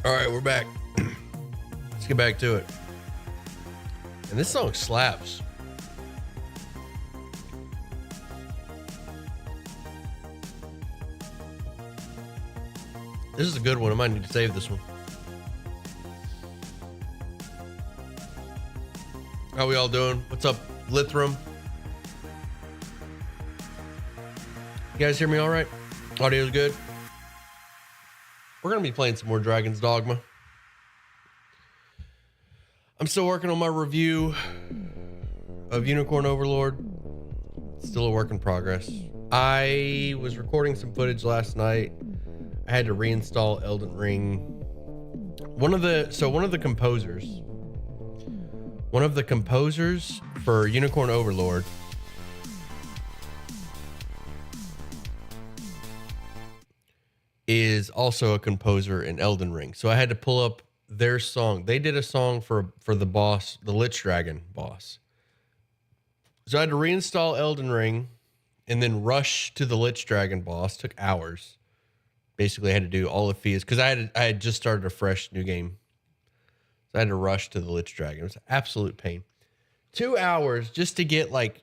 All right, we're back. Let's get back to it. And this song slaps. This is a good one. I might need to save this one. How we all doing? What's up, Lithrum? You guys hear me all right? Audio's good? We're going to be playing some more Dragon's Dogma. I'm still working on my review of Unicorn Overlord. Still a work in progress. I was recording some footage last night. I had to reinstall Elden Ring. One of the composers for Unicorn Overlord is also a composer in Elden Ring. So I had to pull up their song. They did a song for the boss, the Lich Dragon boss. So I had to reinstall Elden Ring and then rush to the Lich Dragon boss. Took hours. Basically, I had to do all the fees because I had just started a fresh new game. So I had to rush to the Lich Dragon. It was an absolute pain. 2 hours just to get like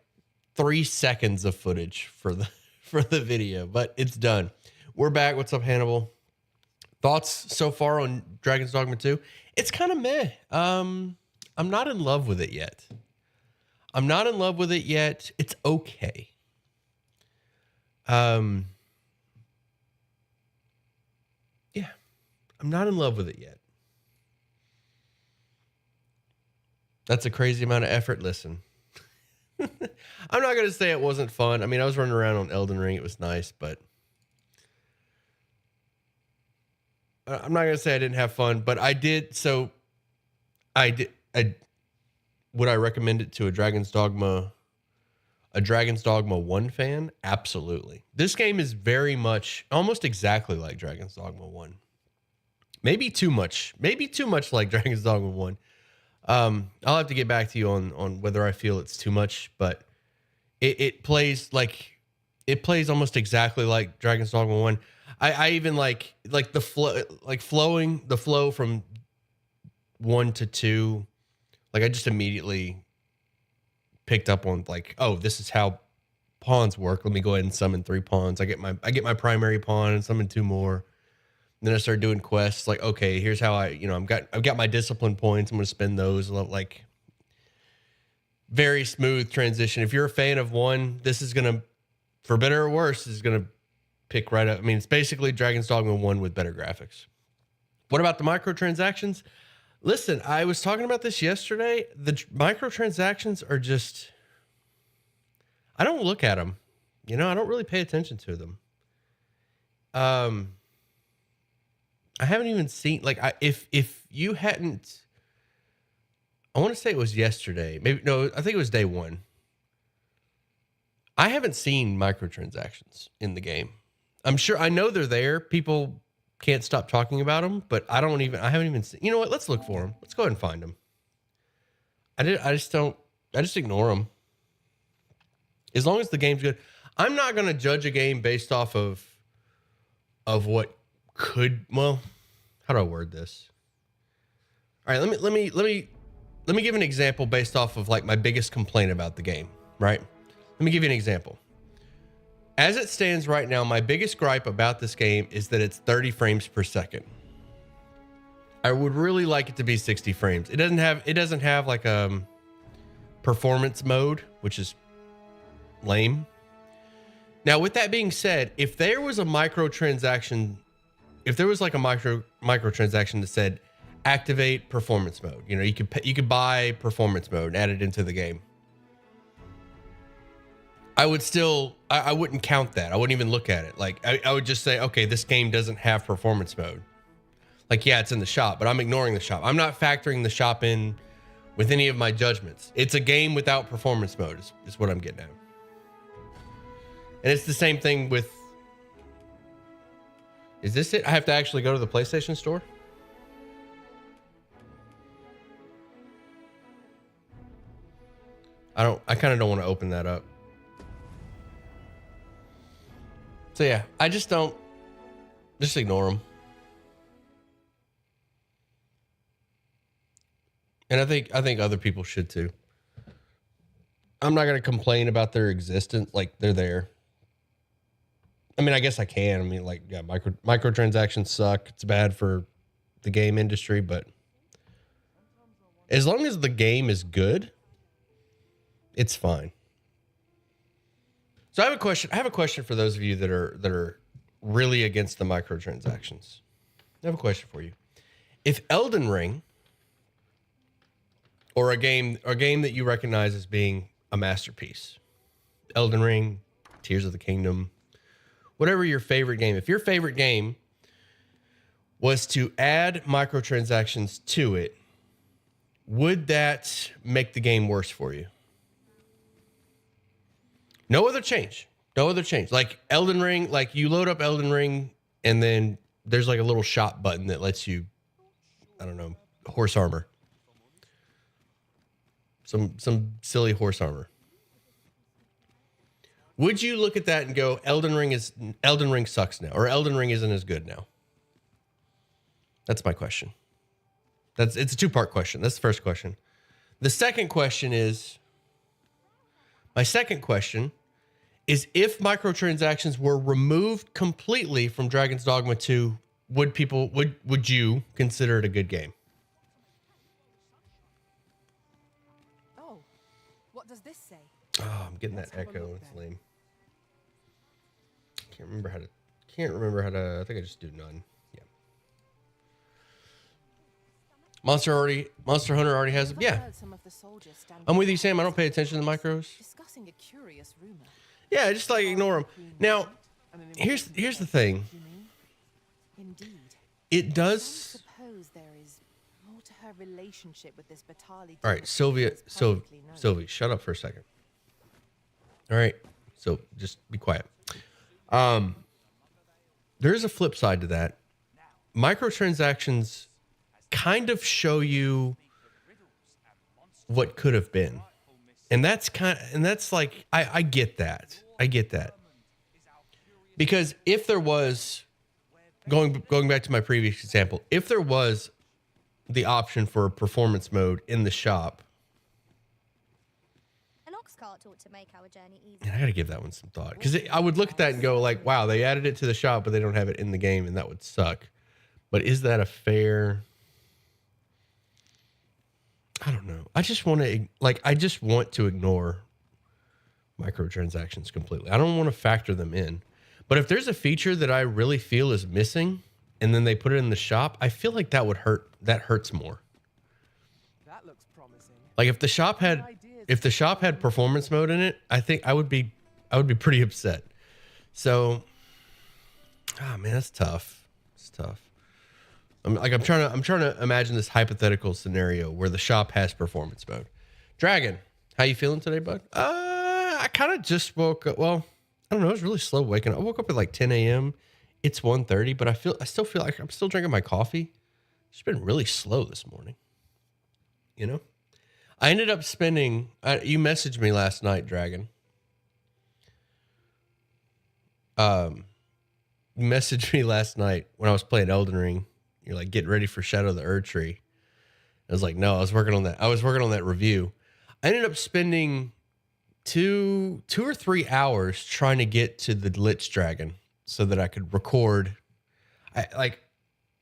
3 seconds of footage for the video, but it's done. We're back. What's up, Hannibal? Thoughts so far on Dragon's Dogma 2? It's kind of meh. I'm not in love with it yet. It's okay. Yeah, I'm not in love with it yet. That's a crazy amount of effort. Listen, I'm not going to say it wasn't fun. I mean, I was running around on Elden Ring. It was nice, but I'm not going to say I didn't have fun, but I did. So would I recommend it to a Dragon's Dogma 1 fan? Absolutely. This game is very much, almost exactly like Dragon's Dogma 1. Maybe too much like Dragon's Dogma 1. I'll have to get back to you on whether I feel it's too much, but it plays almost exactly like Dragon's Dogma 1. I even like the flow from 1 to 2. Like I just immediately picked up on like, oh, this is how pawns work. Let me go ahead and summon 3 pawns. I get my primary pawn and summon 2 more. And then I started doing quests. Like, okay, here's how I've got my discipline points. I'm going to spend those. Like, very smooth transition. If you're a fan of 1, this is going to, for better or worse, is going to pick right up. I mean, it's basically Dragon's Dogma 1 with better graphics. What about the microtransactions? Listen, I was talking about this yesterday. The microtransactions are just, I don't look at them. I don't really pay attention to them. I haven't even seen, like, if you hadn't, I want to say it was yesterday. Maybe, no, I think it was day 1. I haven't seen microtransactions in the game. I'm sure, I know they're there. People can't stop talking about them, but I haven't even seen, you know what? Let's look for them. Let's go ahead and find them. I just ignore them. As long as the game's good. I'm not going to judge a game based off of what could, well, how do I word this? All right, let me give an example based off of like my biggest complaint about the game, right? Let me give you an example. As it stands right now, my biggest gripe about this game is that it's 30 frames per second. I would really like it to be 60 frames. It doesn't have like a performance mode, which is lame. Now, with that being said, if there was a microtransaction, if there was like a microtransaction that said activate performance mode, you could buy performance mode and add it into the game. I wouldn't count that. I wouldn't even look at it. Like I would just say, okay, this game doesn't have performance mode. Like, yeah, it's in the shop, but I'm ignoring the shop. I'm not factoring the shop in with any of my judgments. It's a game without performance mode is what I'm getting at. And it's the same thing with, is this it? I have to actually go to the PlayStation Store? I kind of don't want to open that up. So yeah, I just ignore them. And I think other people should too. I'm not going to complain about their existence. Like, they're there. I mean, I guess I can. I mean, like, yeah, microtransactions suck. It's bad for the game industry, but as long as the game is good, it's fine. So I have a question. I have a question for those of you that are really against the microtransactions. I have a question for you. If Elden Ring, or a game that you recognize as being a masterpiece, Elden Ring, Tears of the Kingdom, whatever your favorite game, if your favorite game was to add microtransactions to it, would that make the game worse for you? No other change. No other change. Like Elden Ring, like you load up Elden Ring and then there's like a little shop button that lets you, I don't know, horse armor. Some silly horse armor. Would you look at that and go, Elden Ring sucks now, or Elden Ring isn't as good now? That's my question. It's a two-part question. That's the first question. The second question is, if microtransactions were removed completely from Dragon's Dogma 2, would you consider it a good game? Oh, what does this say? Oh, I'm getting that echo. It's lame. Can't remember how to. I think I just do none. Yeah. Monster Hunter already has it. Yeah. I'm with you, Sam. I don't pay attention to the micros. Discussing a curious rumor. Yeah, just like ignore them. Now, here's the thing. Indeed. It does. Suppose there is more to her relationship with this Batali. All right, Sylvie, shut up for a second. All right, so just be quiet. There is a flip side to that. Microtransactions kind of show you what could have been. And that's like, I get that. I get that. Because if there was, going back to my previous example, if there was the option for a performance mode in the shop, an ox cart ought to make our journey easier. and I got to give that one some thought, because I would look at that and go like, wow, they added it to the shop, but they don't have it in the game, and that would suck. But is that a fair? I don't know. I just want to ignore microtransactions completely. I don't want to factor them in. But if there's a feature that I really feel is missing and then they put it in the shop, I feel like that would hurt. That hurts more. That looks promising. Like if the shop had performance mode in it, I think I would be pretty upset. So, man, that's tough. It's tough. I'm trying to imagine this hypothetical scenario where the shop has performance mode. Dragon, how you feeling today, bud? I kind of just woke up. Well, I don't know. It was really slow waking up. I woke up at like 10 a.m. It's 1:30, but I still feel like I'm still drinking my coffee. It's been really slow this morning. You know, I ended up spending. You messaged me last night, Dragon. You messaged me last night when I was playing Elden Ring. You're like, get ready for Shadow of the Erdtree. I was like, no, I was working on that. I was working on that review. I ended up spending two or 3 hours trying to get to the Lich Dragon so that I could record. I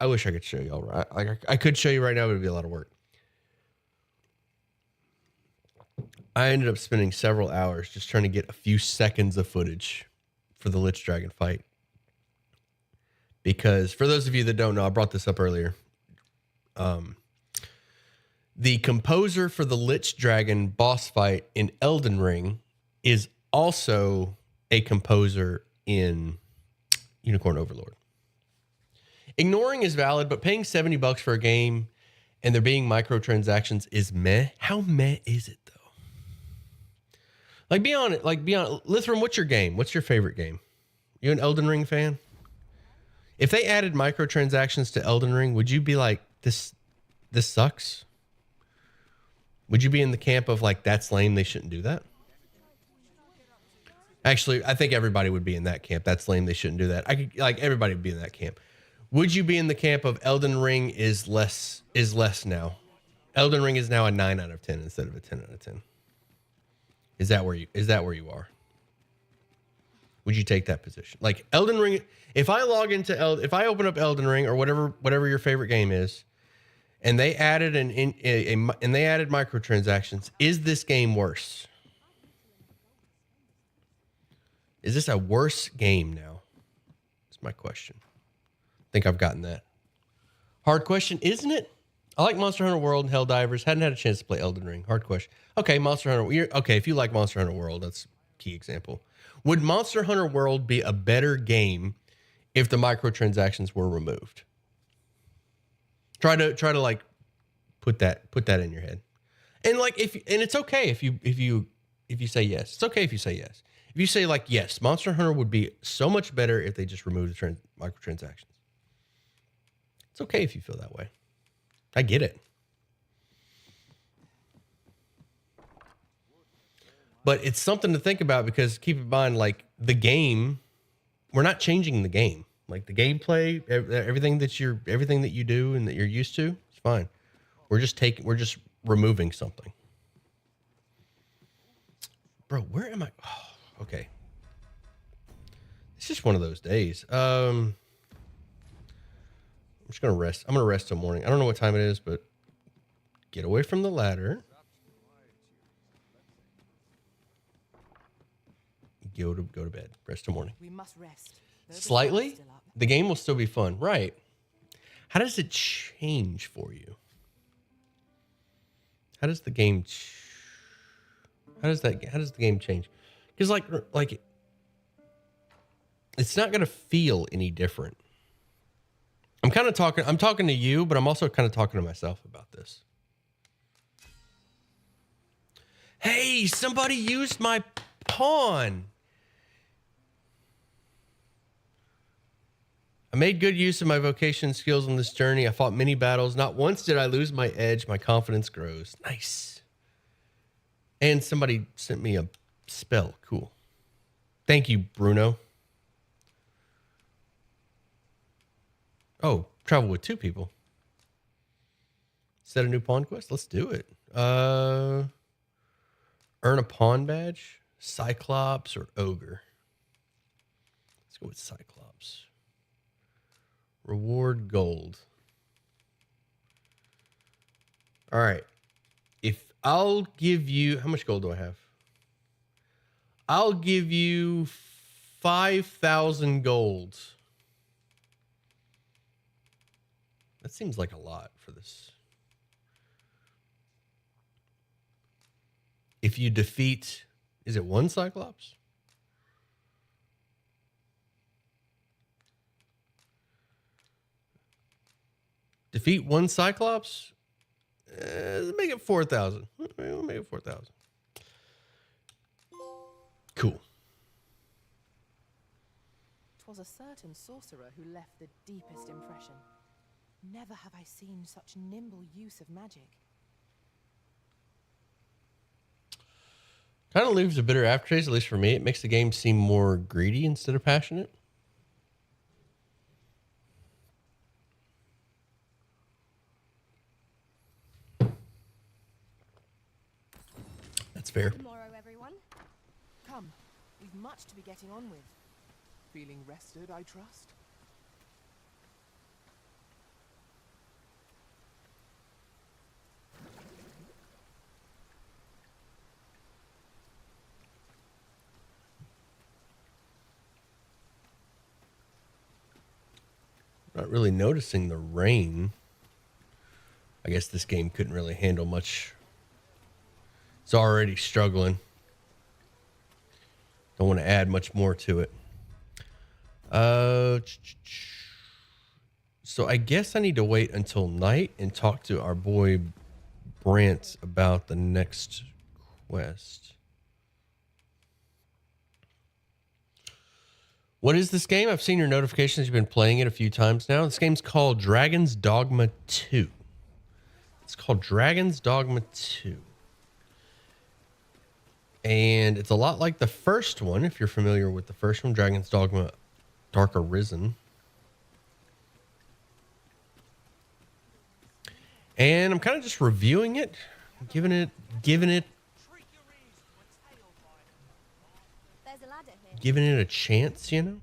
wish I could show y'all. Right? Like I could show you right now, but it'd be a lot of work. I ended up spending several hours just trying to get a few seconds of footage for the Lich Dragon fight. Because for those of you that don't know, I brought this up earlier. The composer for the Lich Dragon boss fight in Elden Ring is also a composer in Unicorn Overlord. Ignoring is valid, but paying $70 for a game and there being microtransactions is meh. How meh is it though? Like be honest. Lithram, what's your game? What's your favorite game? You an Elden Ring fan? If they added microtransactions to Elden Ring, would you be like, this sucks? Would you be in the camp of like, that's lame, they shouldn't do that? Actually, I think everybody would be in that camp. That's lame, they shouldn't do that. Everybody would be in that camp. Would you be in the camp of Elden Ring is less now? Elden Ring is now a 9 out of 10 instead of a 10 out of 10. Is that where you are? Would you take that position? Like Elden Ring, if I open up Elden Ring or whatever your favorite game is, and they added and they added microtransactions, is this game worse? Is this a worse game now? That's my question. I think I've gotten that. Hard question, isn't it? I like Monster Hunter World and Helldivers. Hadn't had a chance to play Elden Ring. Hard question. Okay, Monster Hunter. Okay, if you like Monster Hunter World, that's a key example. Would Monster Hunter World be a better game if the microtransactions were removed? Try to like put that in your head. And like and it's okay if you say yes. It's okay if you say yes. If you say like yes, Monster Hunter would be so much better if they just removed the microtransactions. It's okay if you feel that way. I get it. But it's something to think about because keep in mind, like the game, we're not changing the game. Like the gameplay, everything that you do and that you're used to, it's fine. We're just removing something. Bro, where am I? Oh, okay. It's just one of those days. I'm just going to rest. I'm going to rest till morning. I don't know what time it is, but get away from the ladder. Go to bed. Rest till morning. We must rest. Slightly? The game will still be fun. Right. How does it change for you? How does the game change? Because like it's not going to feel any different. I'm talking to you, but I'm also kind of talking to myself about this. Hey, somebody used my pawn. I made good use of my vocation skills on this journey. I fought many battles. Not once did I lose my edge. My confidence grows. Nice. And somebody sent me a spell. Cool. Thank you, Bruno. Oh, travel with 2 people. Set a new pawn quest? Let's do it. Earn a pawn badge? Cyclops or Ogre? Let's go with Cyclops. Reward gold. All right. If I'll give you, how much gold do I have? I'll give you 5,000 gold. That seems like a lot for this. If you defeat, is it 1 Cyclops? Defeat 1 Cyclops? Make it 4,000. We'll make it 4,000. Cool. 'Twas a certain sorcerer who left the deepest impression. Never have I seen such nimble use of magic. Kind of leaves a bitter aftertaste, at least for me. It makes the game seem more greedy instead of passionate. That's fair. Tomorrow, everyone. Come, we've much to be getting on with. Feeling rested, I trust? Not really noticing the rain. I guess this game couldn't really handle much. It's already struggling. Don't want to add much more to it. So I guess I need to wait until night and talk to our boy Brant about the next quest. What is this game? I've seen your notifications. You've been playing it a few times now. This game's called Dragon's Dogma 2. It's called Dragon's Dogma 2. And it's a lot like the first one, if you're familiar with the first one, Dragon's Dogma Dark Arisen. And I'm kind of just reviewing it, giving it, There's a ladder here. giving it a chance, you know?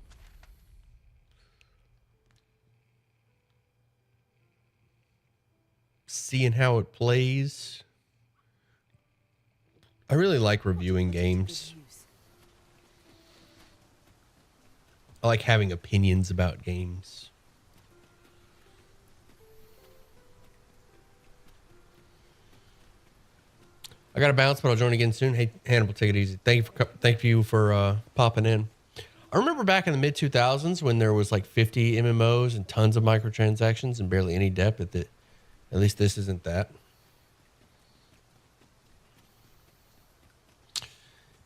Seeing how it plays. I really like reviewing games. I like having opinions about games. I got to bounce, but I'll join again soon. Hey, Hannibal, take it easy. Thank you for popping in. I remember back in the mid 2000s when there was like 50 MMOs and tons of microtransactions and barely any depth. At least this isn't that.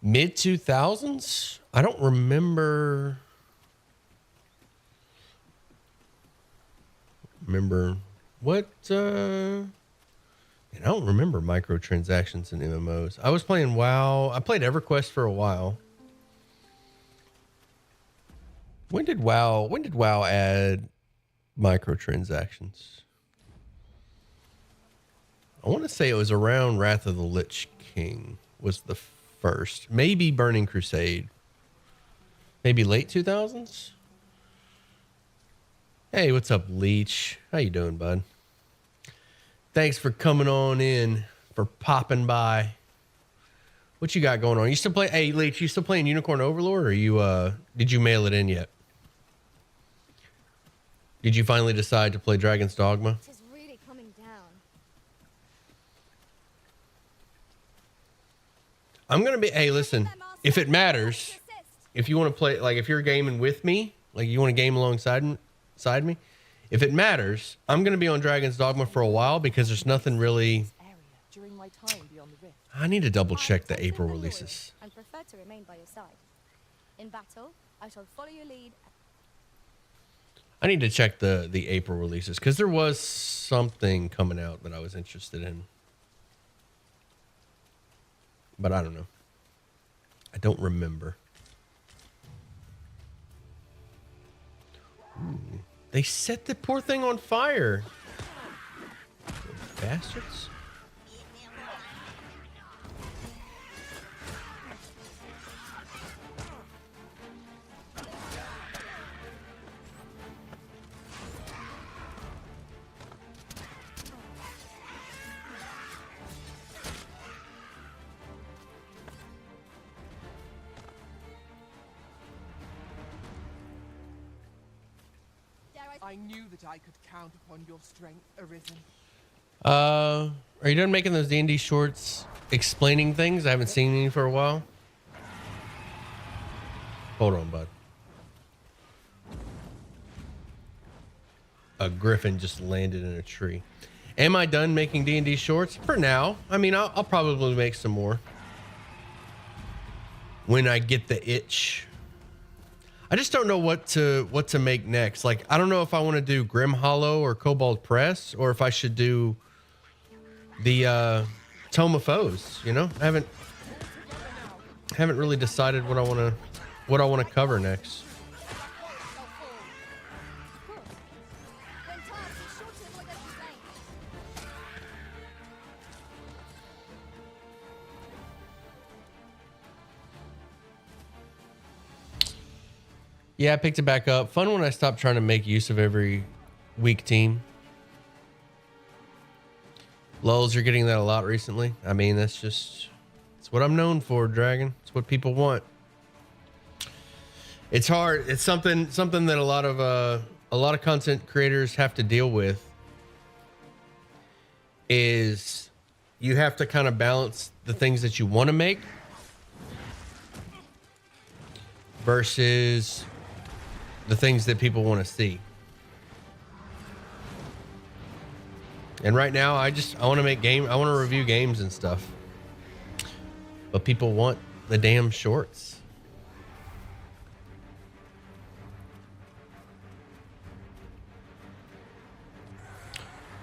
Mid 2000s? I don't remember what I don't remember microtransactions in MMOs. I was playing WoW. I played EverQuest for a while. When did WoW add microtransactions? I want to say it was around Wrath of the Lich King was the first. Maybe Burning Crusade. Maybe late 2000s? Hey, what's up, Leech? How you doing, bud? Thanks for coming on in, for popping by. What you got going on? You still play? Hey, Leech, you still playing Unicorn Overlord, or you did you mail it in yet? Did you finally decide to play Dragon's Dogma? It is really coming down. I'm gonna be. Hey, listen. If it matters, if you want to play, like if you're gaming with me, like you want to game alongside me, if it matters, I'm gonna be on Dragon's Dogma for a while because there's nothing really. During my time beyond the rift. I need to double check the April releases. And prefer to remain by your side. In battle, I shall follow your lead. I need to check the April releases because there was something coming out that I was interested in, but I don't know. I don't remember. Ooh, they set the poor thing on fire. Bastards. I knew that I could count upon your strength, Arisen. Are you done making those D&D shorts explaining things? I haven't seen any for a while. Hold on, bud. A griffin just landed in a tree. Am I done making D&D shorts? For now. I mean, I'll probably make some more when I get the itch. I just don't know what to make next. Like, I don't know if I want to do Grim Hollow or Cobalt Press, or if I should do the Tome of Foes. You know, I haven't really decided what I want to cover next. Yeah, I picked it back up. Fun when I stopped trying to make use of every weak team. Lulz, you're getting that a lot recently. I mean, it's what I'm known for, Dragon. It's what people want. It's hard. It's something that a lot of content creators have to deal with. Is you have to kind of balance the things that you want to make versus the things that people want to see. And right now I want to review games and stuff. But people want the damn shorts.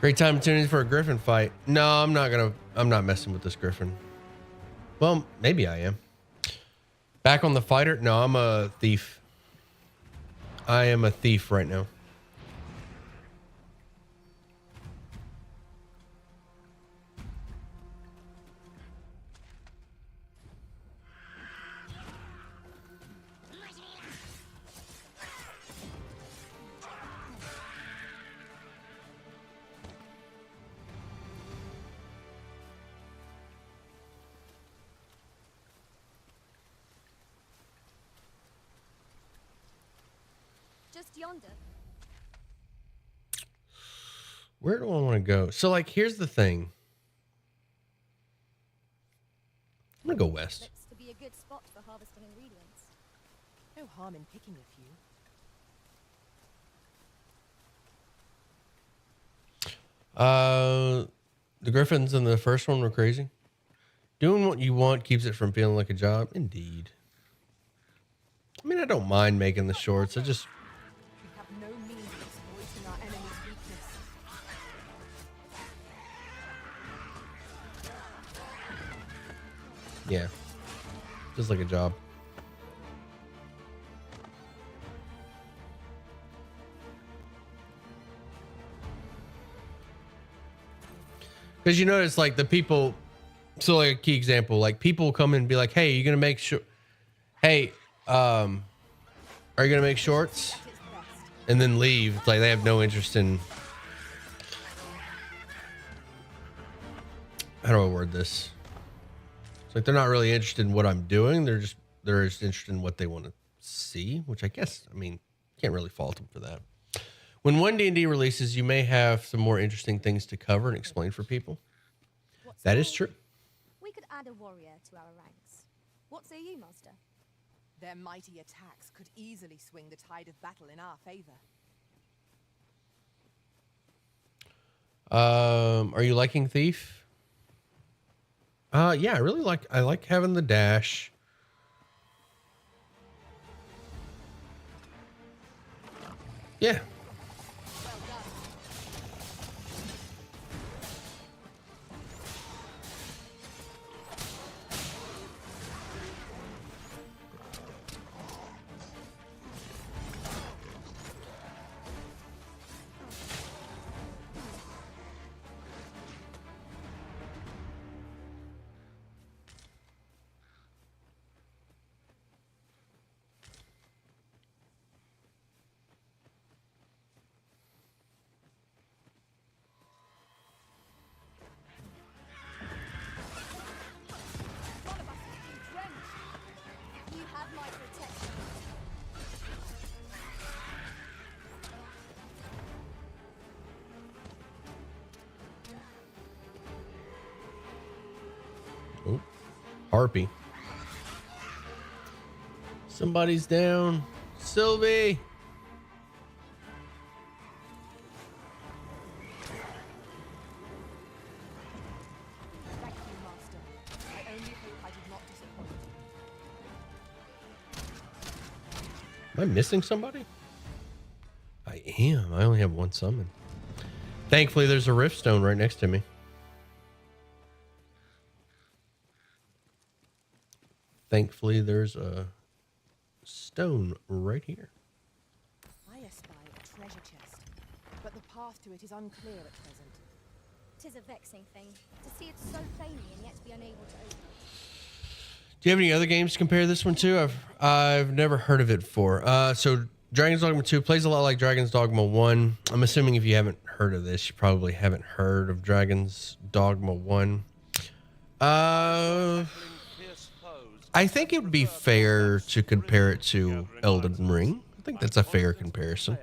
Great time tuning in for a griffin fight. No, I'm not messing with this griffin. Well, maybe I am. Back on the fighter? No, I'm a thief. I am a thief right now. Just yonder. Where do I want to go? So, like, here's the thing. I'm gonna go west. Looks to be a good spot for harvesting ingredients. No harm in picking a few. The Griffins in the first one were crazy. Doing what you want keeps it from feeling like a job. Indeed. I mean, I don't mind making the shorts. I just... We have no means of exploiting our enemy's weakness. Yeah. Just like a job. Because you notice, like, the people... So, like, a key example, like, people come in and be like, hey, you gonna make sure... Hey, are you gonna make shorts? And then leave. It's like they have no interest in... How do I word this? It's like they're not really interested in what I'm doing. They're just interested in what they want to see, which I guess, I mean, can't really fault them for that. When one D&D releases, you may have some more interesting things to cover and explain for people. That is true. We could add a warrior to our ranks. What say you, Master? Their mighty attacks could easily swing the tide of battle in our favor. Are you liking Thief? Yeah, I like having the dash. Yeah. You have my protection. Oh, Harpy. Somebody's down. Sylvie. Thank you, Master. I only hope I did not disappoint you. Am I missing somebody? I am. I only have one summon. Thankfully, there's a Rift Stone right next to me. Thankfully, there's a stone right here. I espy a treasure chest, but the path to it is unclear at present. 'Tis a vexing thing to see it so plainly and yet be unable to open it. Do you have any other games to compare this one to? I've never heard of it before. So Dragon's Dogma 2 plays a lot like Dragon's Dogma 1. I'm assuming if you haven't heard of this, you probably haven't heard of Dragon's Dogma 1. I think it would be fair to compare it to Elden Ring. I think that's a fair comparison.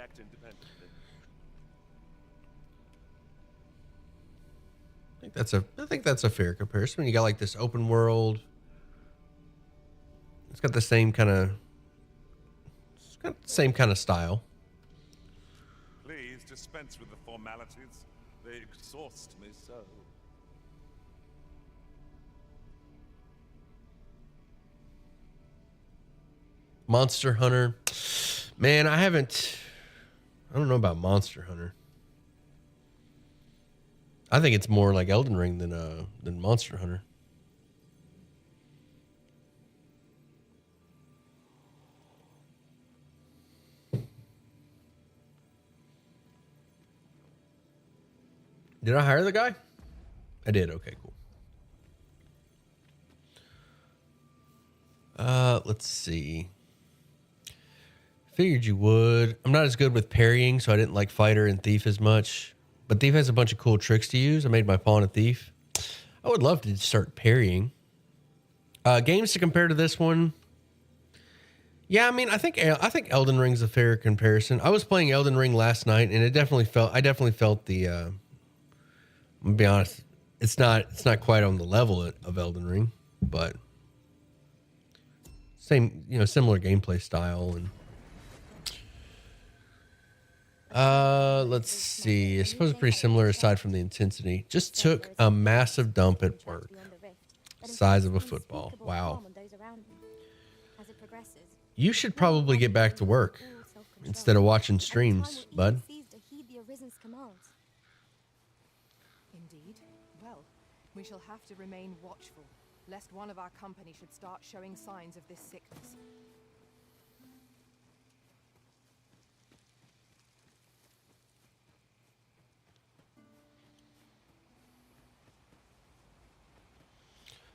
I think that's a fair comparison. You got like this open world. It's got the same kind of style. Please dispense with the formalities. They exhaust me so. Monster Hunter. Man, I don't know about Monster Hunter. I think it's more like Elden Ring than Monster Hunter. Did I hire the guy? I did. Okay, cool. Let's see. Figured you would. I'm not as good with parrying, so I didn't like Fighter and Thief as much. But Thief has a bunch of cool tricks to use. I made my pawn a Thief. I would love to start parrying. Games to compare to this one. Yeah, I mean, I think Elden Ring's a fair comparison. I was playing Elden Ring last night, and I definitely felt the. I'm gonna be honest, it's not quite on the level of Elden Ring, but same, similar gameplay style. And let's see, I suppose pretty similar aside from the intensity. Just took a massive dump at work, size of a football. Wow. You should probably get back to work instead of watching streams, bud. Indeed. Well, we shall have to remain watchful, lest one of our company should start showing signs of this sickness.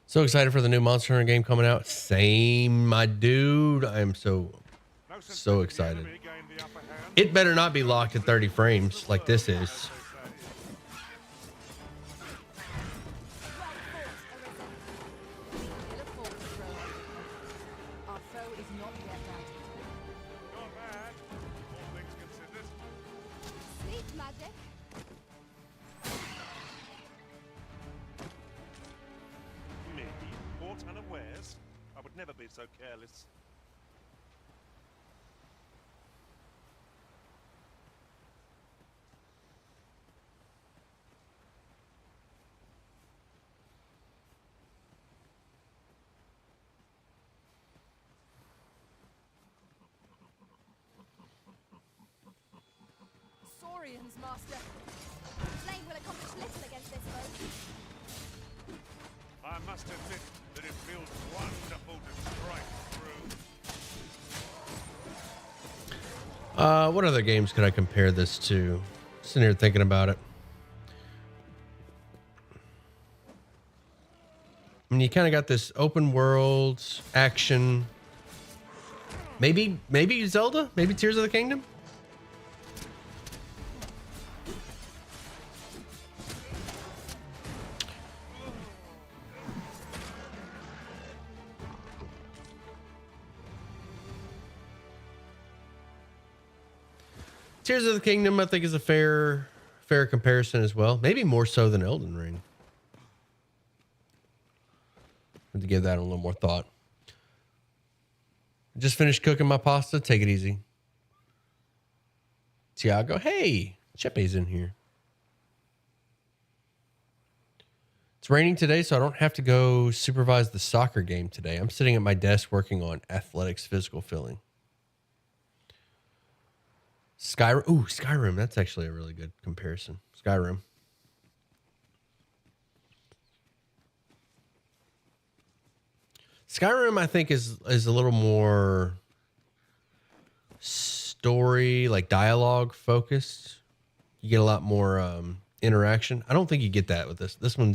So excited for the new Monster Hunter game coming out. Same, my dude. I am so excited. It better not be locked at 30 frames like this is. Our foe is not yet routed. Not bad, all things considered. Sleep magic. Me, caught unawares? I would never be so careless. Saurians, Master. Flame will accomplish little against this foe. I must admit that it feels wonderful to strike through. What other games could I compare this to? Sitting here thinking about it. I mean, you kind of got this open world action. Maybe Zelda? Maybe Tears of the Kingdom? Tears of the Kingdom, I think, is a fair comparison as well. Maybe more so than Elden Ring. Have to give that a little more thought. Just finished cooking my pasta. Take it easy. Tiago, hey, Chepe's in here. It's raining today, so I don't have to go supervise the soccer game today. I'm sitting at my desk working on athletics physical filling. Skyrim. Ooh, Skyrim. That's actually a really good comparison. Skyrim. Skyrim, I think, is a little more story, like dialogue focused. You get a lot more interaction. I don't think you get that with this. This one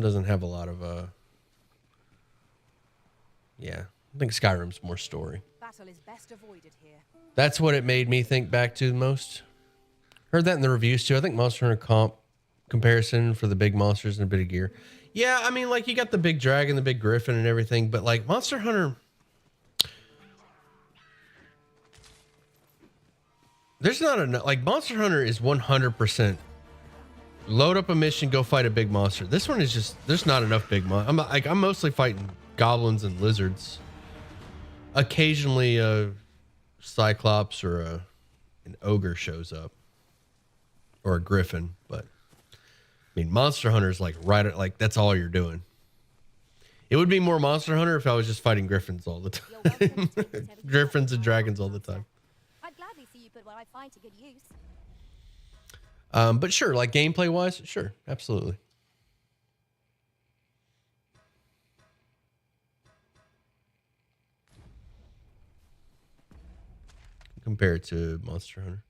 doesn't have a lot of yeah. I think Skyrim's more story. Battle is best avoided here. That's what it made me think back to the most. Heard that in the reviews too. I think Monster Hunter comparison for the big monsters and a bit of gear. Yeah, I mean, like, you got the big dragon, the big griffin and everything, but like Monster Hunter, there's not enough. Like, Monster Hunter is 100% load up a mission, go fight a big monster. This one is just, there's not enough big monsters. I'm mostly fighting goblins and lizards. Occasionally a cyclops or an ogre shows up, or a griffin, but I mean, Monster Hunter is like that's all you're doing. It would be more Monster Hunter if I was just fighting griffins all the time. Griffins and dragons all the time. I'd gladly see you put what I find to good use. But sure, like gameplay wise, sure, absolutely. Compared to Monster Hunter.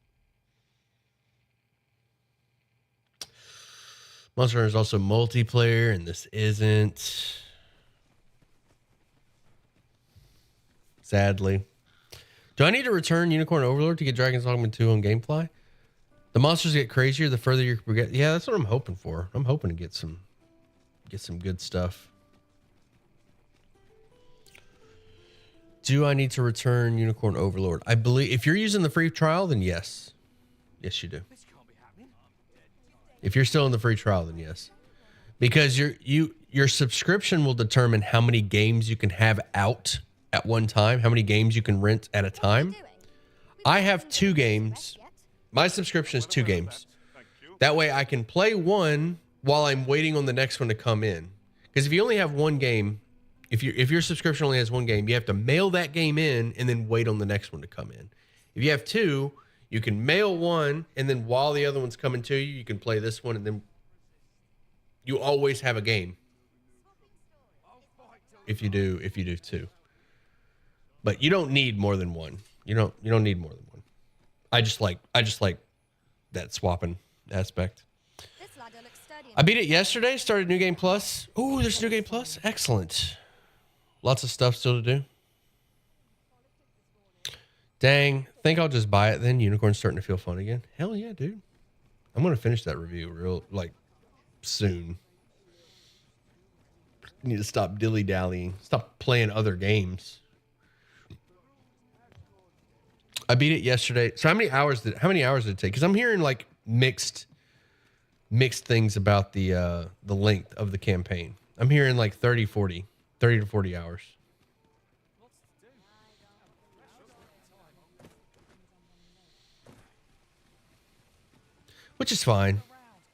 Monster Hunter is also multiplayer, and this isn't. Sadly. Do I need to return Unicorn Overlord to get Dragon's Dogma 2 on Gamefly? The monsters get crazier the further you get. Yeah, that's what I'm hoping for. I'm hoping to get some good stuff. Do I need to return Unicorn Overlord? I believe if you're using the free trial, then yes. Yes, you do. If you're still in the free trial, then yes. Because your subscription will determine how many games you can have out at one time, how many games you can rent at a time. I have 2 games. My subscription is 2 games. That way I can play one while I'm waiting on the next one to come in. Because if you only have 1 game, if your subscription only has 1 game, you have to mail that game in and then wait on the next one to come in. If you have 2, you can mail one and then while the other one's coming to you, you can play this one and then you always have a game. If you do 2. But you don't need more than 1. You don't need more than 1. I just like that swapping aspect. I beat it yesterday, started New Game Plus. Ooh, there's New Game Plus. Excellent. Lots of stuff still to do. Dang, think I'll just buy it then. Unicorn's starting to feel fun again. Hell yeah, dude. I'm going to finish that review soon. Need to stop dilly-dallying. Stop playing other games. I beat it yesterday. So how many hours did it take? Because I'm hearing like mixed things about the length of the campaign. I'm hearing like 30 to 40 hours. Which is fine.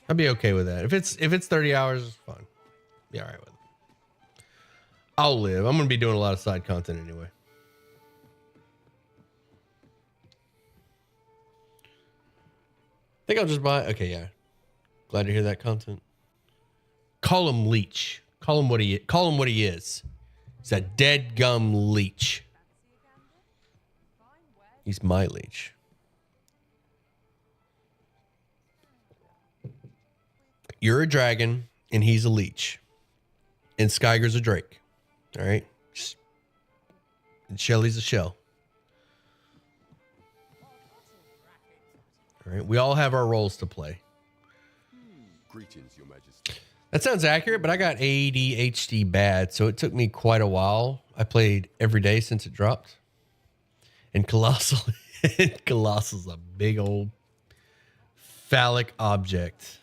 I'd be okay with that. If it's 30 hours, it's fine. Be all right with it. I'll live. I'm going to be doing a lot of side content anyway. Think I'll just buy. Okay, yeah. Glad to hear that content. Call him Leech. Call him what he is. He's a dead gum leech. He's my leech. You're a dragon and he's a leech. And Skyger's a drake. All right? And Shelly's a shell. All right? We all have our roles to play. Greetings, Your Majesty. That sounds accurate, but I got ADHD bad, so it took me quite a while. I played every day since it dropped. And Colossal's a big old phallic object.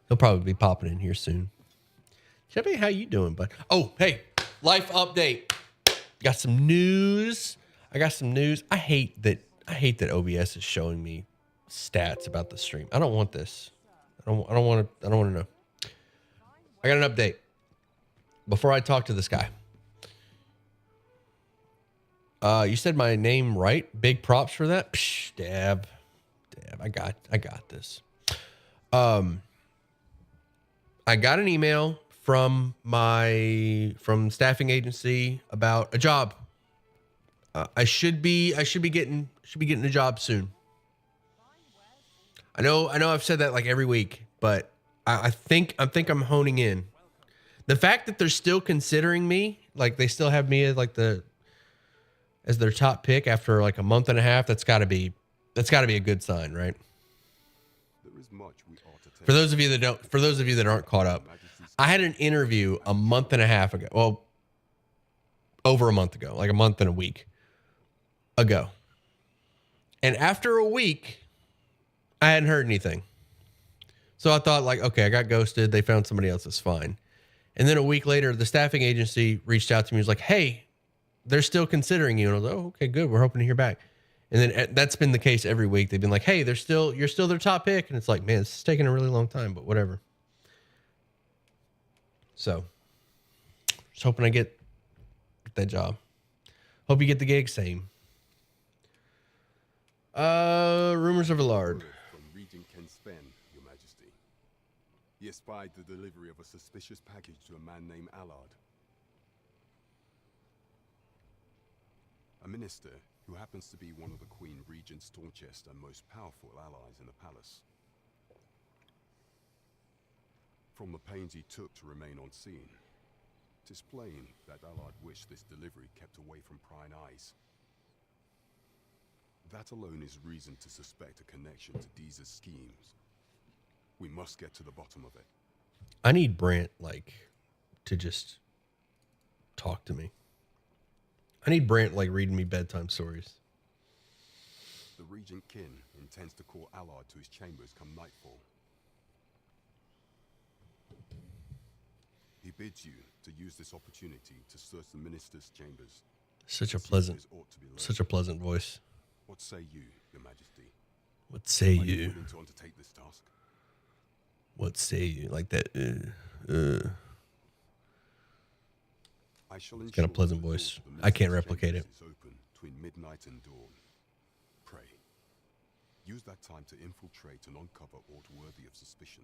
He'll probably be popping in here soon. Chevy, how you doing, bud? Oh, hey, life update. Got some news. I got some news. I hate that OBS is showing me stats about the stream. I don't want this. I don't want to know. I got an update. Before I talk to this guy. You said my name right. Big props for that. Psh, dab. I got this. I got an email from staffing agency about a job. I should be getting a job soon. I know I've said that like every week, but I think I'm honing in. The fact that they're still considering me, like they still have me as their top pick after like a month and a half, that's got to be a good sign, right? There is much we ought to take. For those of you that aren't caught up, I had an interview a month and a half ago. Well, over a month ago, like a month and a week ago. And after a week, I hadn't heard anything. So I thought like, okay, I got ghosted. They found somebody else that's fine. And then a week later, the staffing agency reached out to me. It was like, hey, they're still considering you. And I was like, oh, okay, good. We're hoping to hear back. And then that's been the case every week. They've been like, hey, you're still their top pick. And it's like, man, it's taking a really long time, but whatever. So just hoping I get that job. Hope you get the gig. Same. Rumors of a lard. From Regent Ken Spen, Your Majesty. He espied the delivery of a suspicious package to a man named Allard. A minister who happens to be one of the Queen Regent's staunchest and most powerful allies in the palace. From the pains he took to remain on scene, it is plain that Allard wished this delivery kept away from prying eyes. That alone is reason to suspect a connection to Deeza's schemes. We must get to the bottom of it. I need Brant, to just talk to me. I need Brant like reading me bedtime stories. The Regent Kin intends to call Allard to his chambers come nightfall. He bids you to use this opportunity to search the minister's chambers. Such a See if pleasant, his ought to be such a pleasant voice. What say you, Your Majesty? What say Are you you? willing to undertake this task? What say you? Like that. I shall It's got a ensure pleasant that the voice. door to the I can't minister's replicate it. chambers is open between midnight and dawn. Pray, use that time to infiltrate and uncover aught worthy of suspicion.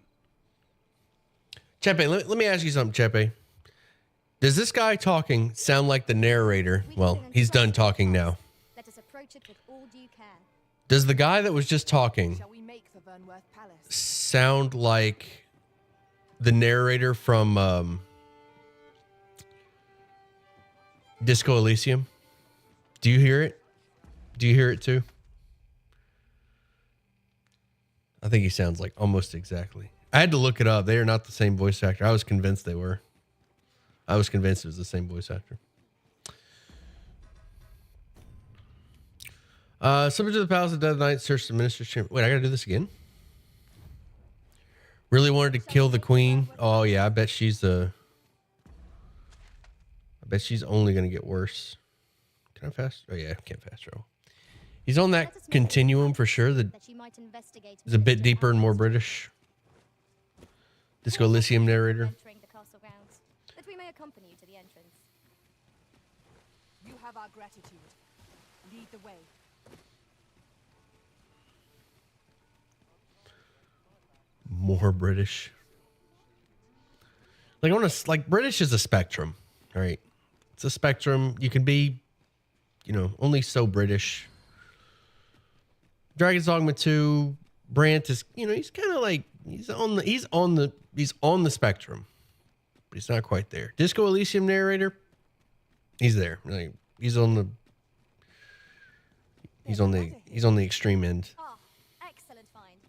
Chepe, let me ask you something, Chepe. Does this guy talking sound like the narrator? Well, he's done talking now. Let us approach it with all due care. Does the guy that was just talking Shall we make for Vernworth Palace? sound like the narrator from Disco Elysium? Do you hear it? Do you hear it too? I think he sounds like almost exactly. I had to look it up. They are not the same voice actor. I was convinced they were. I was convinced it was the same voice actor. Subject to the Palace of Dead Knight, search the minister's chamber. Wait, I gotta do this again? Really wanted to kill the queen? Oh yeah, I bet she's only gonna get worse. Can I fast? Oh yeah, I can't fast travel. He's on that continuum for sure. That is a bit deeper and more British. Disco Elysium narrator. Entering the castle grounds, that we may accompany you to the entrance. You have our gratitude. Lead the way. More British. Like I want to like British is a spectrum, all right? It's a spectrum. You can be, only so British. Dragon's Dogma 2, Brant is, he's kind of like he's on the spectrum, but he's not quite there. Disco Elysium narrator, he's there. Like he's on the extreme end. Ah, excellent find.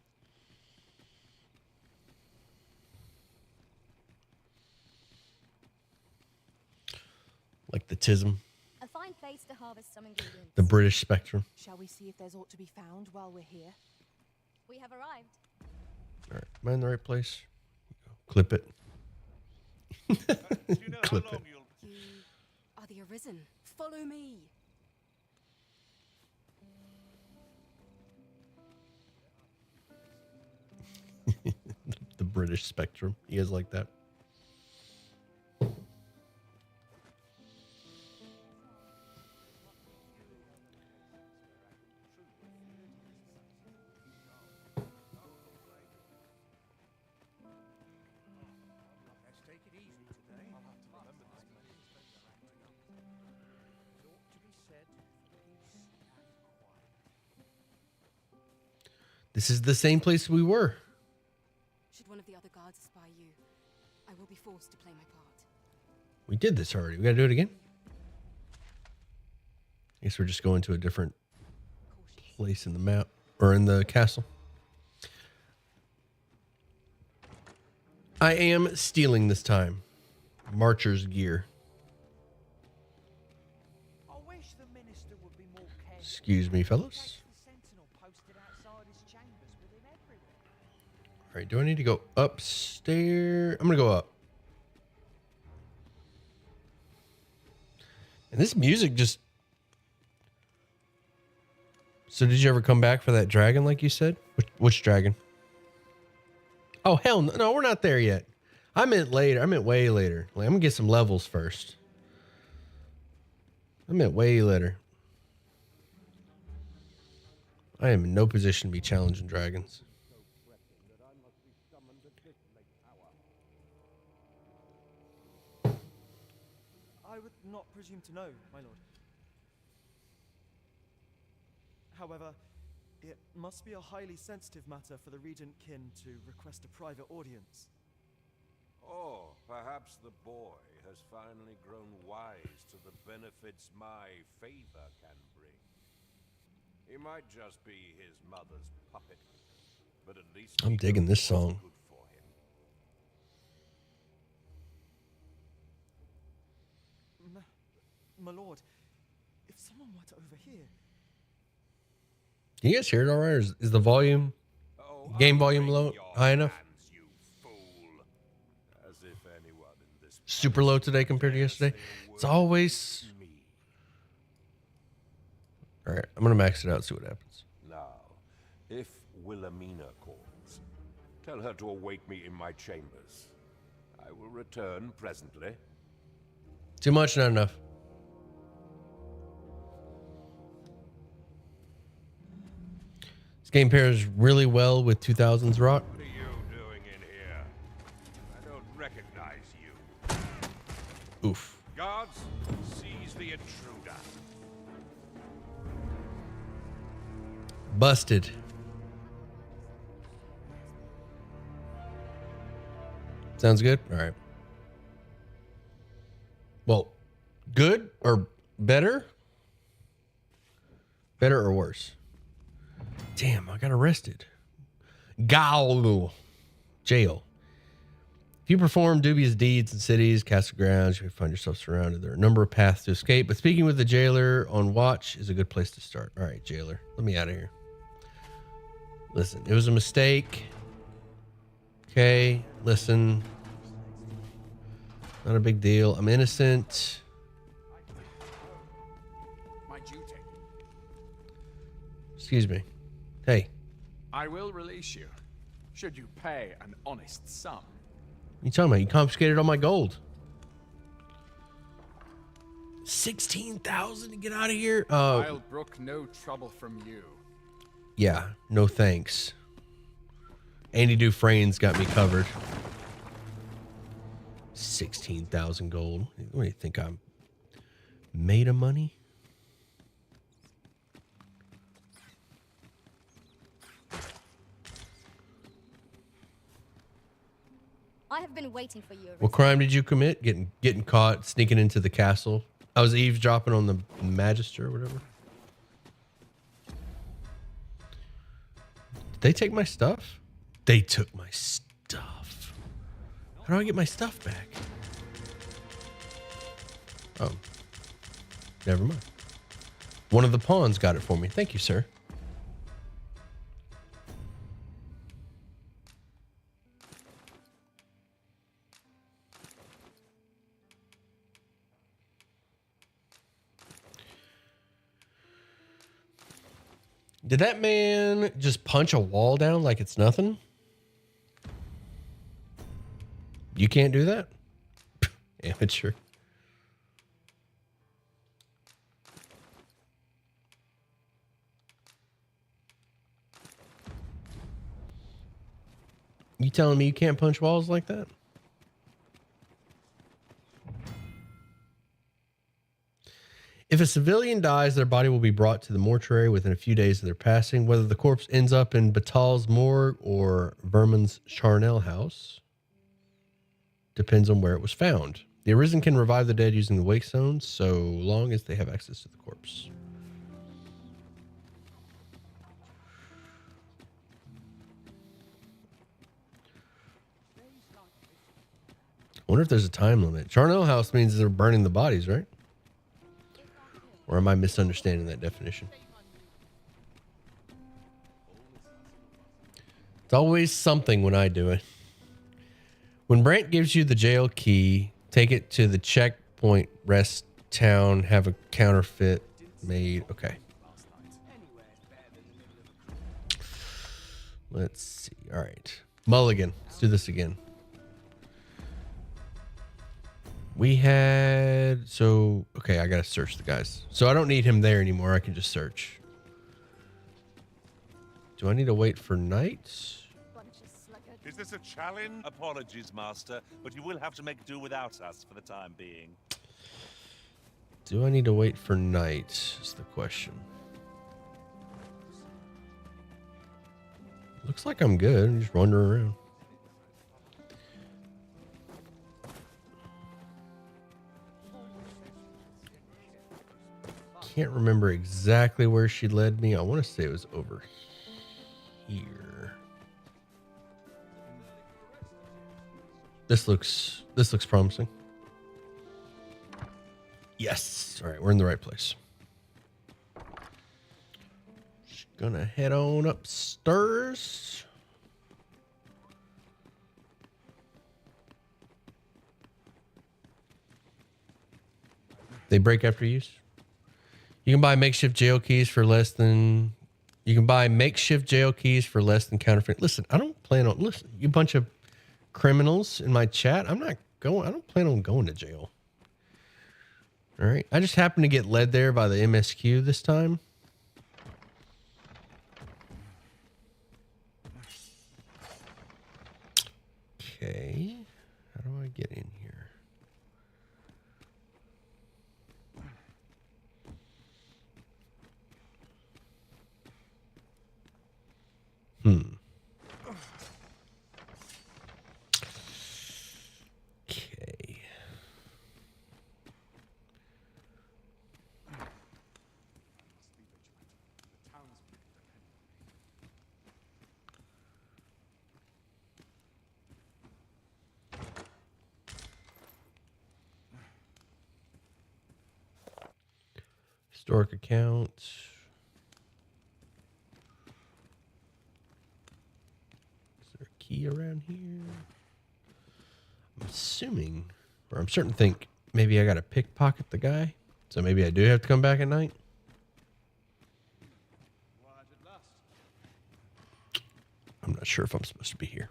Like the TISM, A fine place to harvest some ingredients. the British spectrum. Shall we see if there's aught to be found while we're here? We have arrived. All right, am I in the right place? Clip it. Do you know Clip how long it. you'll... You are the Arisen. Follow me. The British spectrum. You guys like that? Let's take it easy today. I'll have to remember this place. It ought to be said, peace and quiet. This is the same place we were. Should one of the other guards spy you, I will be forced to play my part. We did this already. We got to do it again. I guess we're just going to a different place in the map or in the castle. I am stealing this time. Marcher's gear. I wish the minister would be more careful. Excuse me, fellas. Takes the sentinel posted outside his chambers with him everywhere. All right, do I need to go upstairs? I'm going to go up. And this music just... So did you ever come back for that dragon like you said? Which dragon? Oh, hell no. No, we're not there yet. I meant later. I meant way later. Like, I'm going to get some levels first. I meant way later. I am in no position to be challenging dragons. I would not presume to know, my lord. However, it must be a highly sensitive matter for the Regent Kin to request a private audience. Or perhaps the boy has finally grown wise to the benefits my favor can bring. He might just be his mother's puppet, but at least I'm digging this what's song. good for him. My lord, if someone were to overhear. Can you guys hear it all right? Or is the volume, Oh, game volume unring low, your high enough? hands, you fool. As if anyone in this Super low today compared to dare yesterday? say a It's word always... against me. All right, I'm going to max it out, see what happens. Now, if Wilhelmina calls, tell her to await me in my chambers. I will return presently. Too much, not enough. This game pairs really well with 2000s rock. What are you doing in here? I don't recognize you. Oof. Guards, seize the intruder. Busted. Sounds good? All right. Well, good or better? Better or worse? Damn, I got arrested. Gaol. Jail. If you perform dubious deeds in cities, castle grounds, you may find yourself surrounded. There are a number of paths to escape, but speaking with the jailer on watch is a good place to start. All right, jailer, let me out of here. Listen, it was a mistake. Okay, listen. Not a big deal. I'm innocent. My duty. Excuse me. Hey, I will release you, should you pay an honest sum. what are you talking about? You confiscated all my gold. 16,000 to get out of here? I'll brook no trouble from you. Yeah, no thanks. Andy Dufresne's got me covered. 16,000 gold. What do you think, I'm made of money? I have been waiting for you. What crime did you commit? Getting caught sneaking into the castle. I was eavesdropping on the magister or whatever. Did they take my stuff? They took my stuff. How do I get my stuff back? Oh. Never mind. One of the pawns got it for me. Thank you, sir. Did that man just punch a wall down like it's nothing? You can't do that? Amateur. You telling me you can't punch walls like that? If a civilian dies, their body will be brought to the mortuary within a few days of their passing. Whether the corpse ends up in Batal's morgue or Vermon's charnel house depends on where it was found. The Arisen can revive the dead using the wake stones so long as they have access to the corpse. I wonder if there's a time limit. Charnel house means they're burning the bodies, right? Or am I misunderstanding that definition? It's always something when I do it. When Brant gives you the jail key, take it to the checkpoint rest town, have a counterfeit made. Okay. Let's see. All right. Mulligan. Let's do this again. We had, so, okay, I got to search the guys. So I don't need him there anymore. I can just search. Do I need to wait for night? Is this a challenge? Apologies, Master, but you will have to make do without us for the time being. Do I need to wait for night is the question. Looks like I'm good. I'm just wandering around. Can't remember exactly where she led me. I want to say it was over here. This looks promising. Yes. All right, we're in the right place. Gonna head on upstairs. They break after use. You can buy makeshift jail keys for less than. You can buy makeshift jail keys for less than counterfeit. Listen, I don't plan on. Listen, you bunch of criminals in my chat. I'm not going. I don't plan on going to jail. All right. I just happened to get led there by the MSQ this time. Okay. How do I get in here? Okay. Historic accounts. Is there a key around here? I'm assuming, or I'm certain to think maybe I got to pickpocket the guy. So maybe I do have to come back at night. I'm not sure if I'm supposed to be here.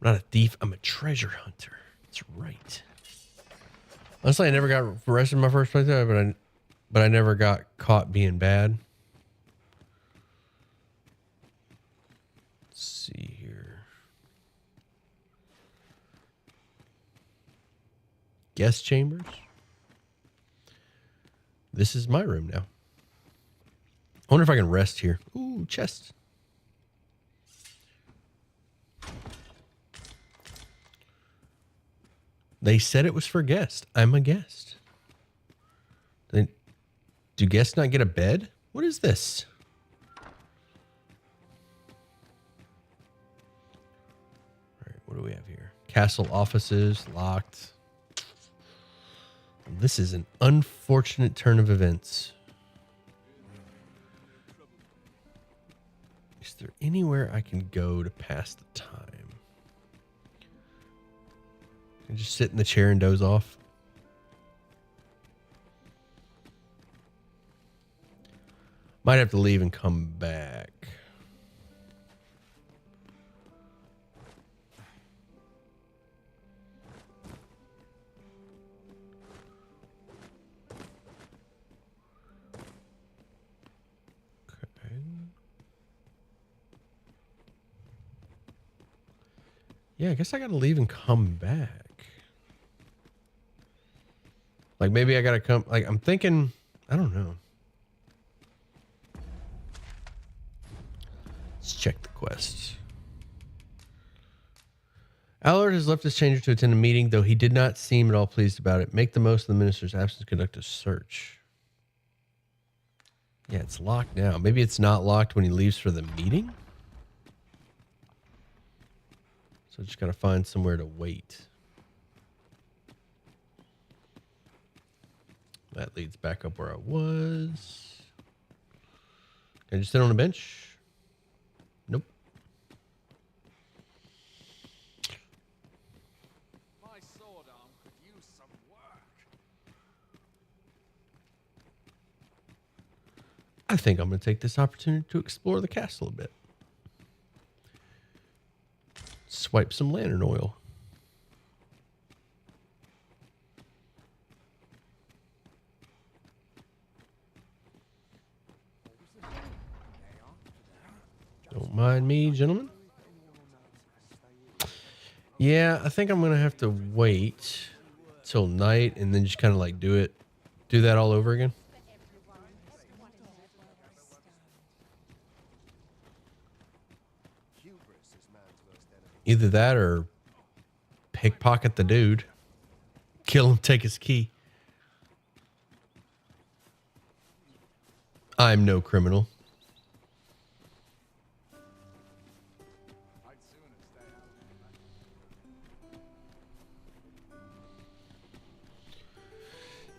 I'm not a thief. I'm a treasure hunter. That's right. Honestly, I never got arrested in my first playthrough, but I never got caught being bad. Let's see here. Guest chambers. This is my room now. I wonder if I can rest here. Ooh, chest. They said it was for guests. I'm a guest. Do guests not get a bed? What is this? All right, what do we have here? Castle offices locked. This is an unfortunate turn of events. Is there anywhere I can go to pass the time? Can I just sit in the chair and doze off? Might have to leave and come back. Okay. Yeah, I guess I gotta leave and come back. Like maybe I gotta come, like I'm thinking, I don't know. Let's check the quests. Allard has left his chamber to attend a meeting, though he did not seem at all pleased about it. Make the most of the minister's absence, conduct a search. Yeah, it's locked now. Maybe it's not locked when he leaves for the meeting? So I just gotta find somewhere to wait. That leads back up where I was. Can I just sit on a bench? Nope. My sword arm could use some work. I think I'm going to take this opportunity to explore the castle a bit. Swipe some lantern oil. Don't mind me, gentlemen. Yeah, I think I'm going to have to wait till night and then just kind of like do that all over again. Either that or pickpocket the dude. Kill him, take his key. I'm no criminal.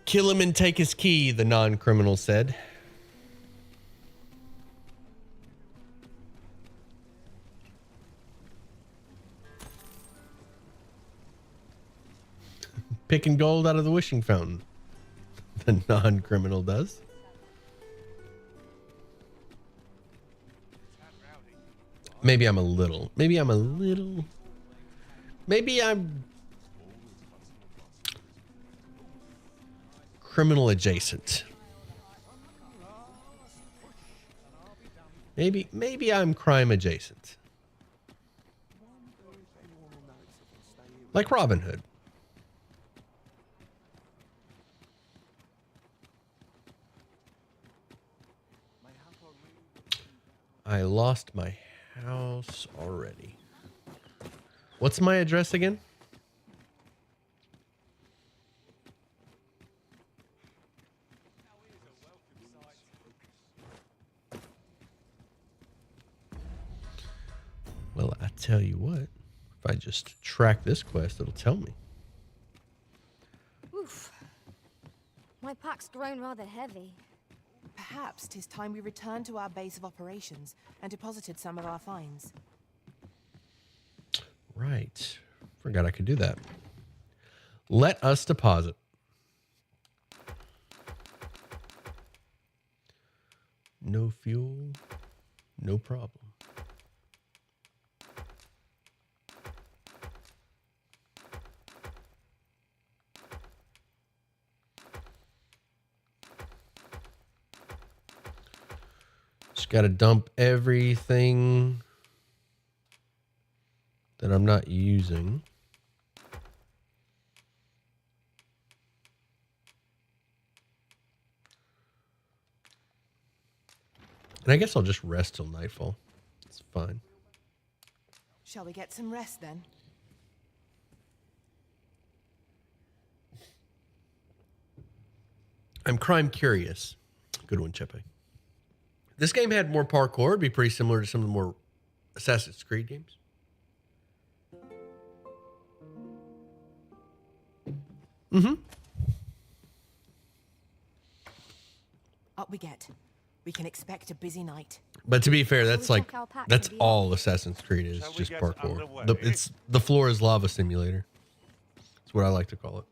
Kill him and take his key, the non-criminal said. picking gold out of the wishing fountain. The non-criminal does. Maybe I'm criminal adjacent. Maybe I'm crime adjacent. Like Robin Hood. I lost my house already. What's my address again? Well, I tell you what, if I just track this quest, it'll tell me. Oof. My pack's grown rather heavy. Perhaps 'tis time we returned to our base of operations and deposited some of our finds. Right. Forgot I could do that. Let us deposit. No fuel, no problem. Just got to dump everything that I'm not using. And I guess I'll just rest till nightfall. It's fine. Shall we get some rest then? I'm crime curious. Good one, Chepe. This game had more parkour. It'd be pretty similar to some of the more Assassin's Creed games. Mm-hmm. Up we get. We can expect a busy night. But to be fair, that's like that's Maybe. all Assassin's Creed is, Shall we just get parkour. underway? The floor is lava simulator. That's what I like to call it.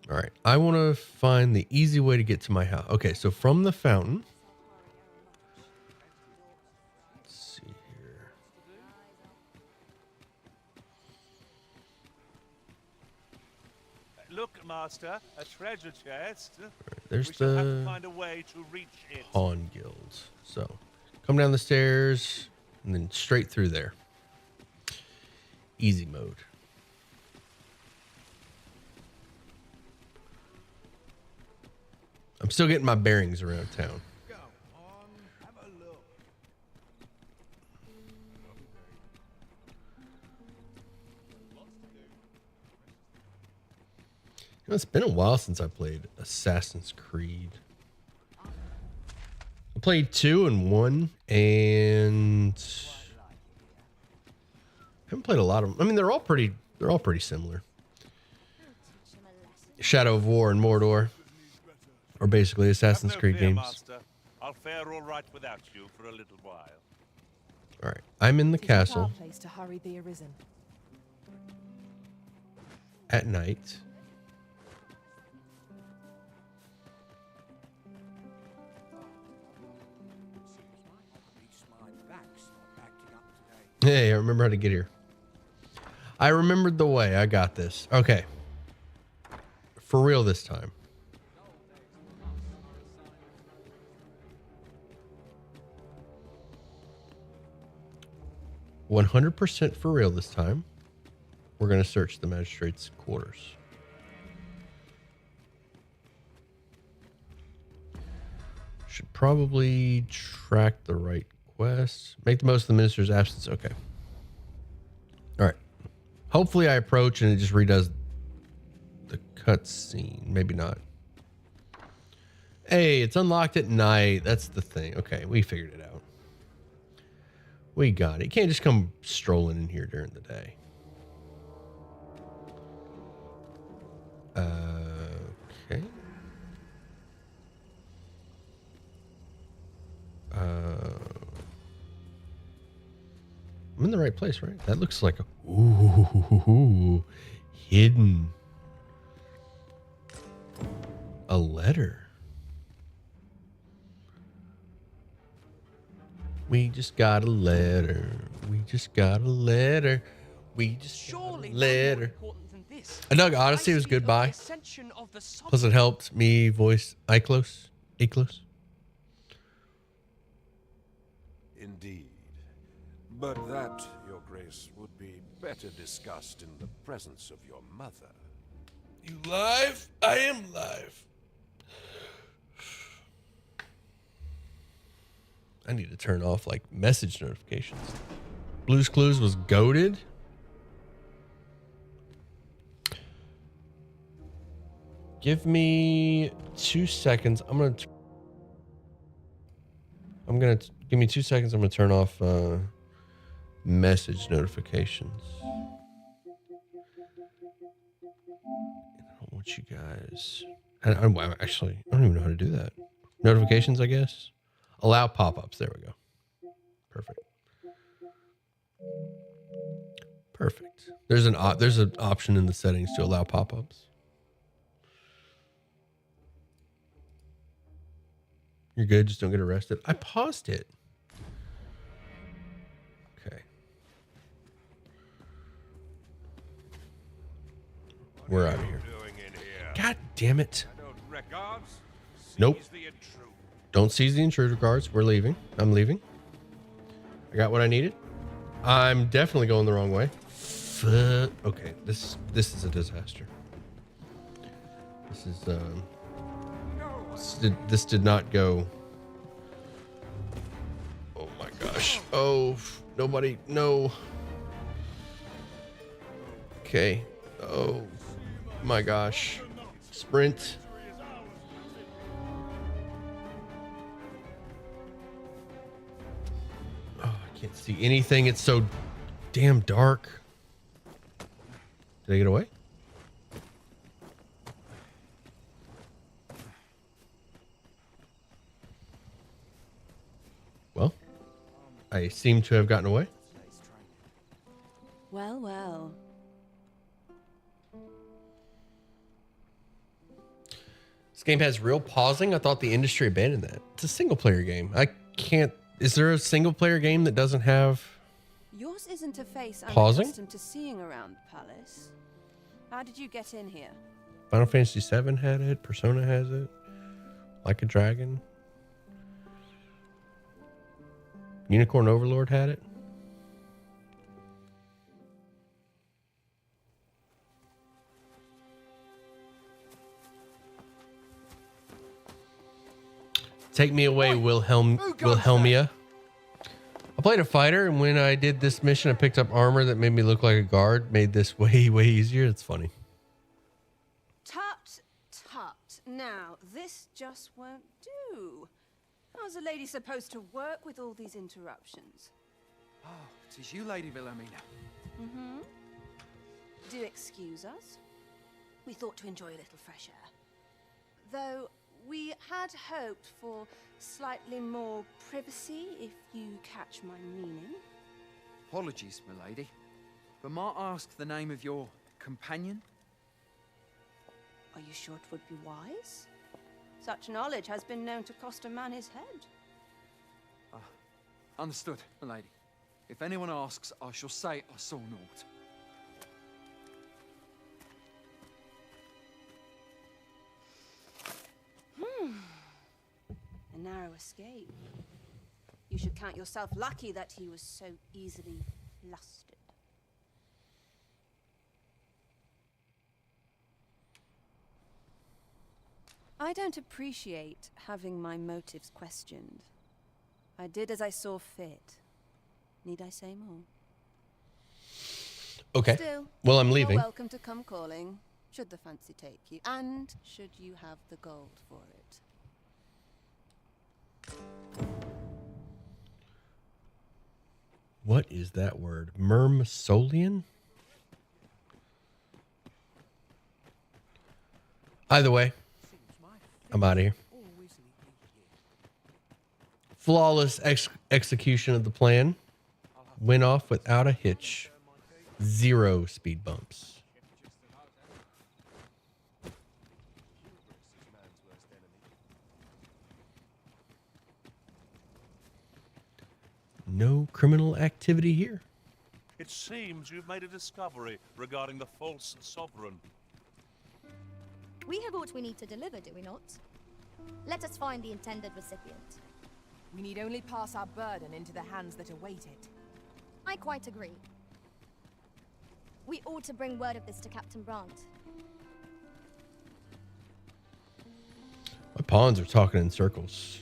All right, I want to find the easy way to get to my house. Okay, so from the fountain. Let's see here. Look, Master, a treasure chest. There's We shall have to the find a way to reach it. Pawn Guild. So come down the stairs and then straight through there. Easy mode. I'm still getting my bearings around town. Go on, have a look. You know, it's been a while since I played Assassin's Creed. I played 2 and 1, and I haven't played a lot of them. I mean, they're all pretty similar. Shadow of War and Mordor are basically Assassin's Have no Creed fear, games. Master. I'll fare all right without you for a little while. All right, I'm in the 'Tis not our castle place to hurry the arisen. at night. Hey, I remember how to get here. I remembered the way. I got this. Okay. For real this time. "100% for real this time. We're going to search the magistrate's quarters." Should probably track the right quest. Make the most of the minister's absence. Okay. All right. Hopefully I approach and it just redoes the cutscene. Maybe not. Hey, it's unlocked at night. That's the thing. Okay, we figured it out. We got it. You can't just come strolling in here during the day. Okay. I'm in the right place, right? That looks like a... Ooh. Ooh, hidden. A letter. We just got a letter. We just got a letter. We just Surely got a no more letter. important than this. Doug, honestly, it was I see of goodbye. the ascension of the sun. Plus, it helped me voice Iklos. Iklos. Indeed. But that, Your Grace, would be better discussed in the presence of your mother. You live? I am live. I need to turn off like message notifications. Blue's Clues was goated. Give me 2 seconds. Give me 2 seconds. I'm gonna turn off message notifications. I don't want you guys. Actually, I don't even know how to do that. Notifications, I guess. Allow pop-ups. There we go. Perfect. Perfect. There's an option in the settings to allow pop-ups. You're good. Just don't get arrested. I paused it. Okay. We're out of here. God damn it. Nope. Don't seize the intruder guards. We're leaving. I'm leaving. I got what I needed. I'm definitely going the wrong way. Okay, this is a disaster. This is this did not go. Oh my gosh. Oh, nobody. No. Okay. Oh my gosh. Sprint. Oh, I can't see anything. It's so damn dark. Did I get away? Well, I seem to have gotten away. Well, well. This game has real pausing. I thought the industry abandoned that. It's a single player game. I can't. Is there a single player game that doesn't have Yours isn't a face I'm pausing? accustomed to seeing around the palace. How did you get in here? Final Fantasy VII had it. Persona has it. Like a Dragon. Unicorn Overlord had it. Take me away, Wilhelmia. I played a fighter, and when I did this mission, I picked up armor that made me look like a guard. Made this way, way easier. It's funny. Tut, tut. Now, this just won't do. How's a lady supposed to work with all these interruptions? Oh, it is you, Lady Wilhelmina. Mm-hmm. Do excuse us. We thought to enjoy a little fresh air. Though we had hoped for slightly more privacy, if you catch my meaning. Apologies, milady. But might I ask the name of your companion? Are you sure it would be wise? Such knowledge has been known to cost a man his head. Understood, milady. If anyone asks, I shall say I saw naught. A narrow escape. You should count yourself lucky that he was so easily lusted. I don't appreciate having my motives questioned. I did as I saw fit. Need I say more? Okay. Still, Well, I'm leaving. You're welcome to come calling, should the fancy take you, and should you have the gold for it. What is that word? Myrmsolian? Either way, I'm out of here. Flawless execution of the plan. Went off without a hitch. 0 speed bumps. No criminal activity here. It seems you've made a discovery regarding the false sovereign. We have what we need to deliver, do we not? Let us find the intended recipient. We need only pass our burden into the hands that await it. I quite agree. We ought to bring word of this to Captain Brandt. My pawns are talking in circles.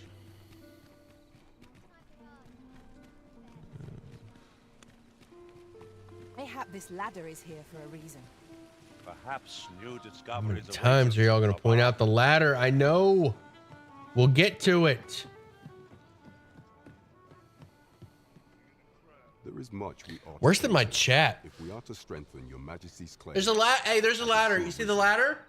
Mayhap this ladder is here for a reason. Perhaps new How many discoveries. await times are y'all going to point out the ladder? I know. We'll get to it. There is much we ought Worse to than my do chat. if we are to strengthen your majesty's claim. There's a Hey, there's a ladder. You see the ladder?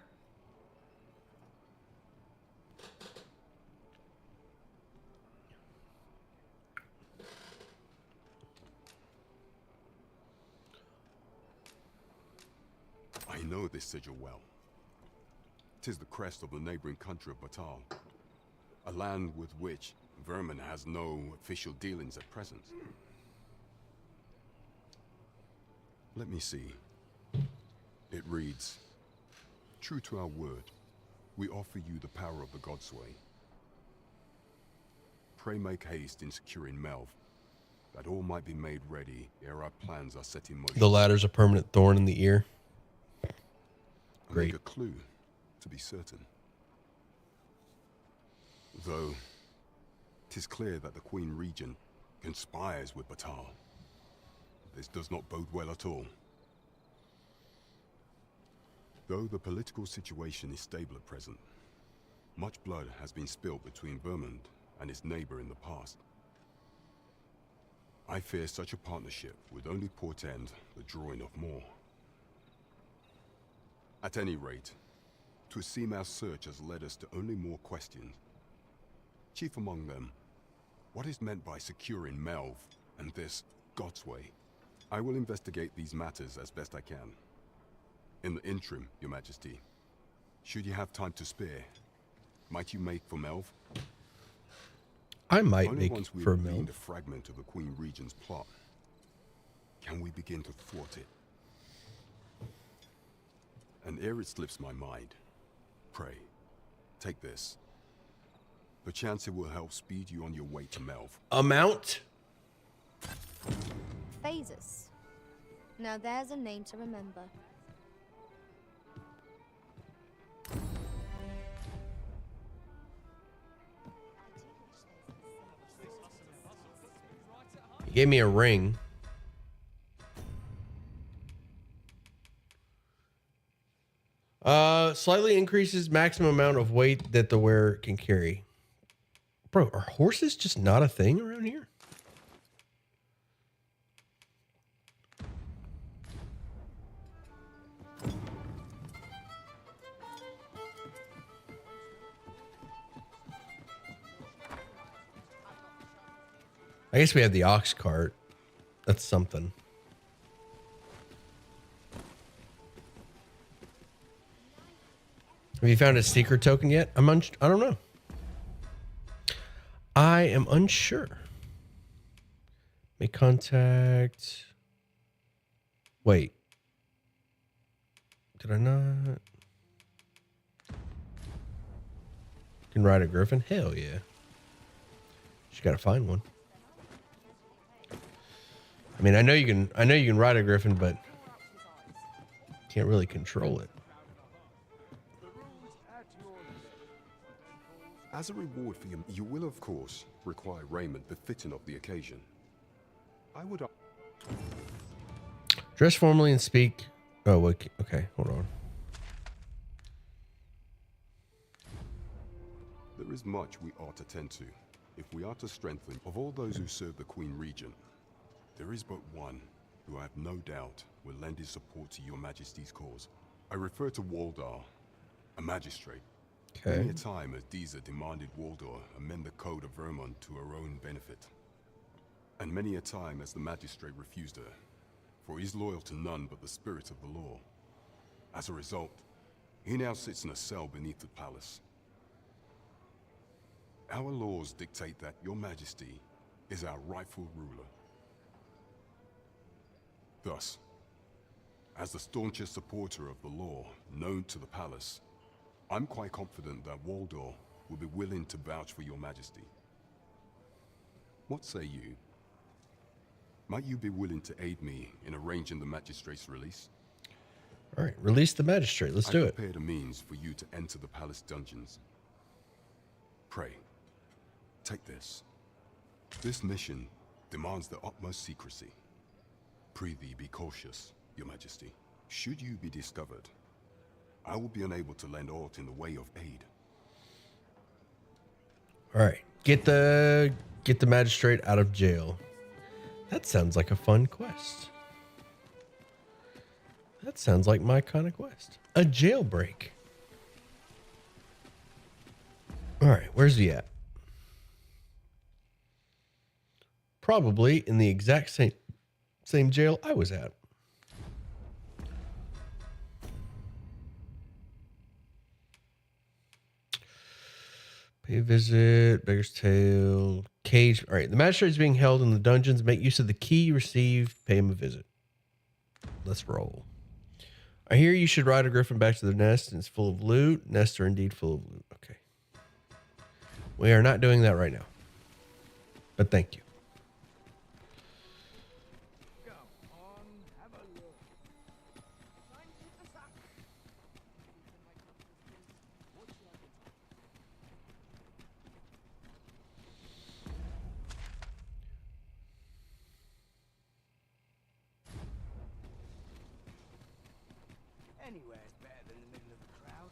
I know this sigil well. 'Tis the crest of the neighboring country of Batal, a land with which Vermin has no official dealings at present. Let me see. It reads, "True to our word, we offer you the power of the Godsway. Pray make haste in securing Melv, that all might be made ready ere our plans are set in motion." The ladder's a permanent thorn in the ear. Great. Make a clue, to be certain. Though, 'tis clear that the Queen Regent conspires with Batal. This does not bode well at all. Though the political situation is stable at present, much blood has been spilled between Vermund and its neighbor in the past. I fear such a partnership would only portend the drawing of more. At any rate, 'twould seem our search has led us to only more questions. Chief among them, what is meant by securing Melv and this Godsway? I will investigate these matters as best I can. In the interim, Your Majesty, should you have time to spare, might you make for Melv? I might Only make once we for have Melv. gleaned a fragment of the Queen Regent's plot can we begin to thwart it. And ere it slips my mind, pray, take this. Perchance it will help speed you on your way to Melv. Amount? Phases. Now there's a name to remember. He gave me a ring. Slightly increases maximum amount of weight that the wearer can carry. Bro, are horses just not a thing around here? I guess we have the ox cart. That's something. Have you found a secret token yet? I don't know. I am unsure. Make contact. Wait. Did I not? Can ride a griffin? Hell yeah. Just gotta find one. I mean, I know you can ride a griffin, but can't really control it. As a reward for you will of course require raiment befitting of the occasion. I would. Dress formally and speak. Oh, okay, hold on. There is much we ought to tend to, if we are to strengthen. Of all those who serve the Queen Regent, there is but one who I have no doubt will lend his support to your Majesty's cause. I refer to Waldar, a magistrate. Okay. Many a time has Diza demanded Waldor amend the code of Vermont to her own benefit. And many a time has the magistrate refused her, for he's loyal to none but the spirit of the law. As a result, he now sits in a cell beneath the palace. Our laws dictate that Your Majesty is our rightful ruler. Thus, as the staunchest supporter of the law known to the palace, I'm quite confident that Waldor will be willing to vouch for Your Majesty. What say you? Might you be willing to aid me in arranging the magistrate's release? All right, release the magistrate. Let's do I it. prepared a means for you to enter the palace dungeons. Pray, take this. This mission demands the utmost secrecy. Prithee, be cautious, Your Majesty. Should you be discovered, I will be unable to lend aught in the way of aid. All right, get the magistrate out of jail. That sounds like a fun quest. That sounds like my kind of quest. A jailbreak. All right, where's he at? Probably in the exact same jail I was at. Pay a visit, Beggar's Tale, cage. All right, the magistrate is being held in the dungeons. Make use of the key you received. Pay him a visit. Let's roll. I hear you should ride a griffin back to the nest, and it's full of loot. Nests are indeed full of loot. Okay. We are not doing that right now. But thank you. Anywhere's better than the middle of the crowd.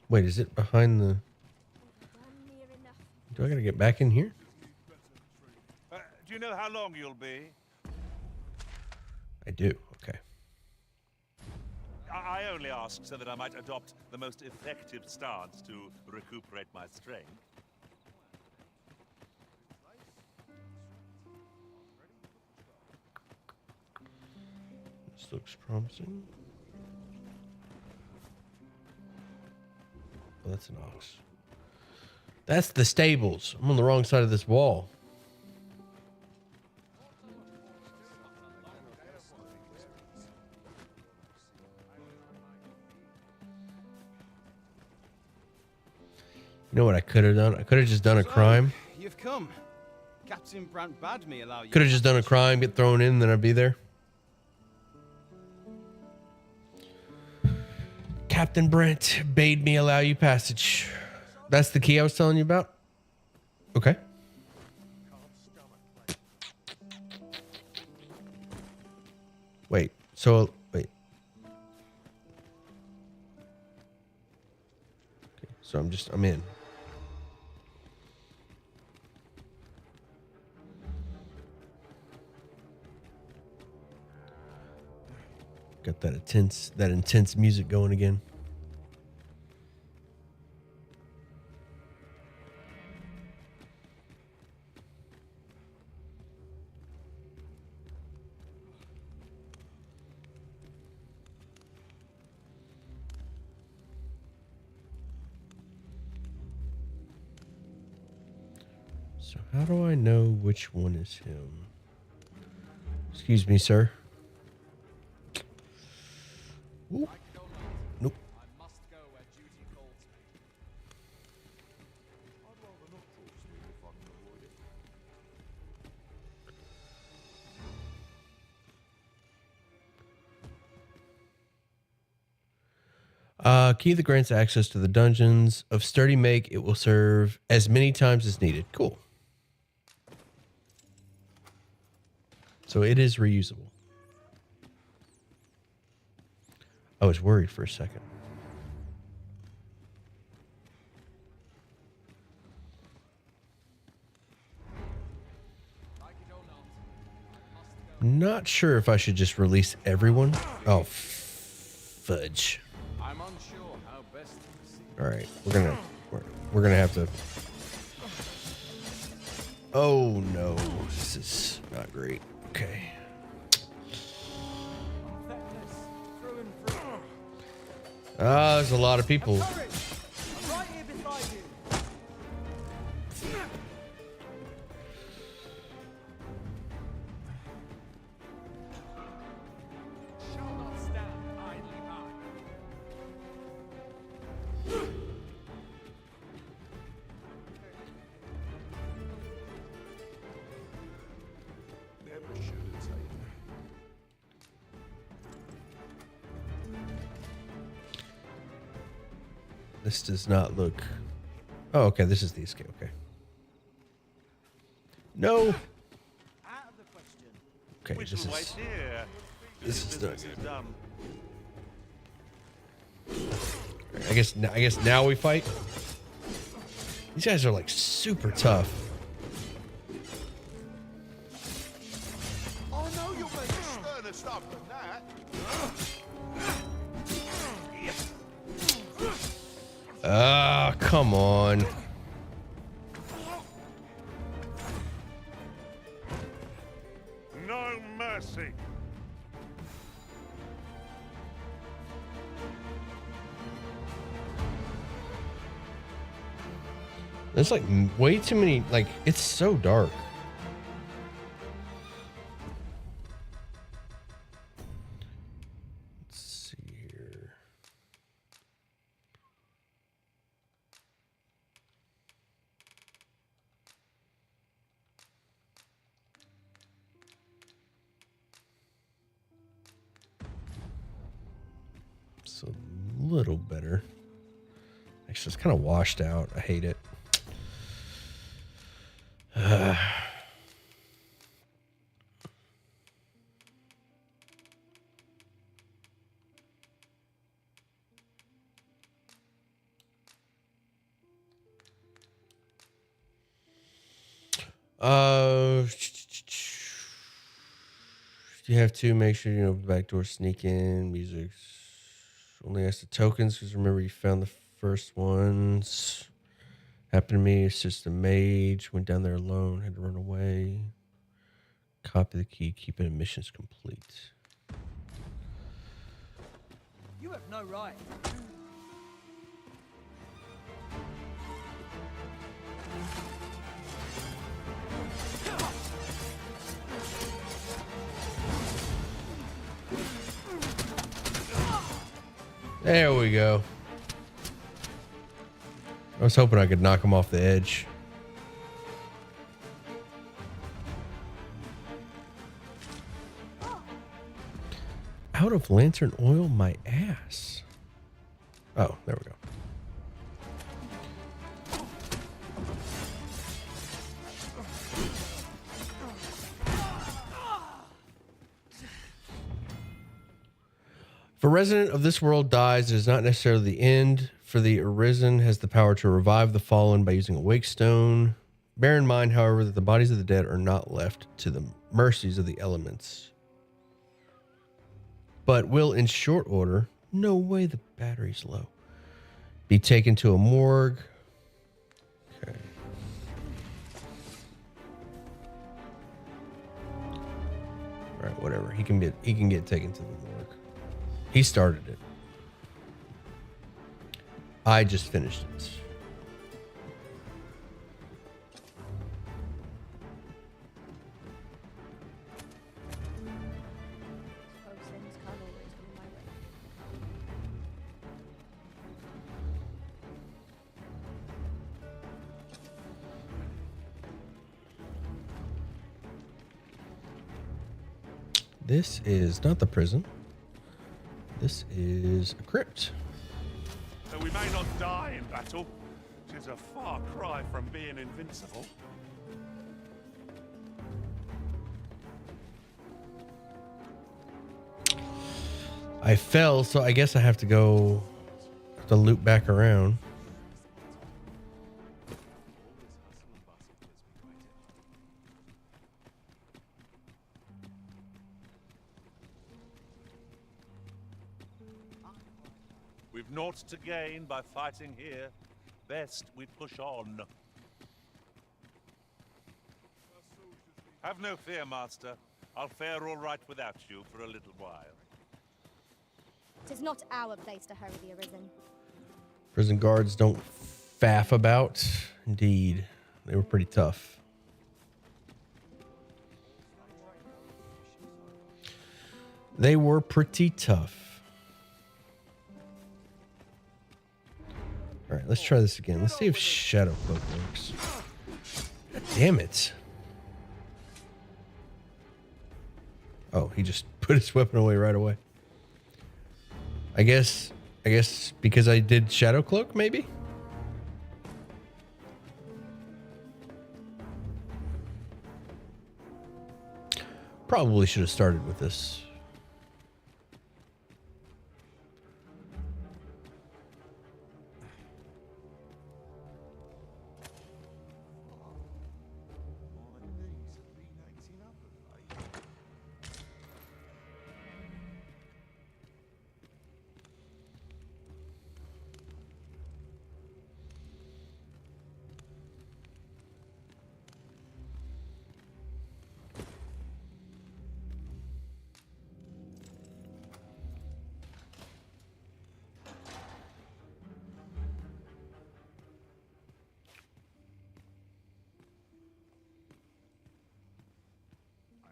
Wait, is it behind the... Do I gotta get back in here? Do you know how long you'll be? I do. Okay. I only ask so that I might adopt the most effective stance to recuperate my strength. This looks promising. Oh, that's an ox. That's the stables. I'm on the wrong side of this wall. You know what I could have done? I could have just done a crime. You've come. Captain Brandt bade me allow you. Could have just done a crime, get thrown in, then I'd be there. Captain Brent bade me allow you passage. That's the key I was telling you about? Okay. Wait, so, wait. Okay, so I'm in. Got that intense music going again. So how do I know which one is him? Excuse me, sir. Ooh. Nope. Key that grants access to the dungeons of sturdy make. It will serve as many times as needed. Cool. So it is reusable. I was worried for a second. Not sure if I should just release everyone. Oh, fudge. I'm unsure how best to proceed. All right, we're gonna have to. Oh no, this is not great. Okay. There's a lot of people. Courage! I'm right here beside you. Shall not stand idly by. Never should have taken. This does not look. Oh, okay. This is the escape. Okay. No. Out of the question. Okay. We This shall wait is. here. This is Business done. is done. I guess now we fight. These guys are like super tough. I know you'll make sterner stuff than that. Ah, come on. No mercy. There's like way too many. Like, it's so dark. Let's see here. It's a little better. Actually, it's kind of washed out. I hate it. You have to make sure you know the back door, sneak in. Music only has the tokens because remember you found the first ones. Happened to me. It's just a mage. Went down there alone. Had to run away. Copy the key. Keep it. Mission's complete. You have no right. There we go. I was hoping I could knock him off the edge. Out of lantern oil, my ass. Oh, there we go. If a resident of this world dies, it is not necessarily the end, for the Arisen has the power to revive the fallen by using a wake stone. Bear in mind, however, that the bodies of the dead are not left to the mercies of the elements, but will, in short order, no way the battery's low, be taken to a morgue. Okay. All right, whatever. He can get taken to the morgue. He started it. I just finished it. This is not the prison. This is a crypt. Though we may not die in battle, 'tis a far cry from being invincible. I fell, so I guess I have to loop back around. We've naught to gain by fighting here. Best we push on. Have no fear, Master. I'll fare all right without you for a little while. 'Tis not our place to hurry the arisen. Prison guards don't faff about. Indeed. They were pretty tough. They were pretty tough. All right, let's try this again. Let's see if Shadow Cloak works. God damn it. Oh, he just put his weapon away right away. I guess because I did Shadow Cloak, maybe? Probably should have started with this.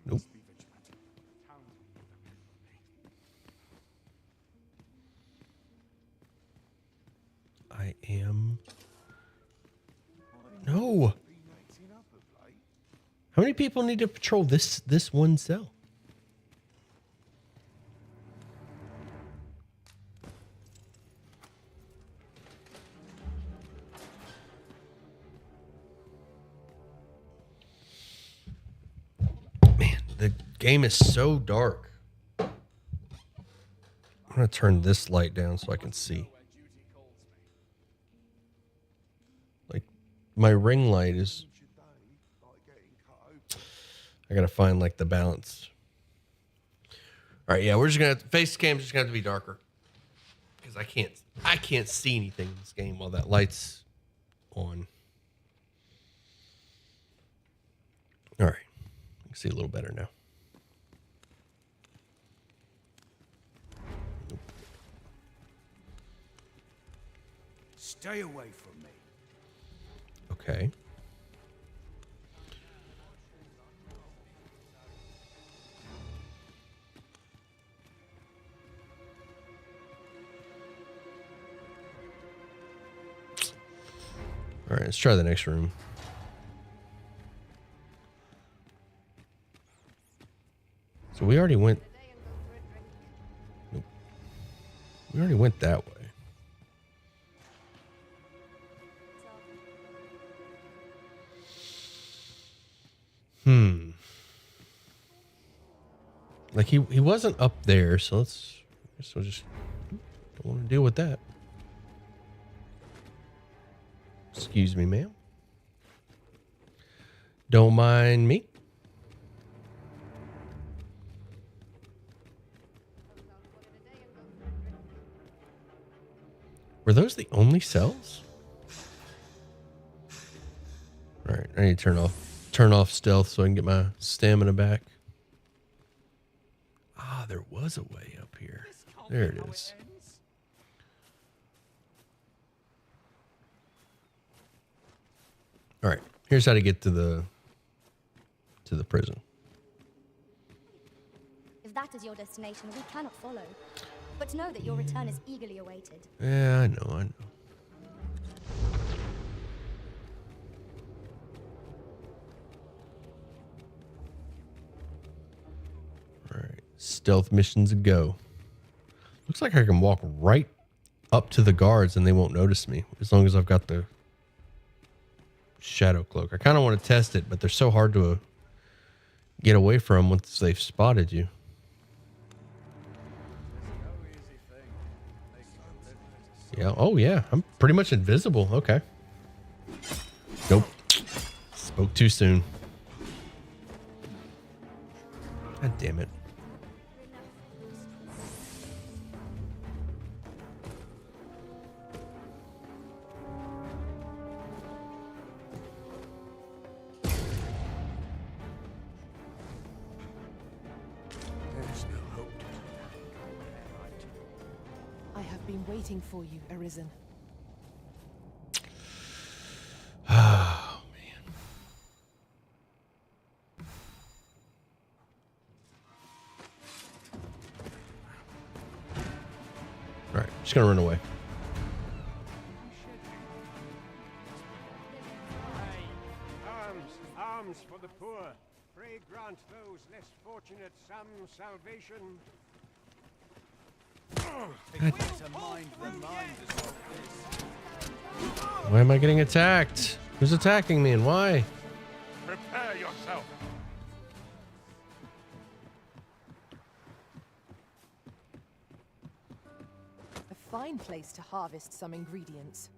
Nope. I am. No. How many people need to patrol this one cell? The game is so dark. I'm going to turn this light down so I can see. Like, my ring light is... I got to find, like, the balance. All right, yeah, we're just going to... Face cam's just going to have to be darker. Because I can't see anything in this game while that light's on. All right. I can see a little better now. Stay away from me. Okay. All right, let's try the next room. So we already went. Nope. We already went that way. Like he wasn't up there, so I guess we'll just don't want to deal with that. Excuse me, ma'am. Don't mind me. Were those the only cells? All right, I need to turn off stealth so I can get my stamina back. Ah, there was a way up here. There it is. All right, here's how to get to the prison. If that is your destination, we cannot follow. But know that your return is eagerly awaited. Yeah, I know. All right, stealth missions a go. Looks like I can walk right up to the guards and they won't notice me as long as I've got the shadow cloak. I kind of want to test it, but they're so hard to get away from once they've spotted you. Yeah. Oh, yeah. I'm pretty much invisible. Okay. Nope. Spoke too soon. God damn it. There's no hope. I have been waiting for you, Arisen. Oh, man. All right, just gonna run away. Arms for the poor. Pray grant those less fortunate some salvation. Why am I getting attacked? Who's attacking me and why? Prepare yourself. A fine place to harvest some ingredients.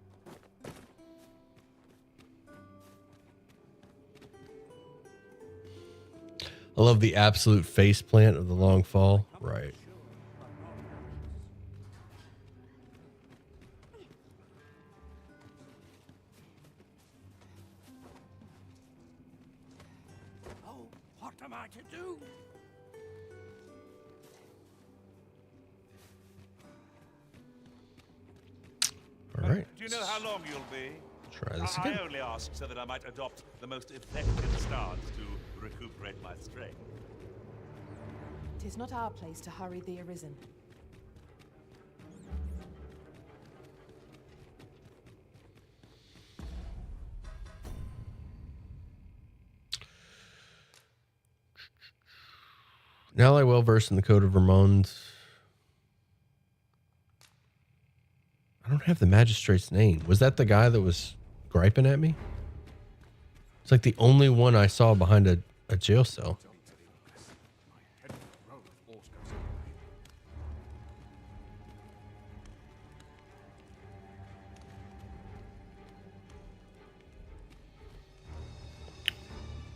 I love the absolute face plant of the long fall. Right. Oh, what am I to do? All right. Do you know how long you'll be? Try this I again. only ask so that I might adopt the most effective stance to recuperate my strength. 'Tis not our place to hurry the Arisen. Now I well versed in the code of Vermont. I don't have the magistrate's name. Was that the guy that was griping at me? It's like the only one I saw behind a jail cell.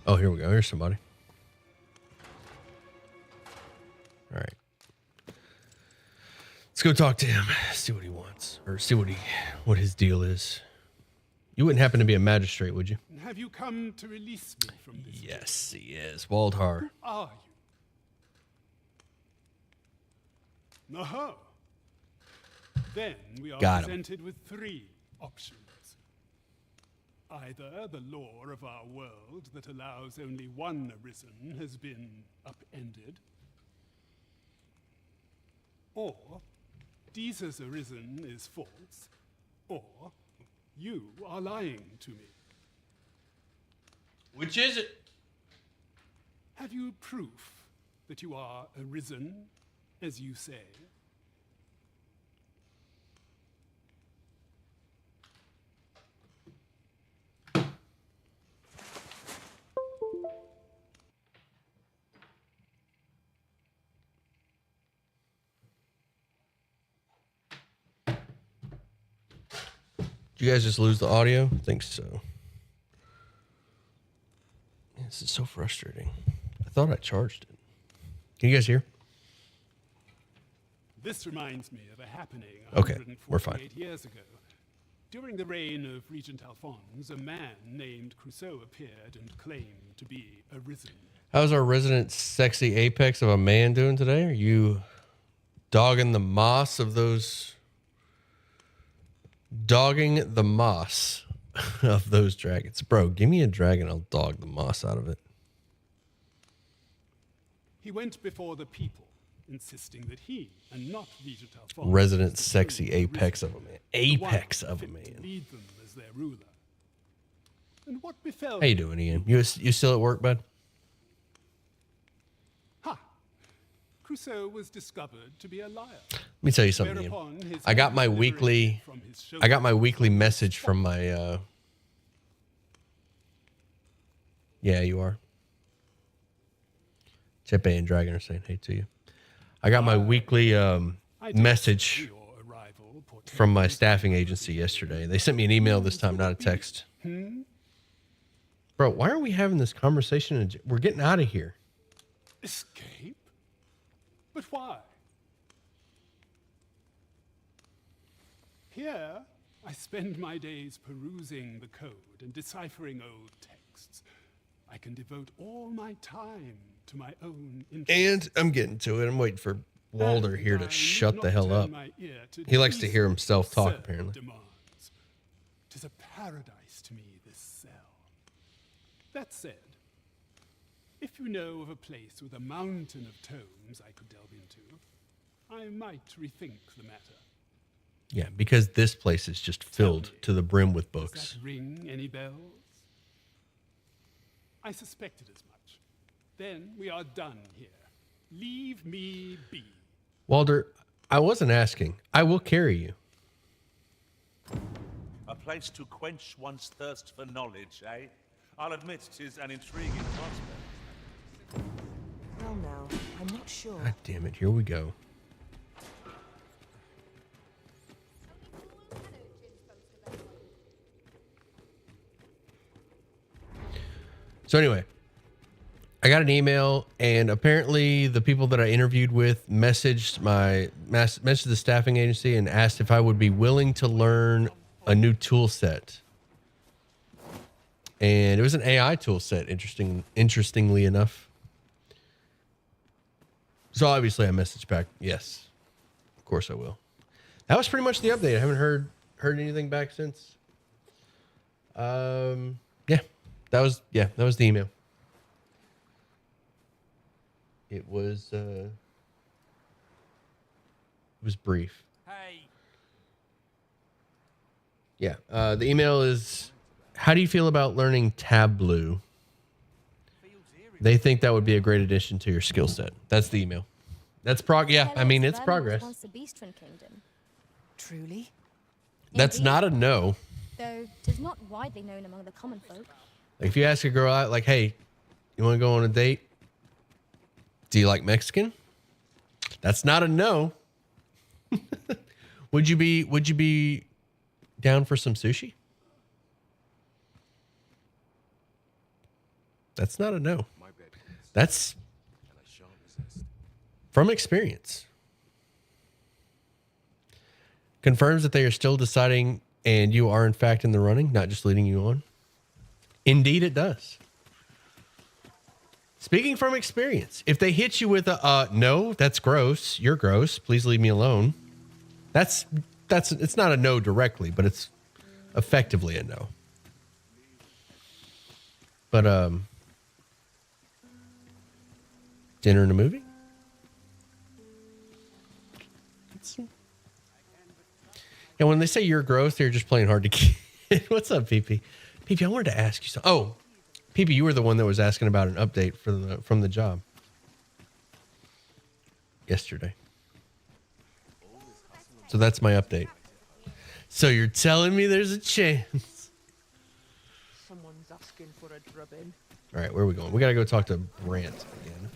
Oh, here we go. Here's somebody. All right. Let's go talk to him. See what he wants. Or see what his deal is. You wouldn't happen to be a magistrate, would you? Have you come to release me from this? Yes, he is. Waldhar. Who are you? Aha. Then we are Got him. presented with three options. Either the law of our world that allows only one Arisen has been upended, or Deeza's Arisen is false, or you are lying to me. Which is it? Have you proof that you are Arisen, as you say? Did you guys just lose the audio? I think so. Man, this is so frustrating. I thought I charged it. Can you guys hear? This reminds me of a happening Okay, we're 148 fine. years ago. During the reign of Regent Alphonse, a man named Crusoe appeared and claimed to be Arisen. How's our resident sexy apex of a man doing today? Are you dogging the moss of those... Dogging the moss of those dragons. Bro, give me a dragon, I'll dog the moss out of it. He went before the people, insisting that he, and not Regent Alphonse, Resident was the sexy true apex Arisen, of a man. the one Apex of a fit to man. lead them as their ruler. And what befell How you him? doing, Ian? You still at work, bud? Ha! Crusoe was discovered to be a liar. Let me tell you something, Whereupon Ian. his I got my head was weekly liberated from his message from my yeah, you are. Chepe and Dragon are saying hey to you. I got my weekly message from my staffing agency yesterday. They sent me an email this time, not a text. Bro, why are we having this conversation? We're getting out of here. Escape? But why? Here, I spend my days perusing the code and deciphering old texts. I can devote all my time to my own interests. And I'm getting to it. I'm waiting for Walder here to shut the hell up. He likes to hear himself talk, apparently. Demands. 'Tis a paradise to me, this cell. That said, if you know of a place with a mountain of tomes I could delve into, I might rethink the matter. Yeah, because this place is just filled to the brim with Does books. that ring any bells? I suspected as much. Then we are done here. Leave me be. Walder, I wasn't asking. I will carry you. A place to quench one's thirst for knowledge, eh? I'll admit 'tis an intriguing prospect. Well, now, I'm not sure. God damn it, here we go. So anyway, I got an email, and apparently the people that I interviewed with messaged the staffing agency and asked if I would be willing to learn a new tool set. And it was an AI tool set, interestingly enough. So obviously I messaged back, yes, of course I will. That was pretty much the update. I haven't heard anything back since. That was the email. It was brief. Hey. Yeah. The email is, how do you feel about learning Tableau? They think that would be a great addition to your skill set. That's the email. That's yeah, I mean, it's progress. Truly? That's not a no. Though 'tis not widely known among the common folk. Like if you ask a girl out, like, hey, you want to go on a date? Do you like Mexican? That's not a no. Would you be down for some sushi? That's not a no. That's from experience. Confirms that they are still deciding and you are in fact in the running, not just leading you on. Indeed it does. Speaking from experience, if they hit you with a no, that's gross. You're gross. Please leave me alone. That's it's not a no directly, but it's effectively a no. But dinner and a movie? And when they say you're gross, they're just playing hard to get. What's up, PP? PP, I wanted to ask you something. Oh, PP, you were the one that was asking about an update from the job yesterday. So that's my update. So you're telling me there's a chance? Someone's asking for a drubbing. All right, where are we going? We got to go talk to Brant again.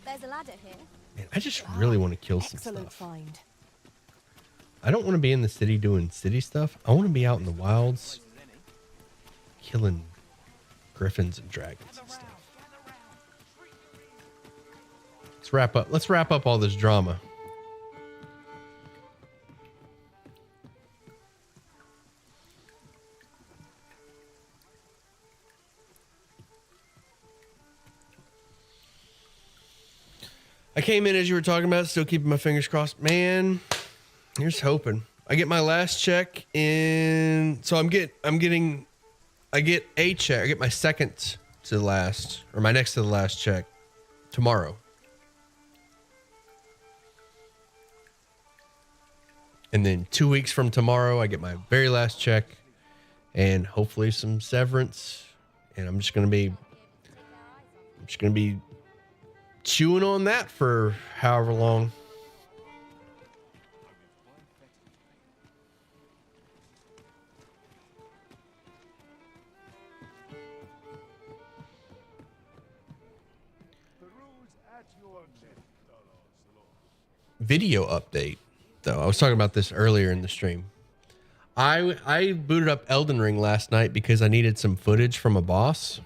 There's a ladder here. Man, I just really want to kill some Excellent stuff. find. I don't want to be in the city doing city stuff. I want to be out in the wilds killing griffins and dragons and stuff. Let's wrap up all this drama. I came in as you were talking about, still keeping my fingers crossed. Man, here's hoping. I get my last check in, so I get a check. I get my second to the last, or my next to the last check tomorrow. And then 2 weeks from tomorrow, I get my very last check and hopefully some severance. And I'm just going to be chewing on that for however long. Video update, though. I was talking about this earlier in the stream. I booted up Elden Ring last night because I needed some footage from a boss.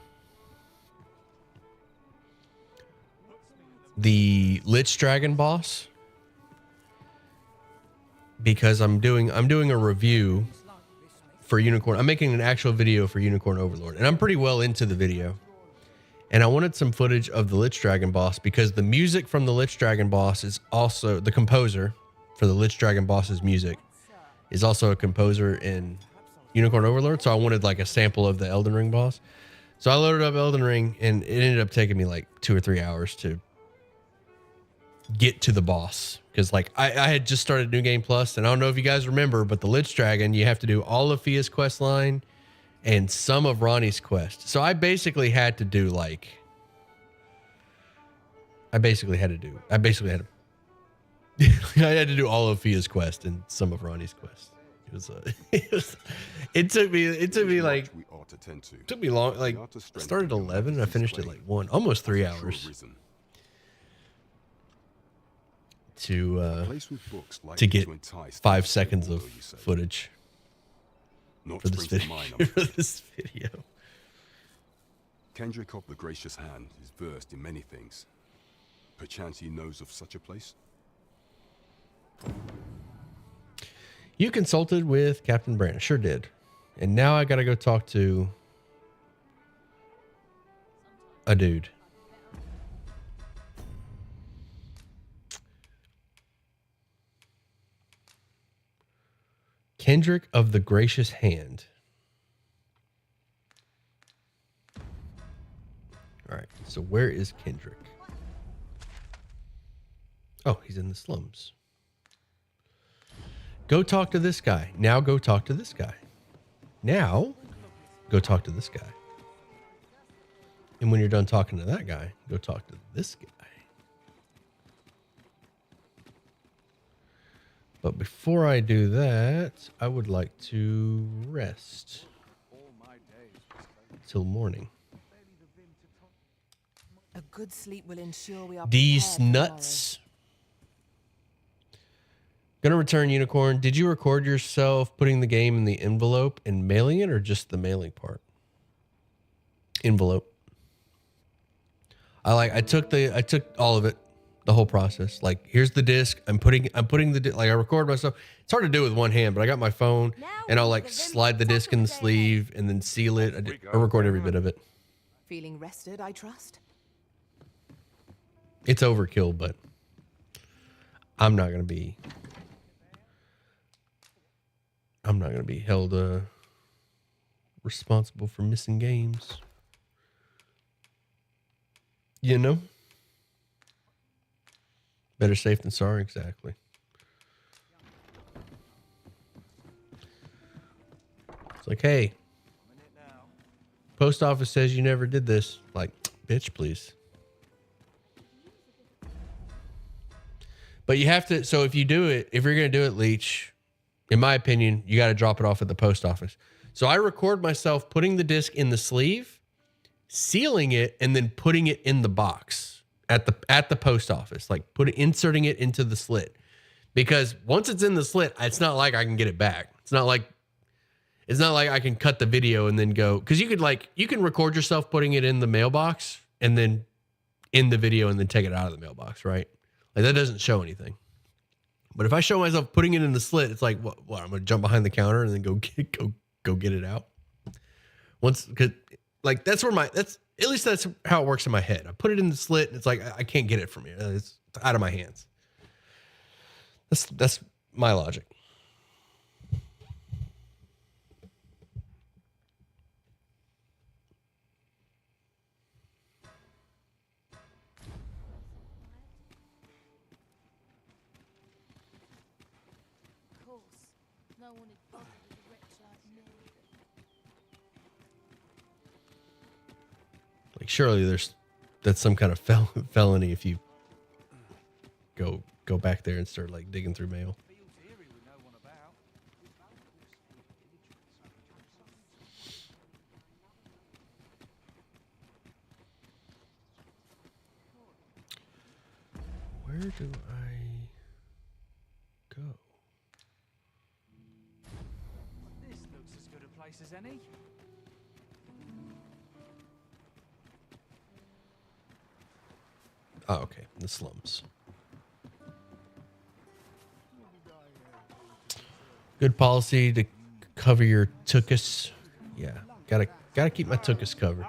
The Lich Dragon boss. Because I'm doing a review for Unicorn. I'm making an actual video for Unicorn Overlord. And I'm pretty well into the video. And I wanted some footage of the Lich Dragon boss because the music from the Lich Dragon boss is also the composer for the Lich Dragon boss's music is also a composer in Unicorn Overlord. So I wanted like a sample of the Elden Ring boss. So I loaded up Elden Ring and it ended up taking me like 2 or 3 hours to get to the boss. Because like I had just started New Game Plus and I don't know if you guys remember, but the Lich Dragon, you have to do all of Fia's quest line and some of Ronnie's quest. So I basically had to do like, I had to do all of Fia's quest and some of Ronnie's quest. It took me like, took me long. Like I started at 11 and I finished at like 1, almost 3 hours to get 5 seconds of footage. Not for this video. For this video. Kendrick of the Gracious Hand is versed in many things. Perchance he knows of such a place? You consulted with Captain Brand. Sure did. And now I gotta go talk to a dude. Kendrick of the Gracious Hand. All right, so where is Kendrick? Oh, he's in the slums. Go talk to this guy. Now go talk to this guy. Now go talk to this guy. And when you're done talking to that guy, go talk to this guy. But before I do that, I would like to rest till morning. A good sleep will ensure we are These prepared for nuts. Gonna return Unicorn. Did you record yourself putting the game in the envelope and mailing it, or just the mailing part? Envelope. I took all of it. The whole process. Like, here's the disc. I'm putting the like I record myself. It's hard to do with one hand, but I got my phone and I'll like slide the disc in the sleeve and then seal it. I record every bit of it. Feeling rested, I trust. It's overkill, but I'm not gonna be held responsible for missing games. You know? Better safe than sorry, exactly. It's like, hey, post office says you never did this. Like, bitch, please. But you have to, so if you do it, if you're going to do it, Leech, in my opinion, you got to drop it off at the post office. So I record myself putting the disc in the sleeve, sealing it, and then putting it in the box at the post office, like inserting it into the slit. Because once it's in the slit, it's not like I can get it back. It's not like I can cut the video and then go, because you can record yourself putting it in the mailbox and then in the video and then take it out of the mailbox, right? Like that doesn't show anything. But if I show myself putting it in the slit, it's like what I'm gonna jump behind the counter and then go get it out. Cause like that's at least that's how it works in my head. I put it in the slit and it's like I can't get it from here. It's out of my hands. That's my logic. Of course, no one is bothered with a wretch like me. Like surely that's some kind of felony if you go back there and start like digging through mail. Where do I go? This looks as good a place as any. Oh, okay. The slums. Good policy to cover your tuchus. Yeah, gotta keep my tuchus covered.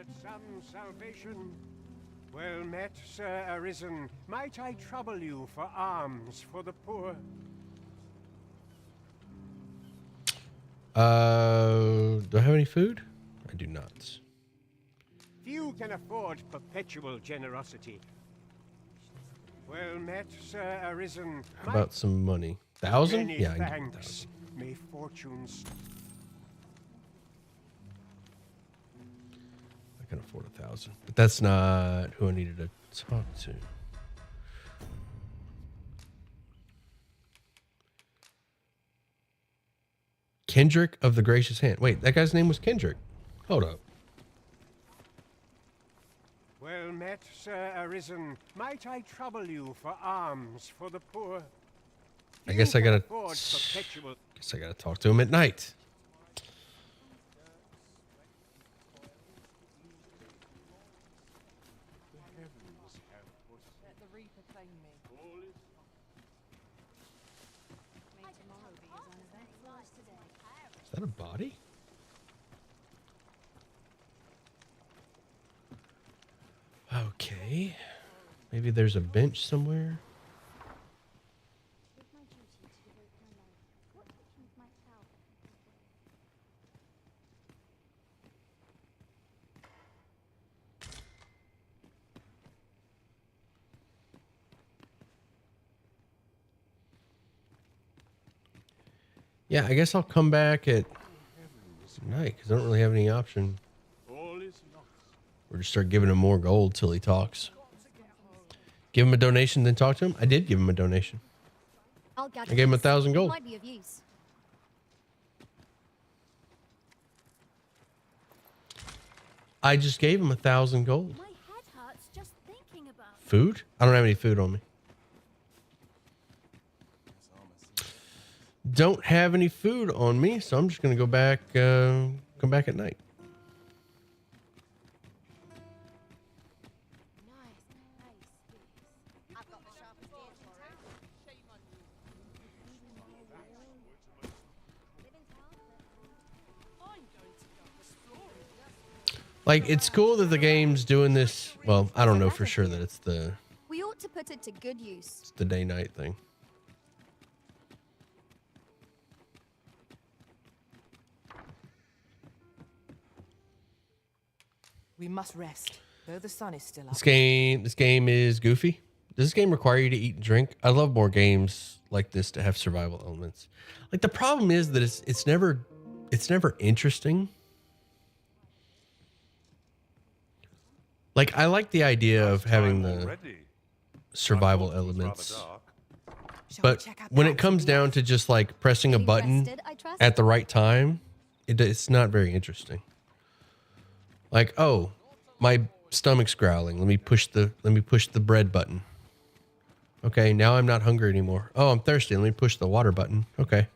fortunate some salvation. Well met, Sir Arisen. Might I trouble you for alms for the poor? Do I have any food? I do not. Few can afford perpetual generosity. Well met, Sir Arisen. How about some money? 1,000? Many Yeah, I can get thanks. May fortunes. I can afford 1,000, but that's not who I needed to talk to. Kendrick of the Gracious Hand. Wait, that guy's name was Kendrick. Hold up. Well met, Sir Arisen. Might I trouble you for alms for the poor? I guess I Few can gotta. afford perpetual. Guess I gotta talk to him at night. Let the Reaper claim me. Is that a body? Okay. Maybe there's a bench somewhere. Yeah, I guess I'll come back at night because I don't really have any option. Or just start giving him more gold till he talks. Give him a donation, then talk to him. I did give him a donation. I gave him 1,000 gold. Might be of use. I just gave him 1,000 gold. My head hurts just thinking about it. Food? I don't have any food on me. Don't have any food on me, so I'm just gonna go back. Come back at night. Like, it's cool that the game's doing this. Well, I don't know for sure that it's the We ought to put it to good use. day-night thing. We must rest, though the sun is still up. This game is goofy. Does this game require you to eat and drink? I love more games like this to have survival elements. Like, the problem is that it's never interesting. Like, I like the idea of having the survival elements. But when it comes down to just like pressing a button at the right time, it's not very interesting. Like, oh, my stomach's growling. Let me push the bread button. Okay, now I'm not hungry anymore. Oh, I'm thirsty. Let me push the water button. Okay.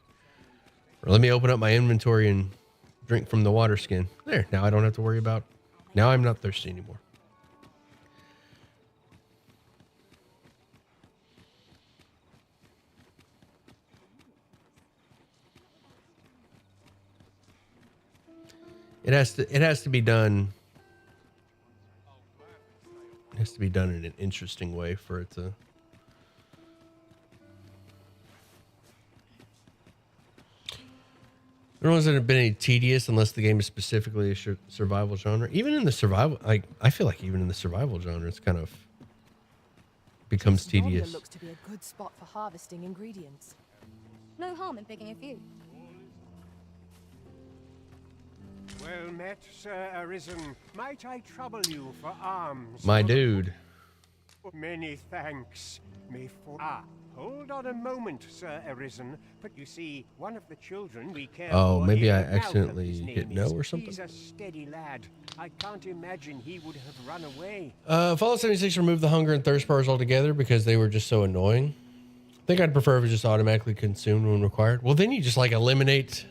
Or let me open up my inventory and drink from the water skin. There, now I don't have to worry about. Now I'm not thirsty anymore. It has to be done. It has to be done in an interesting way for it to. There hasn't been any tedious unless the game is specifically a survival genre. Even in the survival, I feel like even in the survival genre, it's kind of becomes tedious. Looks to be a good spot for harvesting ingredients. No harm in picking a few. Well met, Sir Arisen. Might I trouble you for alms? My dude. Many thanks. Hold on a moment, Sir Arisen. But you see, one of the children we care Oh, for maybe I here, Malcolm, accidentally his hit name no is. or something. He's a steady lad. I can't imagine he would have run away. Fallout 76 removed the hunger and thirst bars altogether because they were just so annoying. I think I'd prefer if it was just automatically consumed when required. Well, then you just like eliminate.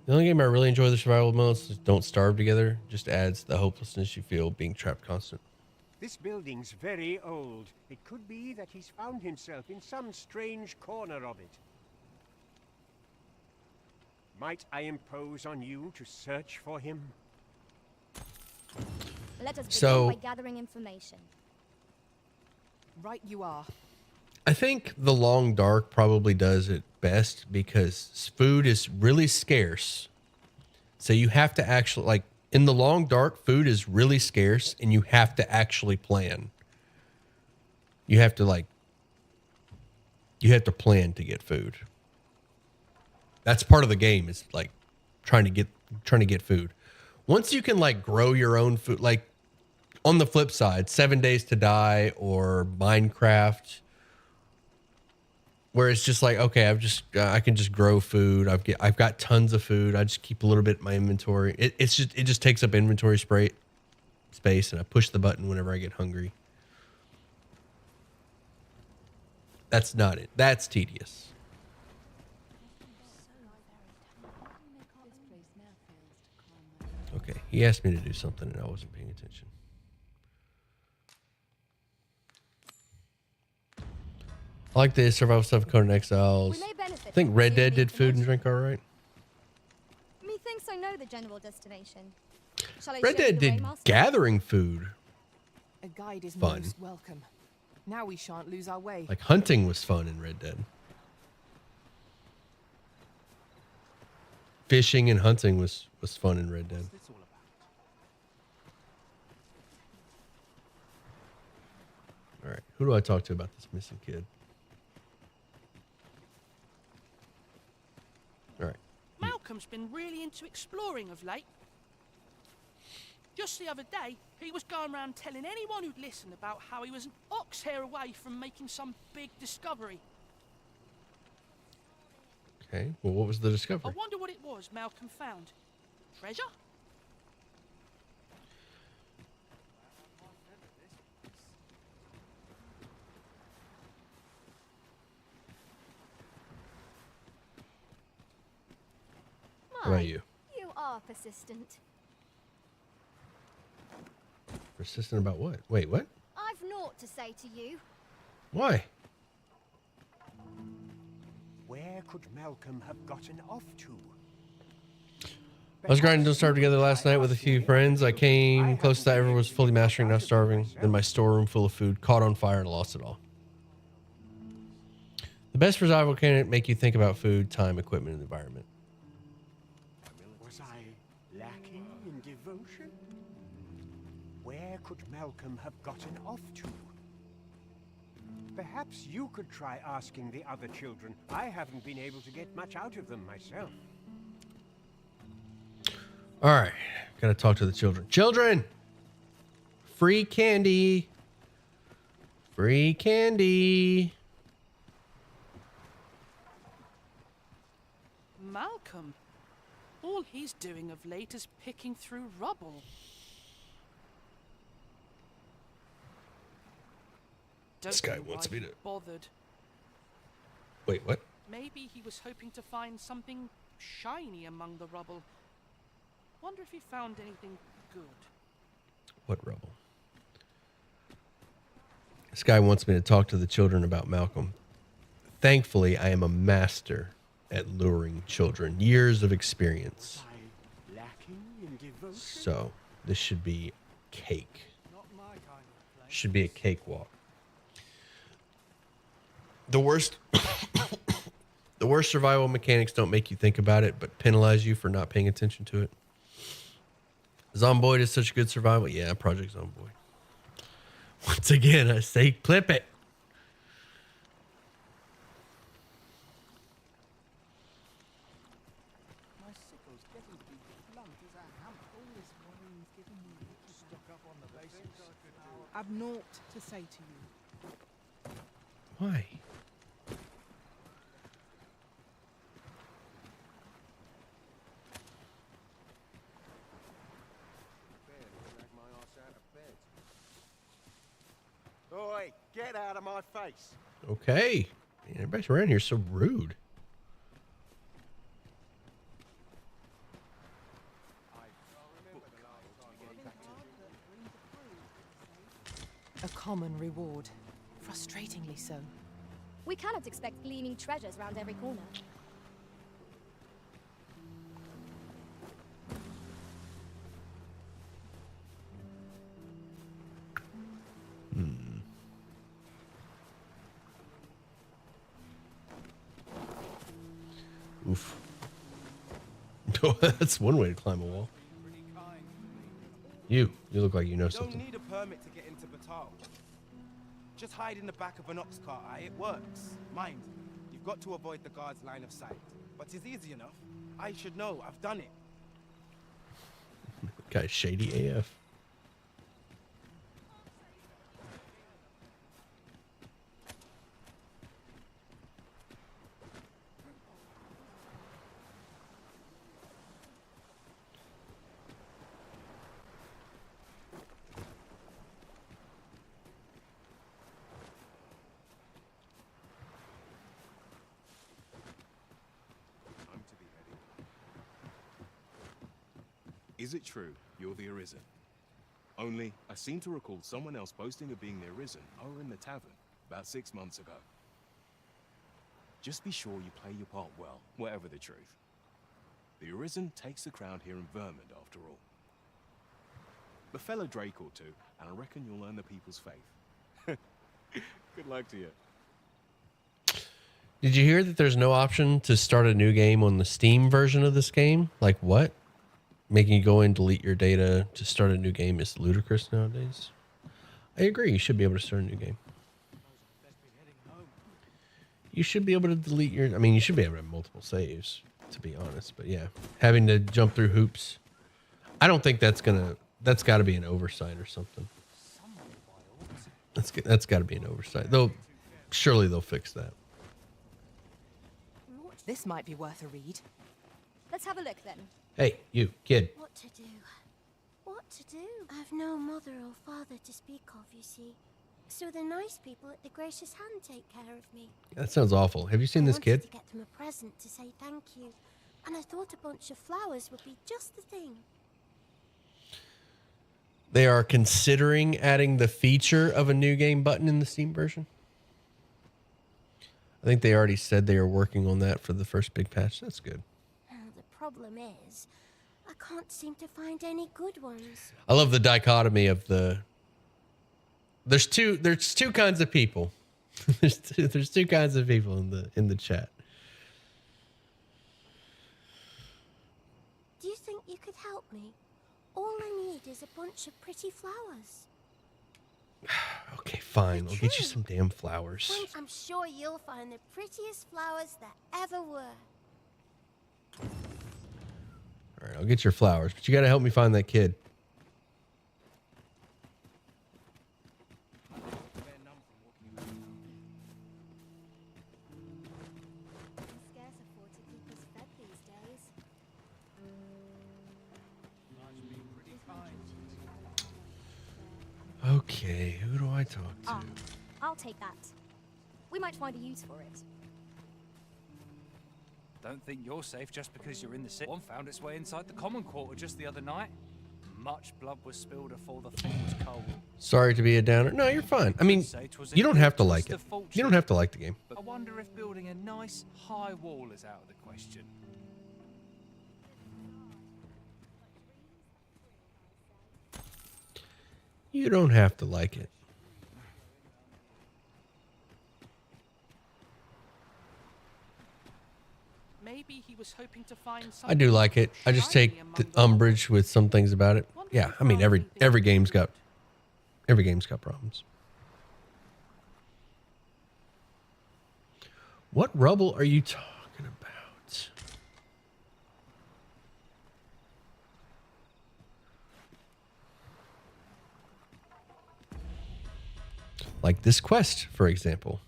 The only game I really enjoy the survival modes is Don't Starve Together. Just adds the hopelessness you feel being trapped constant. This building's very old. It could be that he's found himself in some strange corner of it. Might I impose on you to search for him? Let us begin So- by gathering information. Right you are. I think the long dark probably does it best because food is really scarce. So you have to actually, like, in the long dark, food is really scarce and you have to actually plan. You have to plan to get food. That's part of the game, is like trying to get food. Once you can like grow your own food, like on the flip side, 7 Days to Die or Minecraft, where it's just like, okay, I can just grow food. I've got tons of food. I just keep a little bit in my inventory. It just takes up inventory space, and I push the button whenever I get hungry. That's not it. That's tedious. Okay, he asked me to do something and I wasn't paying attention. I like the survival stuff in Conan Exiles. I think Red Dead did food and drink all right. Methinks I know the general destination. Shall I Red show you Dead the way, did Master? gathering food. A guide is Fun. most welcome. Now we shan't lose our way. Like hunting was fun in Red Dead. Fishing and hunting was fun in Red Dead. All right, who do I talk to about this missing kid? All right. Malcolm's been really into exploring of late. Just the other day, he was going around telling anyone who'd listen about how he was an ox hair away from making some big discovery. Okay, well, what was the I discovery? wonder what it was Malcolm found. Treasure? How about you? You are persistent. Persistent about what? Wait, what? I've naught to say to you. Why? Where could Malcolm have gotten off to? I was grinding Don't Starve together last night with a few friends. I came close to that. Everyone was fully mastering, not starving. Then my storeroom full of food caught on fire and lost it all. The best survival can make you think about food, time, equipment, and environment. Was I lacking in devotion? Where could Malcolm have gotten off to? Perhaps you could try asking the other children. I haven't been able to get much out of them myself. All right, gotta talk to the children. Children, free candy. Free candy. Malcolm. All he's doing of late is picking through rubble. This guy Don't know wants why me he to- bothered. Wait, what? Maybe he was hoping to find something shiny among the rubble. Wonder if he found anything good. What rubble? This guy wants me to talk to the children about Malcolm. Thankfully, I am a master at luring children. Years of experience. Lacking in devotion? So, this should be cake. Should be a cakewalk. The worst the worst survival mechanics don't make you think about it, but penalize you for not paying attention to it. Zomboid is such good survival. Yeah, Project Zomboid. Once again, I say clip it. My sickle's getting to be blunt as a hammer. All this worrying's giving me stock up on the basics. I've naught to say to you. Why? Oi, get out of my face. Okay. Man, everybody around here is so rude. A common reward. Frustratingly so. We cannot expect gleaming treasures round every corner. Oof. That's one way to climb a wall. You look like you know You don't something. need a permit to get into Batal. Just hide in the back of an ox cart, aye? It works. Mind, you've got to avoid the guard's line of sight. But it's easy enough. I should know. I've done it. Guy's shady AF. Is it true you're the Arisen? Only, I seem to recall someone else boasting of being the Arisen over in the tavern about 6 months ago. Just be sure you play your part well, whatever the truth. The Arisen takes the crown here in Vermund, after all. Befell a Drake or two, and I reckon you'll earn the people's faith. Good luck to you. Did you hear that there's no option to start a new game on the Steam version of this game? Like what? Making you go in, delete your data to start a new game is ludicrous nowadays. I agree. You should be able to start a new game. You should be able to delete your... I mean, you should be able to have multiple saves, to be honest. But yeah, having to jump through hoops. I don't think that's gonna... That's got to be an oversight or something. That's got to be an oversight. Surely they'll fix that. This might be worth a read. Let's have a look then. Hey, you, kid. What to do? What to do? I've no mother or father to speak of, you see. So the nice people at the Gracious Hand take care of me. That sounds awful. Have you seen this kid? I wanted to get them a present to say thank you. And I thought a bunch of flowers would be just the thing. They are considering adding the feature of a new game button in the Steam version. I think they already said they are working on that for the first big patch. That's good. The problem is, I can't seem to find any good ones. I love the dichotomy of the... There's two kinds of people. there's two kinds of people in the chat. Do you think you could help me? All I need is a bunch of pretty flowers. Okay, fine. I'll get you some damn flowers. I'm sure you'll find the prettiest flowers that ever were. All right, I'll get your flowers, but you got to help me find that kid. Okay, who do I talk to? I'll take that. We might find a use for it. Don't think you're safe just because you're in the city. One found its way inside the common quarter just the other night. Much blood was spilled before the thing was cold. Sorry to be a downer. No, you're fine. I mean, you don't have to like it. You don't have to like the game. I wonder if building a nice high wall is out of the question. You don't have to like it. Maybe he was hoping to find I do like it. I just take the umbrage with some things about it. Yeah, I mean every game's got problems. What rubble are you talking about? Like this quest, for example.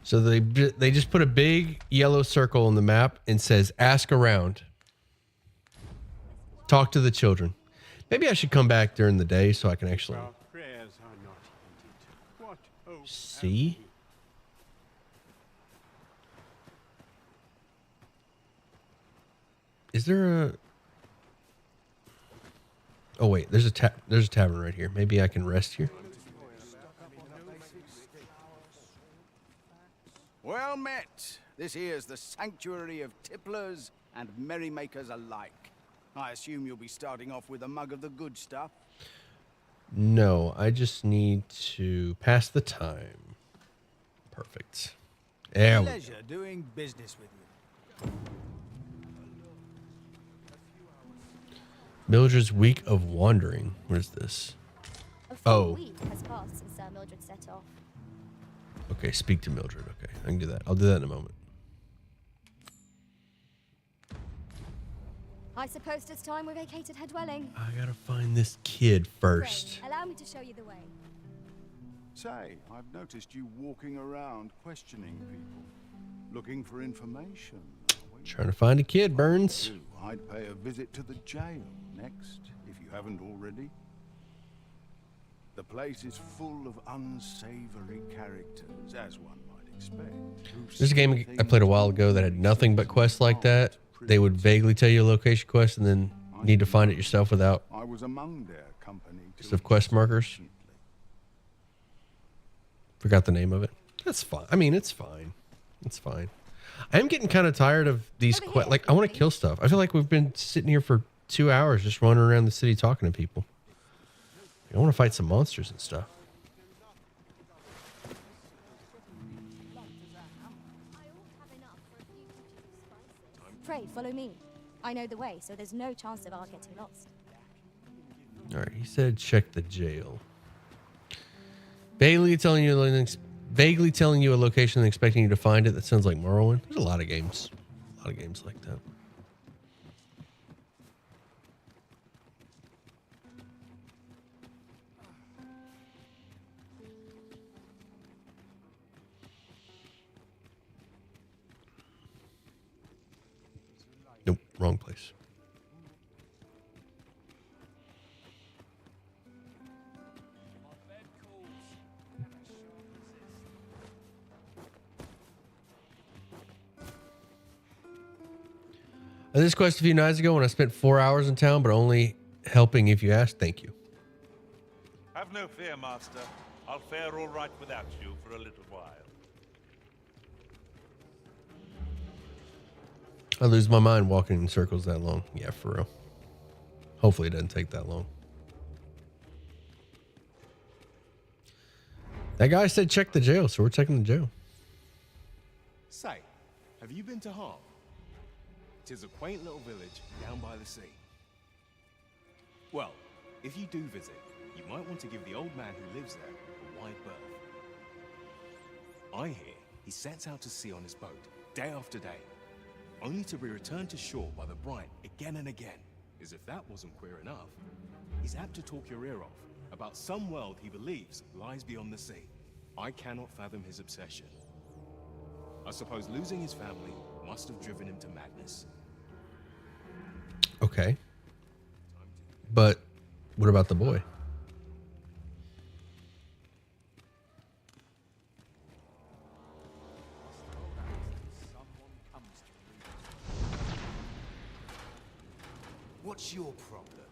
So they just put a big yellow circle on the map and says, ask around. Talk to the children. Maybe I should come back during the day so I can actually see. Is there a... Oh wait, there's a tavern right here. Maybe I can rest here. Well met. This here's the sanctuary of tipplers and merrymakers alike. I assume you'll be starting off with a mug of the good stuff. No, I just need to pass the time. Perfect. There we go. Pleasure doing business with you. Mildred's week of wandering. What is this? A full Oh, week has passed since Mildred set off. okay. Speak to Mildred. Okay, I can do that. I'll do that in a moment. I suppose it's time we vacated her dwelling. I gotta find this kid first. Pray, allow me to show you the way. Say, I've noticed you walking around questioning people, looking for information. Trying to find a kid, Burns. I'd pay a visit to the jail next, if you haven't already. The place is full of unsavory characters, as one might expect. There's a game I played a while ago that had nothing but quests like that. They would vaguely tell you a location quest and then you need to find it yourself without I was among their company of quest markers. Forgot the name of it. That's fine. I mean, it's fine. It's fine. I am getting kind of tired of these quests. Like, I want to kill stuff. I feel like we've been sitting here for 2 hours just wandering around the city talking to people. I want to fight some monsters and stuff. Pray, follow me. I know the way, so there's no chance of our getting lost. All right, he said check the jail. Vaguely telling you a location and expecting you to find it. That sounds like Morrowind. There's a lot of games. A lot of games like that. Nope, wrong place. I did this quest a few nights ago when I spent 4 hours in town, but only helping if you ask. Thank you. Have no fear, Master. I'll fare all right without you for a little while. I lose my mind walking in circles that long. Yeah, for real. Hopefully it doesn't take that long. That guy said check the jail, so we're checking the jail. Say, have you been to Hart? 'Tis a quaint little village down by the sea. Well, if you do visit, you might want to give the old man who lives there a wide berth. I hear he sets out to sea on his boat, day after day, only to be returned to shore by the brine again and again. As if that wasn't queer enough, he's apt to talk your ear off about some world he believes lies beyond the sea. I cannot fathom his obsession. I suppose losing his family must have driven him to madness. Okay. But what about the boy? What's your problem?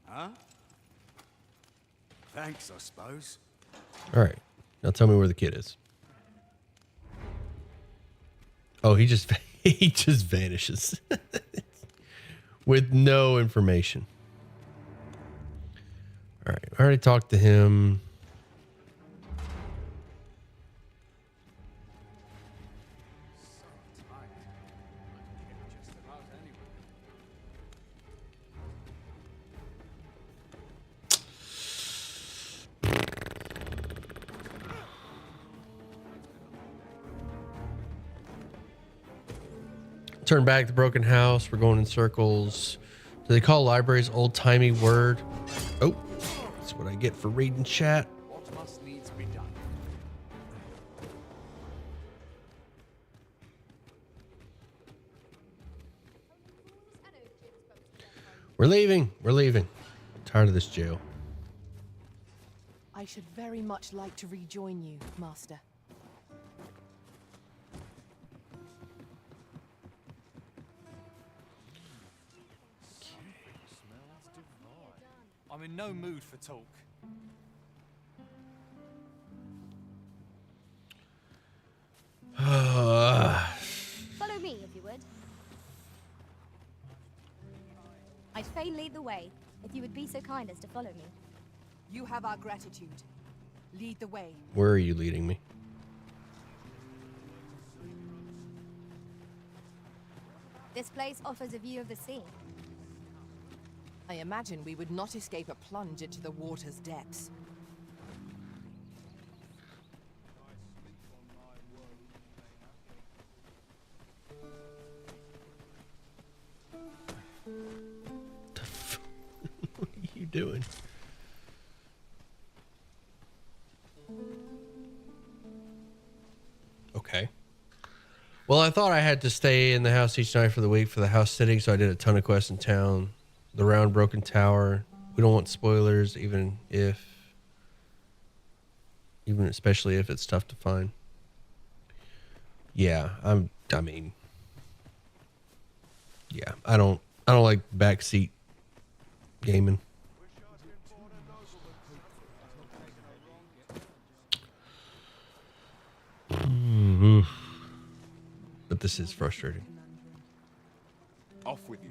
Huh? Thanks, I suppose. All right. Now tell me where the kid is. Oh, he just vanishes with no information. All right. I already talked to him. Turn back the broken house. We're going in circles. Do they call libraries old-timey word? Oh, that's what I get for reading chat. What must needs be done? We're leaving. We're leaving. I'm tired of this jail. I should very much like to rejoin you, Master. I'm in no mood for talk. Follow me, if you would. I I'd fain lead the way, if you would be so kind as to follow me. You have our gratitude. Lead the way. Where are you leading me? This place offers a view of the sea. I imagine we would not escape a plunge into the water's depths. What are you doing? Okay. Well, I thought I had to stay in the house each night for the week for the house sitting, so I did a ton of quests in town. The round broken tower. We don't want spoilers, even especially if it's tough to find. Yeah, I don't like backseat gaming. But this is frustrating. Off with you.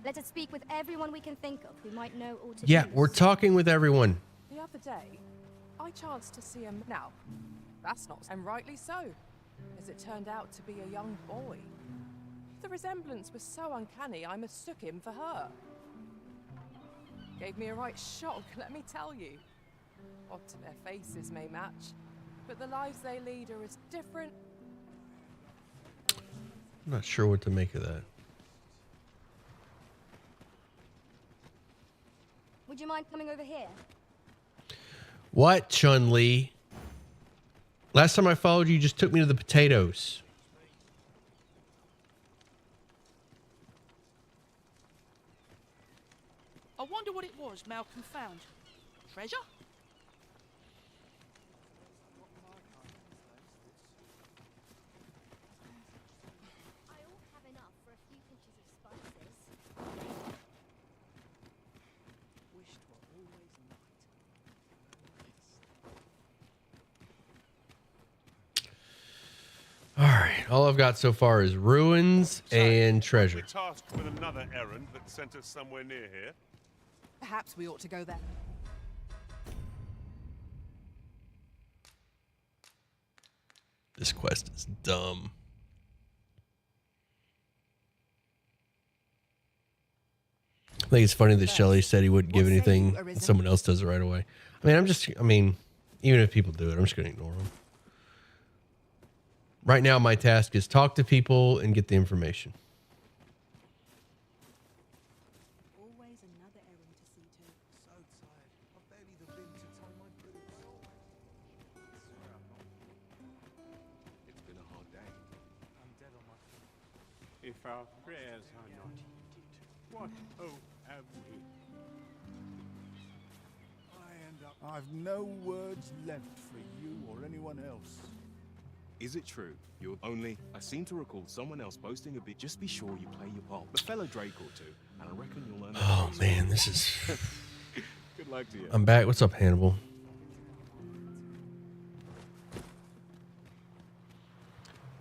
Let us speak with everyone we can think of who might know all to Yeah, do. we're talking with everyone. The other day, I chanced to see him. Now, that's not, and rightly so, as it turned out to be a young boy. The resemblance was so uncanny, I mistook him for her. Gave me a right shock, let me tell you. Odd to their faces may match, but the lives they lead are as different. I'm not sure what to make of that. Would you mind coming over here? What, Chun-Li? Last time I followed you, you just took me to the potatoes. I wonder what it was Malcolm found. Treasure? I ought have enough for a few pinches of spices. Wish 'twere always night. All right, all I've got so far is ruins and treasure. We're tasked with another errand that sent us somewhere near here. Perhaps we ought to go there. This quest is dumb. I think it's funny that Shelley said he wouldn't give anything and someone else does it right away. I mean, even if people do it, I'm just going to ignore them. Right now, my task is talk to people and get the information. Always another errand to see to. So tired. I've barely the vim to tie my boots. Swear I'm not. It's been a hard day. I'm dead on my feet. If our prayers are not heeded, what hope have we? I've no words left for you or anyone else. Is it true? You're only... I seem to recall someone else boasting a bit. Just be sure you play your part. The fellow Drake ought to. And I reckon you'll learn... Oh, man, this is... Good luck to you. I'm back. What's up, Hannibal?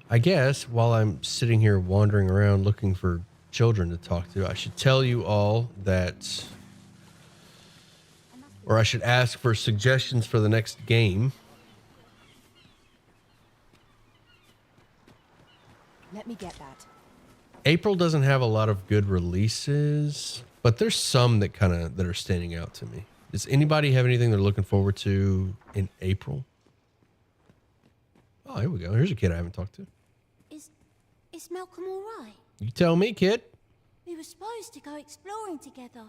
I guess while I'm sitting here wandering around looking for children to talk to, I should tell you all that... Or I should ask for suggestions for the next game. Let me get that. April doesn't have a lot of good releases, but there's some that that are standing out to me. Does anybody have anything they're looking forward to in April? Oh, here we go. Here's a kid I haven't talked to. Is Malcolm all right? You tell me, kid. We were supposed to go exploring together,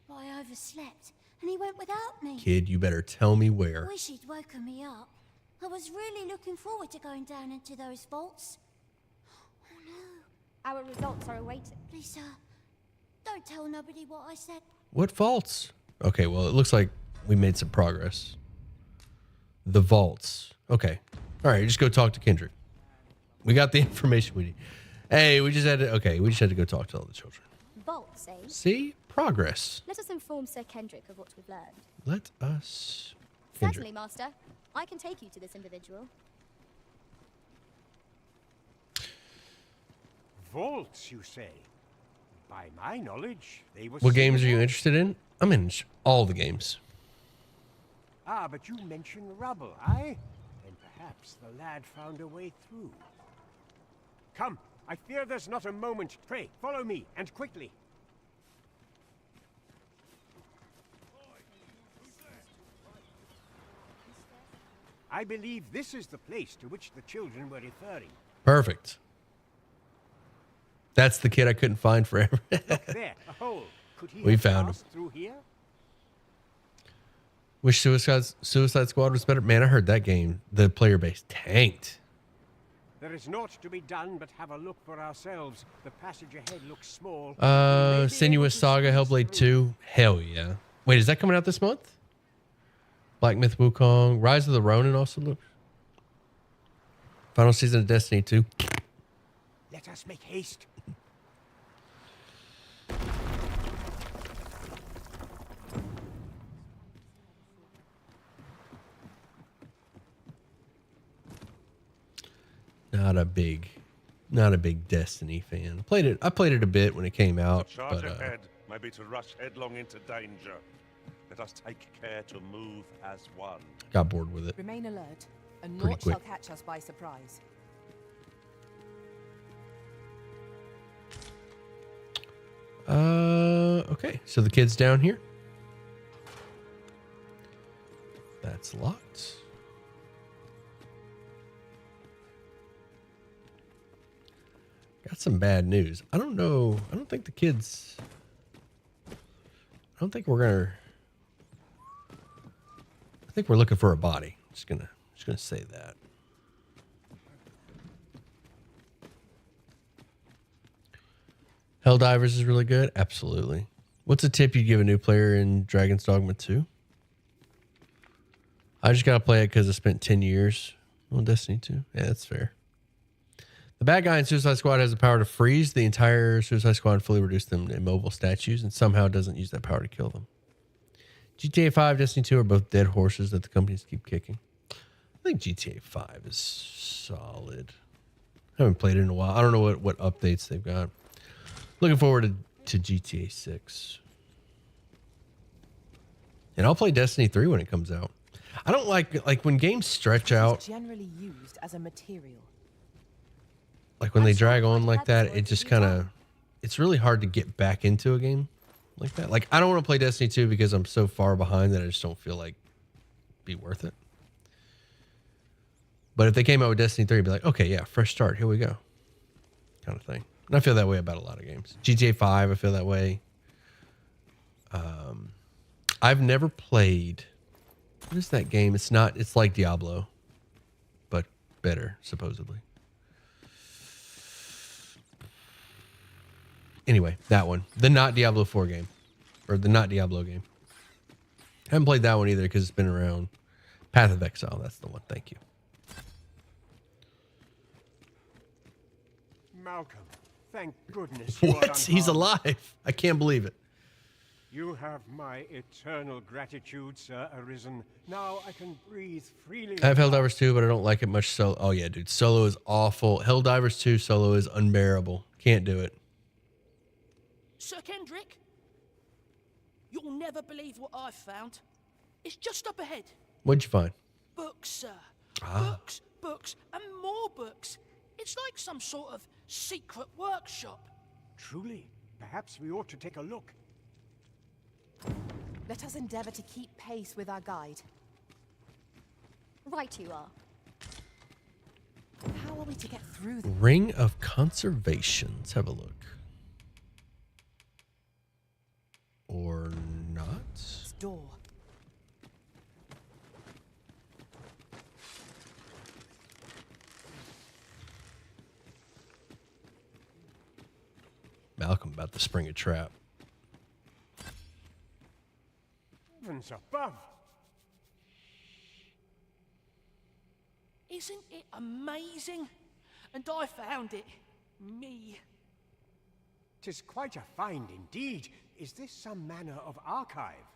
but I overslept and he went without me. Kid, you better tell me where. Wish he'd woken me up. I was really looking forward to going down into those vaults. Oh no. Our results are awaited. Please, sir, don't tell nobody what I said. What vaults? Okay, well, it looks like we made some progress. The vaults. Okay. All right, just go talk to Kendrick. We got the information we need. Hey, we just had to go talk to all the children. Vaults, eh? See? Progress. Let us inform Sir Kendrick of what we've learned. Let us... Certainly, Master. I can take you to this individual. Vaults, you say? By my knowledge, they were... What games are you interested in? I'm in all the games. Ah, but you mentioned rubble, aye? Then perhaps the lad found a way through. Come, I fear there's not a moment. Pray, follow me, and quickly. I believe this is the place to which the children were referring. Perfect. That's the kid I couldn't find forever. Look there, a hole. Could he We have found him. passed through here? Wish Suicide Squad was better. Man, I heard that game, the player base tanked. There is naught to be done but have a look for ourselves. The passage ahead looks small. Sinuous Saga, Hellblade 2. Hell yeah. Wait, is that coming out this month? Black Myth Wukong. Rise of the Ronin also looks. Final season of Destiny 2. Let us make haste. Not a big Destiny fan. I played it a bit when it came out, Charge but ahead may be to rush headlong into danger. Let us take care to move as one. got bored with it. Remain alert, and Pretty naught shall quick. catch us by surprise. Okay. So the kid's down here. That's locked. Got some bad news. I don't know. I don't think the kids. I don't think we're gonna. I think we're looking for a body. Just gonna say that. Helldivers is really good. Absolutely. What's a tip you'd give a new player in Dragon's Dogma 2? I just gotta play it because I spent 10 years on Destiny 2. Yeah, that's fair. The bad guy in Suicide Squad has the power to freeze the entire Suicide Squad and fully reduce them to immobile statues, and somehow doesn't use that power to kill them. GTA 5, Destiny 2 are both dead horses that the companies keep kicking. I think GTA 5 is solid. I haven't played it in a while. I don't know what updates they've got. Looking forward to GTA 6. And I'll play Destiny 3 when it comes out. I don't like when games stretch out. It's generally used as a material. Like when they drag on like that, it just kind of, it's really hard to get back into a game like that. Like I don't want to play Destiny 2 because I'm so far behind that I just don't feel like it'd be worth it. But if they came out with Destiny 3, I'd be like, okay, yeah, fresh start. Here we go. Kind of thing. And I feel that way about a lot of games. GTA 5, I feel that way. I've never played, what is that game? It's like Diablo, but better, supposedly. Anyway, that one. The not Diablo 4 game. Or the not Diablo game. I haven't played that one either because it's been around. Path of Exile, that's the one. Thank you. Malcolm, thank goodness you are What? He's unharmed. alive. I can't believe it. You have my eternal gratitude, Sir Arisen. Now I can breathe freely. I have Helldivers 2, but I don't like it much solo. Oh, yeah, dude. Solo is awful. Helldivers 2 solo is unbearable. Can't do it. Sir Kendrick, you'll never believe what I've found. It's just up ahead. What'd you find? Books, sir. Ah. Books, and more books. It's like some sort of secret workshop. Truly, perhaps we ought to take a look. Let us endeavor to keep pace with our guide. Right you are. How are we to get through them? Ring of Conservation. Let's have a look. Or not? This door. Malcolm about to spring a trap. Heavens above! Isn't it amazing? And I found it. Me. 'Tis quite a find indeed. Is this some manner of archive?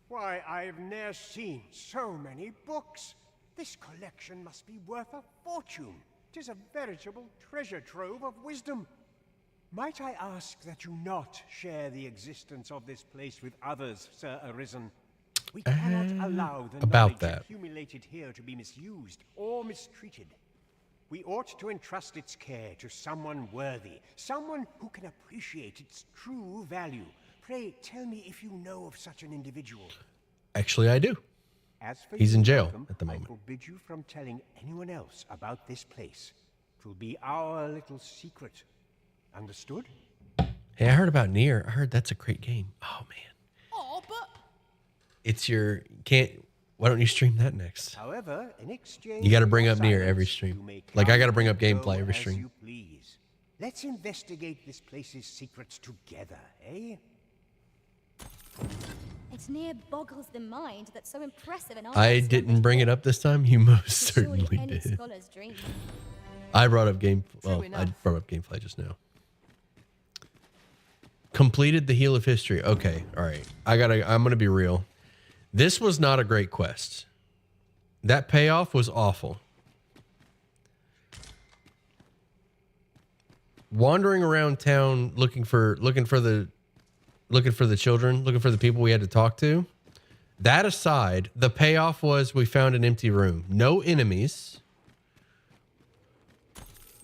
Why, I've ne'er seen so many books. This collection must be worth a fortune. 'Tis a veritable treasure trove of wisdom. Might I ask that you not share the existence of this place with others, Sir Arisen? We cannot allow the about knowledge that. accumulated here to be misused or mistreated. We ought to entrust its care to someone worthy, someone who can appreciate its true value. Pray tell me if you know of such an individual. Actually, I do. As for He's you, in jail Malcolm, at the moment. I forbid you from telling anyone else about this place. 'Twill be our little secret. Understood? Hey, I heard about Nier. I heard that's a great game. Oh man, Oh, but it's your can't. Why don't you stream that next? However, in exchange You got to for bring your up Nier silence, every you stream. may Like I come got to bring up and gameplay go every as stream. you please. Let's investigate this place's secrets together, eh? It near boggles the mind that so impressive an I artist didn't bring it up this time. You most is surely certainly any did. scholar's dream. I brought up game. Well, I enough. brought up gameplay just now. Completed the Heel of History. Okay, all right. I'm gonna be real. This was not a great quest. That payoff was awful. Wandering around town looking for the children, looking for the people we had to talk to. That aside, the payoff was we found an empty room. No enemies.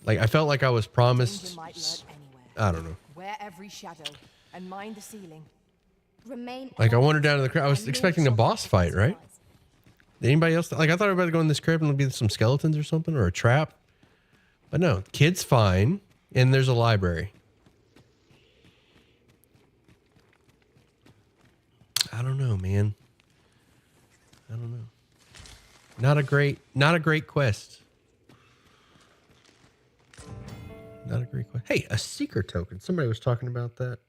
Like I felt like I was promised. Danger might lurk anywhere. I don't know. Wear every shadow and mind the ceiling. Remain Like I wandered down to the crib. I was expecting a boss fight, right? Did anybody else? Like I thought I was about to go in this crib and there'd be some skeletons or something or a trap. But no, kid's fine. And there's a library. I don't know, man. I don't know. Not a great quest. Not a great quest. Hey, a seeker token. Somebody was talking about that.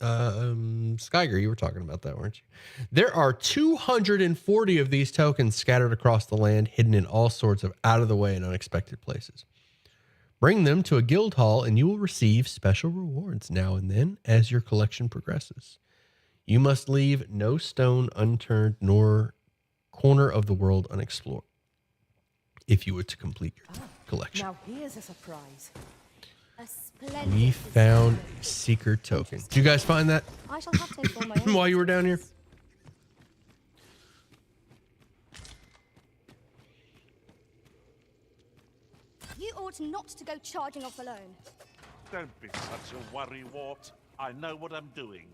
Skyger, you were talking about that, weren't you? There are 240 of these tokens scattered across the land, hidden in all sorts of out of the way and unexpected places. Bring them to a guild hall and you will receive special rewards now and then as your collection progresses. You must leave no stone unturned nor corner of the world unexplored if you were to complete your collection. Now here's a surprise. A splendid We found a seeker token. Did you guys find that I shall have to inform my own while you were down here? You ought not to go charging off alone. Don't be such a worrywart. I know what I'm doing.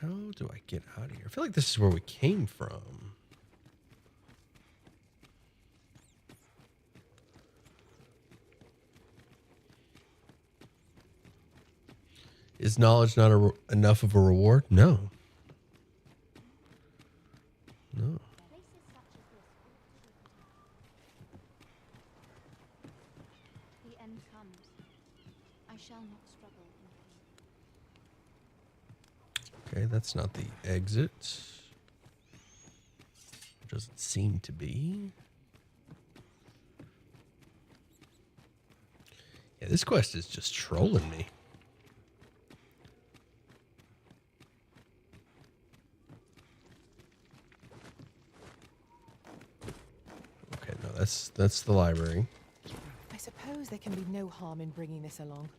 How do I get out of here? I feel like this is where we came from. Is knowledge not enough of a reward? No. No. The end comes. I shall not struggle in Okay, that's not the exit. Doesn't seem to be. Yeah, this quest is just trolling me. Okay, no, that's the library. I suppose there can be no harm in bringing this along.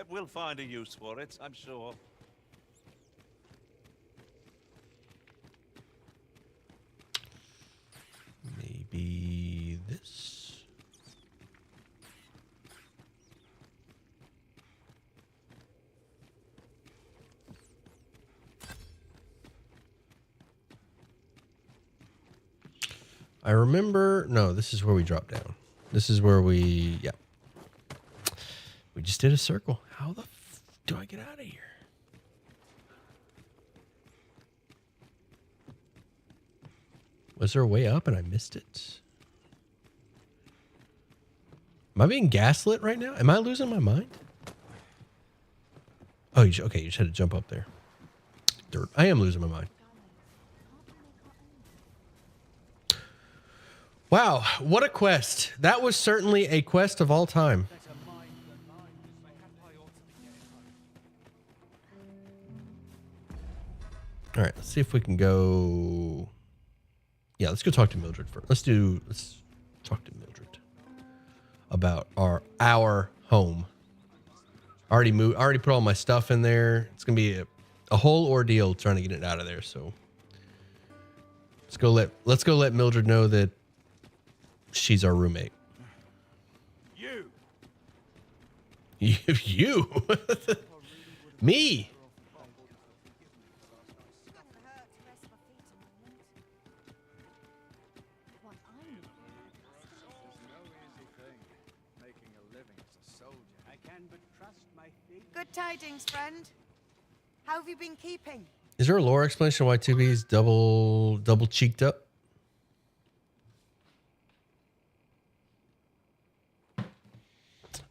We'll find a use for it, I'm sure. Maybe this. I remember, no, this is where we dropped down. This is where we, yeah. We just did a circle. How the f do I get out of here? Was there a way up and I missed it? Am I being gaslit right now? Am I losing my mind? Oh, okay, you just had to jump up there. Dirt. I am losing my mind. Wow, what a quest. That was certainly a quest of all time. All right, let's see if we can go Yeah, let's go talk to Mildred first. Let's talk to Mildred about our home. I already put all my stuff in there. It's gonna be a whole ordeal trying to get it out of there. So let's go let Mildred know that she's our roommate. You. Me. Good tidings, friend. How have you been keeping? Is there a lore explanation why 2B is double cheeked up?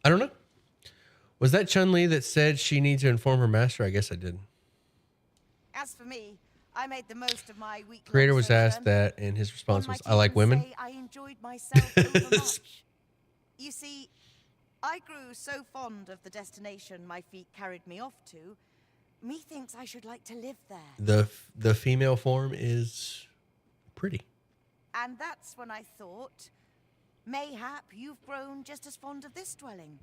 I don't know. Was that Chun-Li that said she needs to inform her master? I guess I did. As for me, I made the most of my week. Creator was asked that, and his response was, "I like women." I enjoyed myself overmuch. You see, I grew so fond of the destination my feet carried me off to. Methinks I should like to live there. The female form is pretty. And that's when I thought, mayhap you've grown just as fond of this dwelling.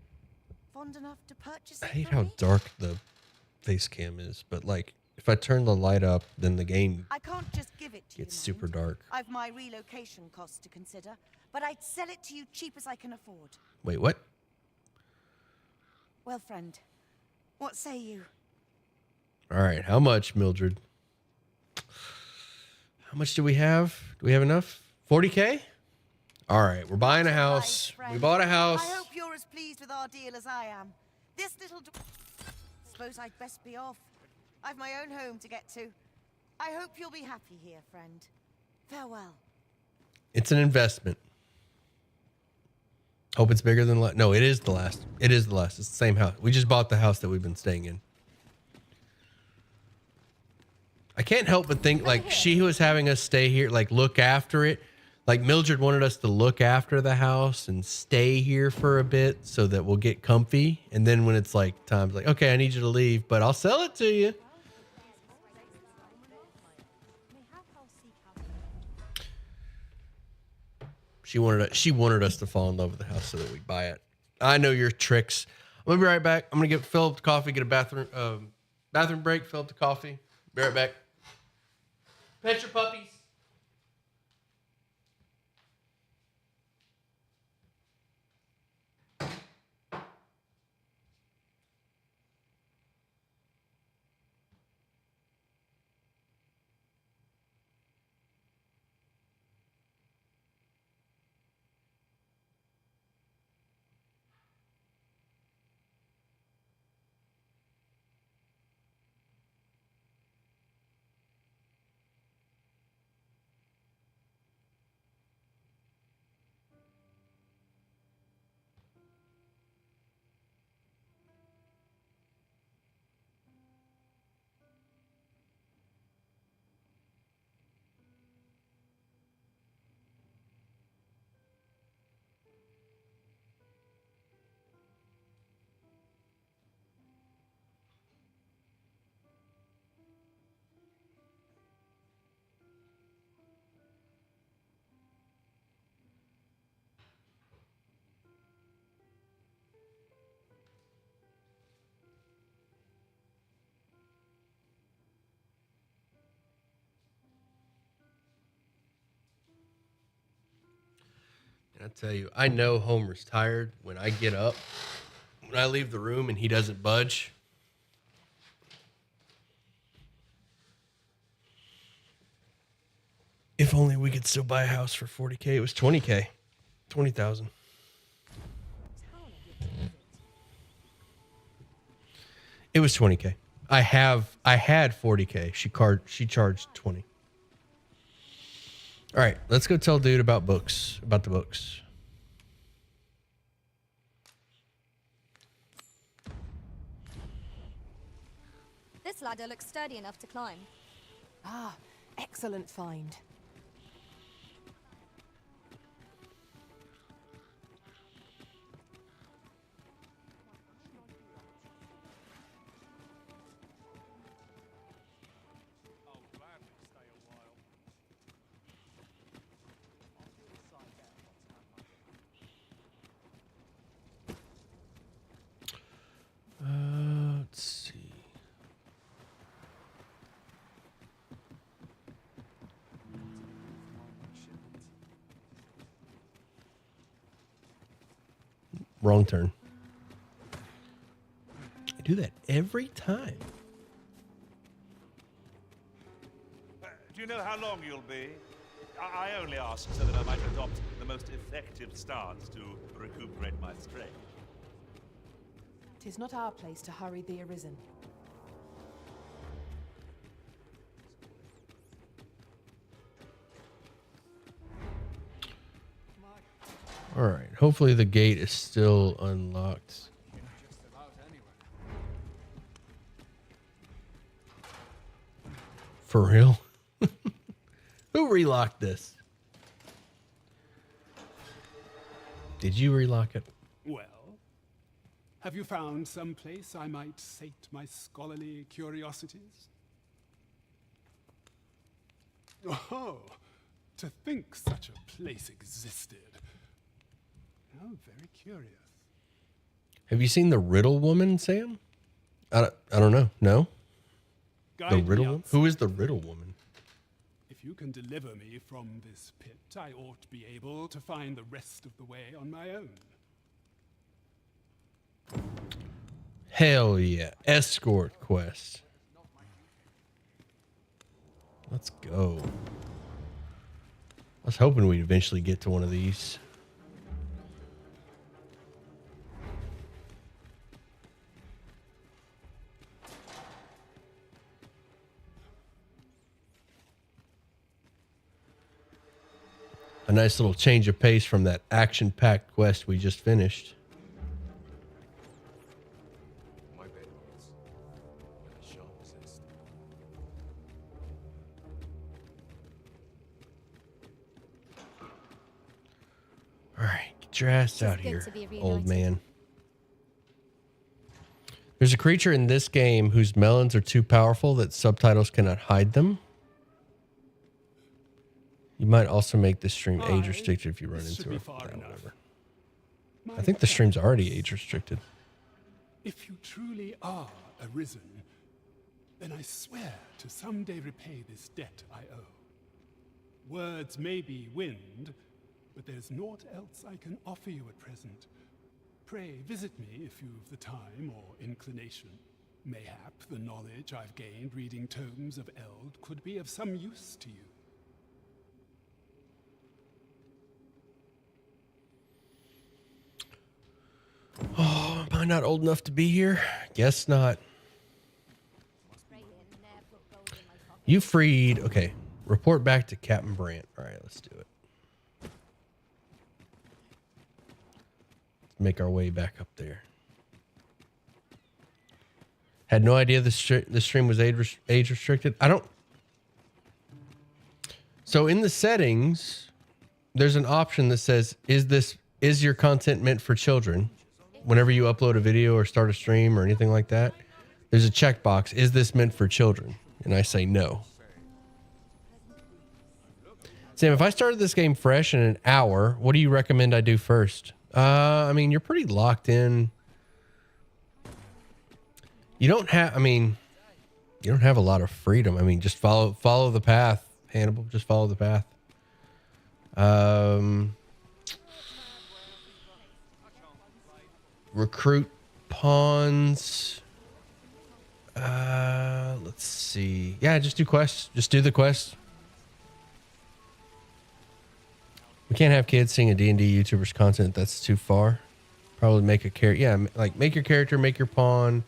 Fond enough to purchase it. I hate how dark the face cam is, but like if I turn the light up, then the game I can't just give it to gets super dark. I've my relocation costs to consider, but I'd sell it to you cheap as I can afford. Wait, what? Well, friend, what say you? All right, how much, Mildred? How much do we have? Do we have enough? 40K? All right, we're buying a house. We bought a house. I hope you're as pleased with our deal as I am. This little... Suppose I'd best be off. I've my own home to get to. I hope you'll be happy here, friend. Farewell. It's an investment. Hope it's bigger than... No, it is the last. It is the last. It's the same house. We just bought the house that we've been staying in. I can't help but think, like, she was having us stay here, like, look after it. Like, Mildred wanted us to look after the house and stay here for a bit so that we'll get comfy. And then when it's, like, time's like, okay, I need you to leave, but I'll sell it to you. She wanted us to fall in love with the house so that we buy it. I know your tricks. I'm going to be right back. I'm going to fill up the coffee, get a bathroom break, fill up the coffee. Be right back. Pet your puppies. I tell you, I know Homer's tired when I get up. When I leave the room and he doesn't budge. If only we could still buy a house for 40K. It was 20K. 20,000. It was 20K. I had 40K. She charged 20. All right, let's go tell dude about the books. This ladder looks sturdy enough to climb. Ah, excellent find. wrong turn. I do that every time. Do you know how long you'll be? I only ask so that I might adopt the most effective stance to recuperate my strength. 'Tis not our place to hurry the Arisen. All right. Hopefully the gate is still unlocked. For real? Who relocked this? Did you relock it? Well, have you found some place I might sate my scholarly curiosities? Oh, to think such a place existed. How very curious. Have you seen the Riddle Woman, Sam? I don't know. No? Guide The me Riddle Woman? outside. Who is the Riddle Woman? If you can deliver me from this pit, I ought to be able to find the rest of the way on my own. Hell yeah. Escort quest. Let's go. I was hoping we'd eventually get to one of these. A nice little change of pace from that action-packed quest we just finished. My bet is I shan't resist. All right, get your ass out good here, to be old reunited. man. There's a creature in this game whose melons are too powerful that subtitles cannot hide them. You might also make this stream age restricted if you run into her. Whatever. I think the stream's already age restricted. If you truly are Arisen, then I swear to someday repay this debt I owe. Words may be wind, but there's naught else I can offer you at present. Pray visit me if you've the time or inclination. Mayhap the knowledge I've gained reading tomes of Eld could be of some use to you. Oh, am I not old enough to be here? Guess not. You freed. Okay. Report back to Captain Brant. All right, let's do it. Let's make our way back up there. Had no idea the stream was age restricted. I don't. So in the settings, there's an option that says, is your content meant for children? Whenever you upload a video or start a stream or anything like that, there's a checkbox. Is this meant for children? And I say no. Sam, if I started this game fresh in an hour, what do you recommend I do first? I mean, you're pretty locked in. You don't have, you don't have a lot of freedom. I mean, just follow the path, Hannibal. Just follow the path. Recruit pawns. Let's see. Yeah, just do quests. Just do the quests. We can't have kids seeing a D&D YouTuber's content. That's too far. Probably make a character. Yeah, like make your character, make your pawn.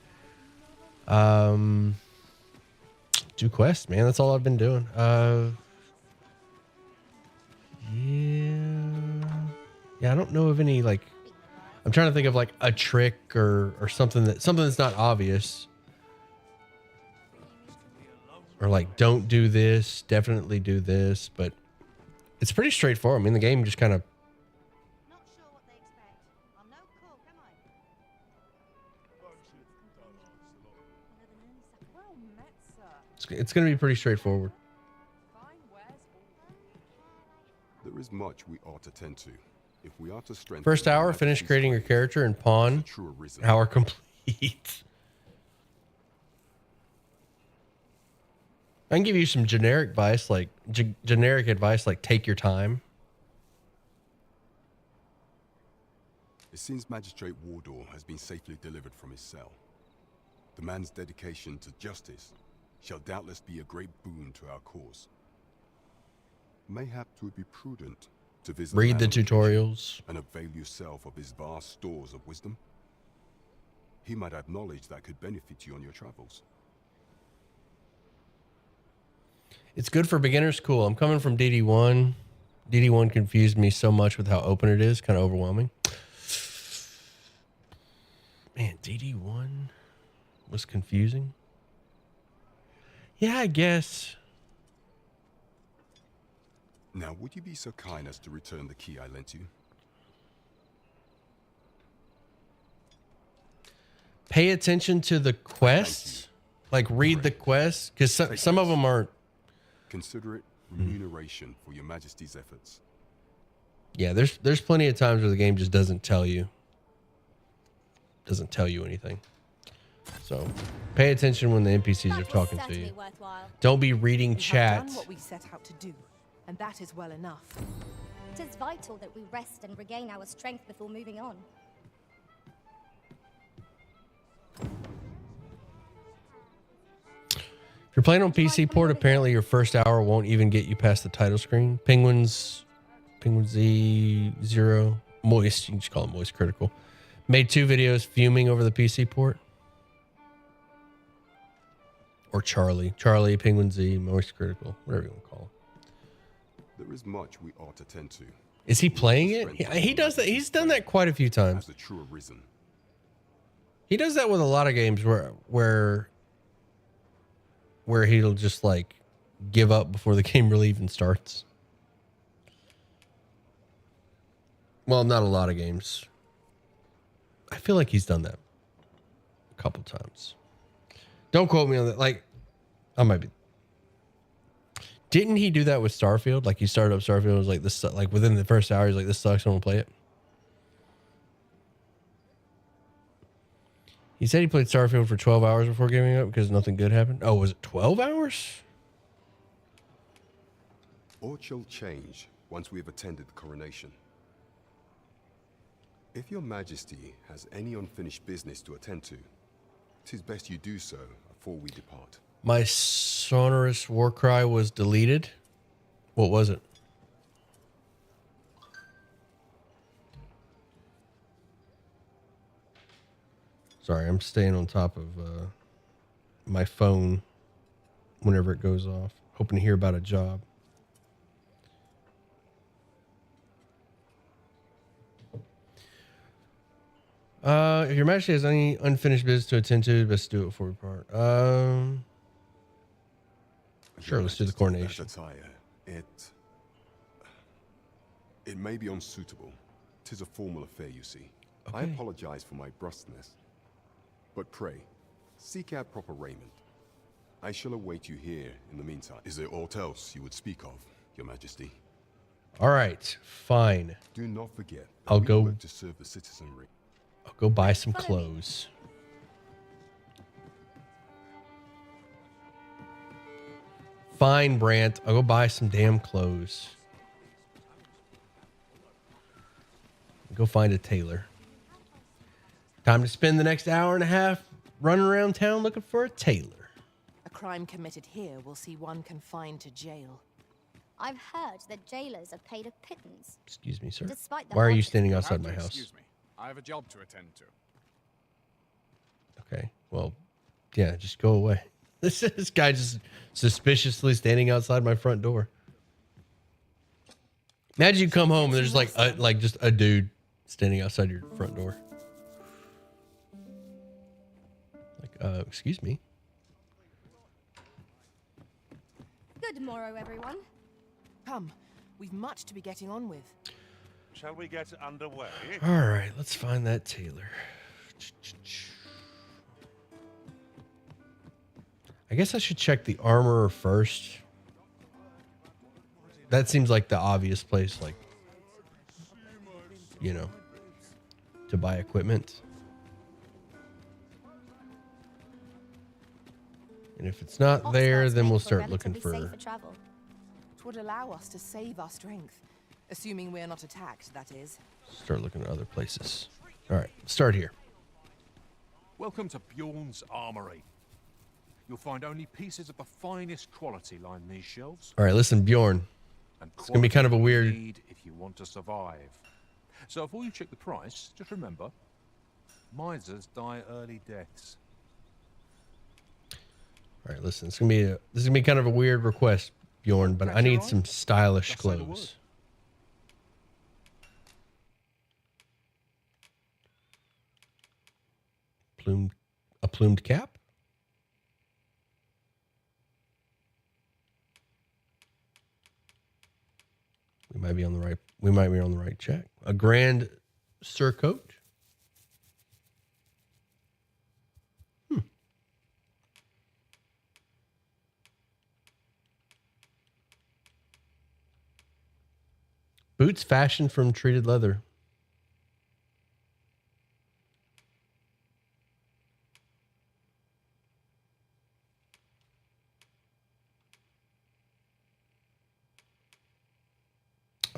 Do quests, man. That's all I've been doing. Yeah, I don't know of any like. I'm trying to think of like a trick or something that's not obvious. Or like, don't do this, definitely do this, but it's pretty straightforward. I mean, the game just kind of. It's going to be pretty straightforward. There is much we ought to tend to. If we are to strengthen First hour, finish creating your character and pawn. Hour complete. I can give you some generic advice, like take your time. It seems Magistrate Wardor has been safely delivered from his cell. The man's dedication to justice shall doubtless be a great boon to our cause. Mayhap it would be prudent to visit Read the man on tutorials and avail yourself of his vast stores of wisdom. He might have knowledge that could benefit you on your travels. It's good for beginners. Cool. I'm coming from DD1. DD1 confused me so much with how open it is. Kind of overwhelming. Man, DD1 was confusing. Yeah, I guess. Now, would you be so kind as to return the key I lent you? Pay attention to the quests. Like, read the quests. Because some of them aren't. Consider it remuneration for your Majesty's efforts. Yeah, there's plenty of times where the game just doesn't tell you. Doesn't tell you anything. So, pay attention when the NPCs are talking to you. Don't be reading chat. We've done what we set out to do, and that is well enough. It is vital that we rest and regain our strength before moving on. If you're playing on PC port, apparently your first hour won't even get you past the title screen. Penguin Z0, Moist, you can just call it Moist Critical. Made 2 videos fuming over the PC port. Or Charlie, Penguin Z, Moist Critical, whatever you want to call it. There is much we ought to tend to. Is he playing it? He does that. He's done that quite a few times. As the true arisen. He does that with a lot of games where he'll just like give up before the game really even starts. Well, not a lot of games. I feel like he's done that a couple times. Don't quote me on that. Like, I might be. Didn't he do that with Starfield? Like, he started up Starfield and was like, this, like within the first hour, he's like, this sucks, I don't want to play it. He said he played Starfield for 12 hours before giving up because nothing good happened. Oh, was it 12 hours? Aught shall change once we have attended the coronation. If your Majesty has any unfinished business to attend to, 'tis best you do so before we depart. My sonorous war cry was deleted. What was it? Sorry, I'm staying on top of my phone whenever it goes off. Hoping to hear about a job. If your Majesty has any unfinished business to attend to, best do it before we part. Sure, let's do the coronation. It may be unsuitable. 'Tis a formal affair, you see. I Okay. apologize for my brusqueness. But pray, seek out proper raiment. I shall await you here in the meantime. Is there aught else you would speak of, your Majesty? All right, fine. Do not forget that I'll we go. work to serve the citizenry. I'll go buy some clothes. Fine, Brant. I'll go buy some damn clothes. Go find a tailor. Time to spend the next hour and a half running around town looking for a tailor. A crime committed here will see one confined to jail. I've heard that jailers are paid a pittance. Excuse me, sir. Despite the Why are you hardships- standing outside my house? Excuse me. I have a job to attend to. Okay, well, yeah, just go away. This guy just suspiciously standing outside my front door. Imagine you come home and there's like just a dude standing outside your front door. Like, excuse me. Good morrow, everyone. Come, we've much to be getting on with. Shall we get underway? All right, let's find that tailor. I guess I should check the armorer first. That seems like the obvious place, like, you know, to buy equipment. And if it's not there, then we'll start looking for... It would allow us to save our strength, assuming we're not attacked, that is. Start looking at other places. All right, start here. Welcome to Bjorn's Armory. You'll find only pieces of the finest quality line these shelves. All right, listen, Bjorn. It's gonna be kind of a weird. Need if you want to survive. So before you check the price, just remember, misers die early deaths. All right, listen. This is gonna be kind of a weird request, Bjorn, but I need some stylish clothes. A plumed cap. We might be on the right. We might be on the right track. A grand surcoat. Boots fashioned from treated leather.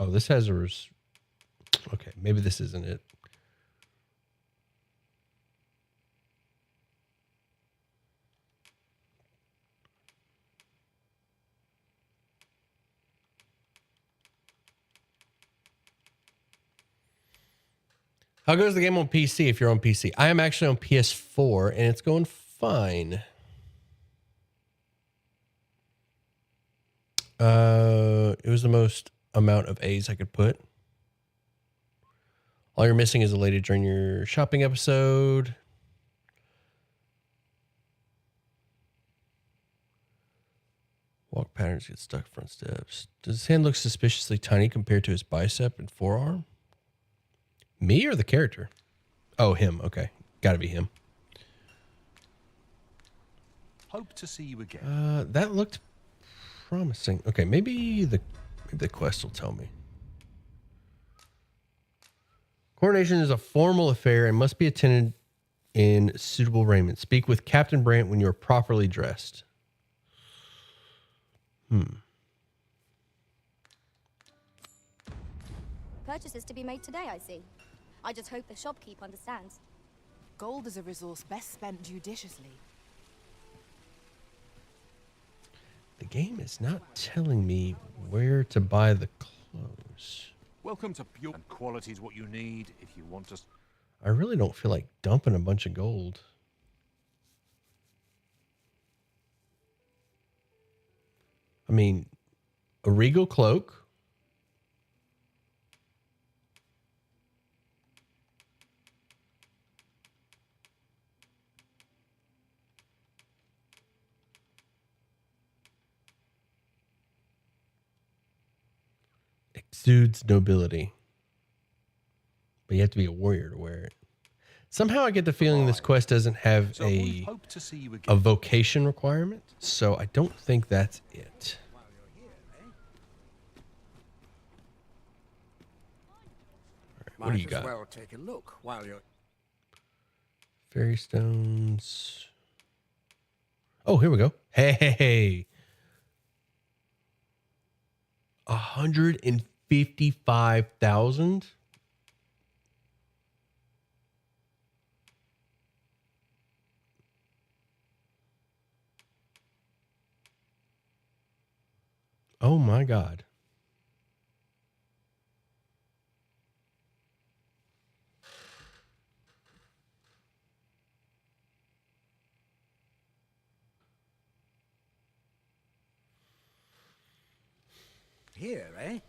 Oh, this has a... Okay, maybe this isn't it. How goes the game on PC if you're on PC? I am actually on PS4 and it's going fine. It was the most amount of A's I could put. All you're missing is a lady during your shopping episode. Walk patterns get stuck front steps. Does his hand look suspiciously tiny compared to his bicep and forearm? Me or the character? Oh, him. Okay. Gotta be him. Hope to see you again. That looked promising. Okay, maybe the quest will tell me. Coronation is a formal affair and must be attended in suitable raiment. Speak with Captain Brant when you are properly dressed. Purchases to be made today, I see. I just hope the shopkeep understands. Gold is a resource best spent judiciously. The game is not telling me where to buy the clothes. Welcome to Bjorn. Quality is what you need if you want to. I really don't feel like dumping a bunch of gold. I mean, a regal cloak. Exudes nobility. But you have to be a warrior to wear it. Somehow I get the feeling this quest doesn't have a vocation requirement, so I don't think that's it. All right, what do you got? Well, take a look while you're... Fairy stones. Oh, here we go. Hey. 155,000. Oh my God. Here, eh?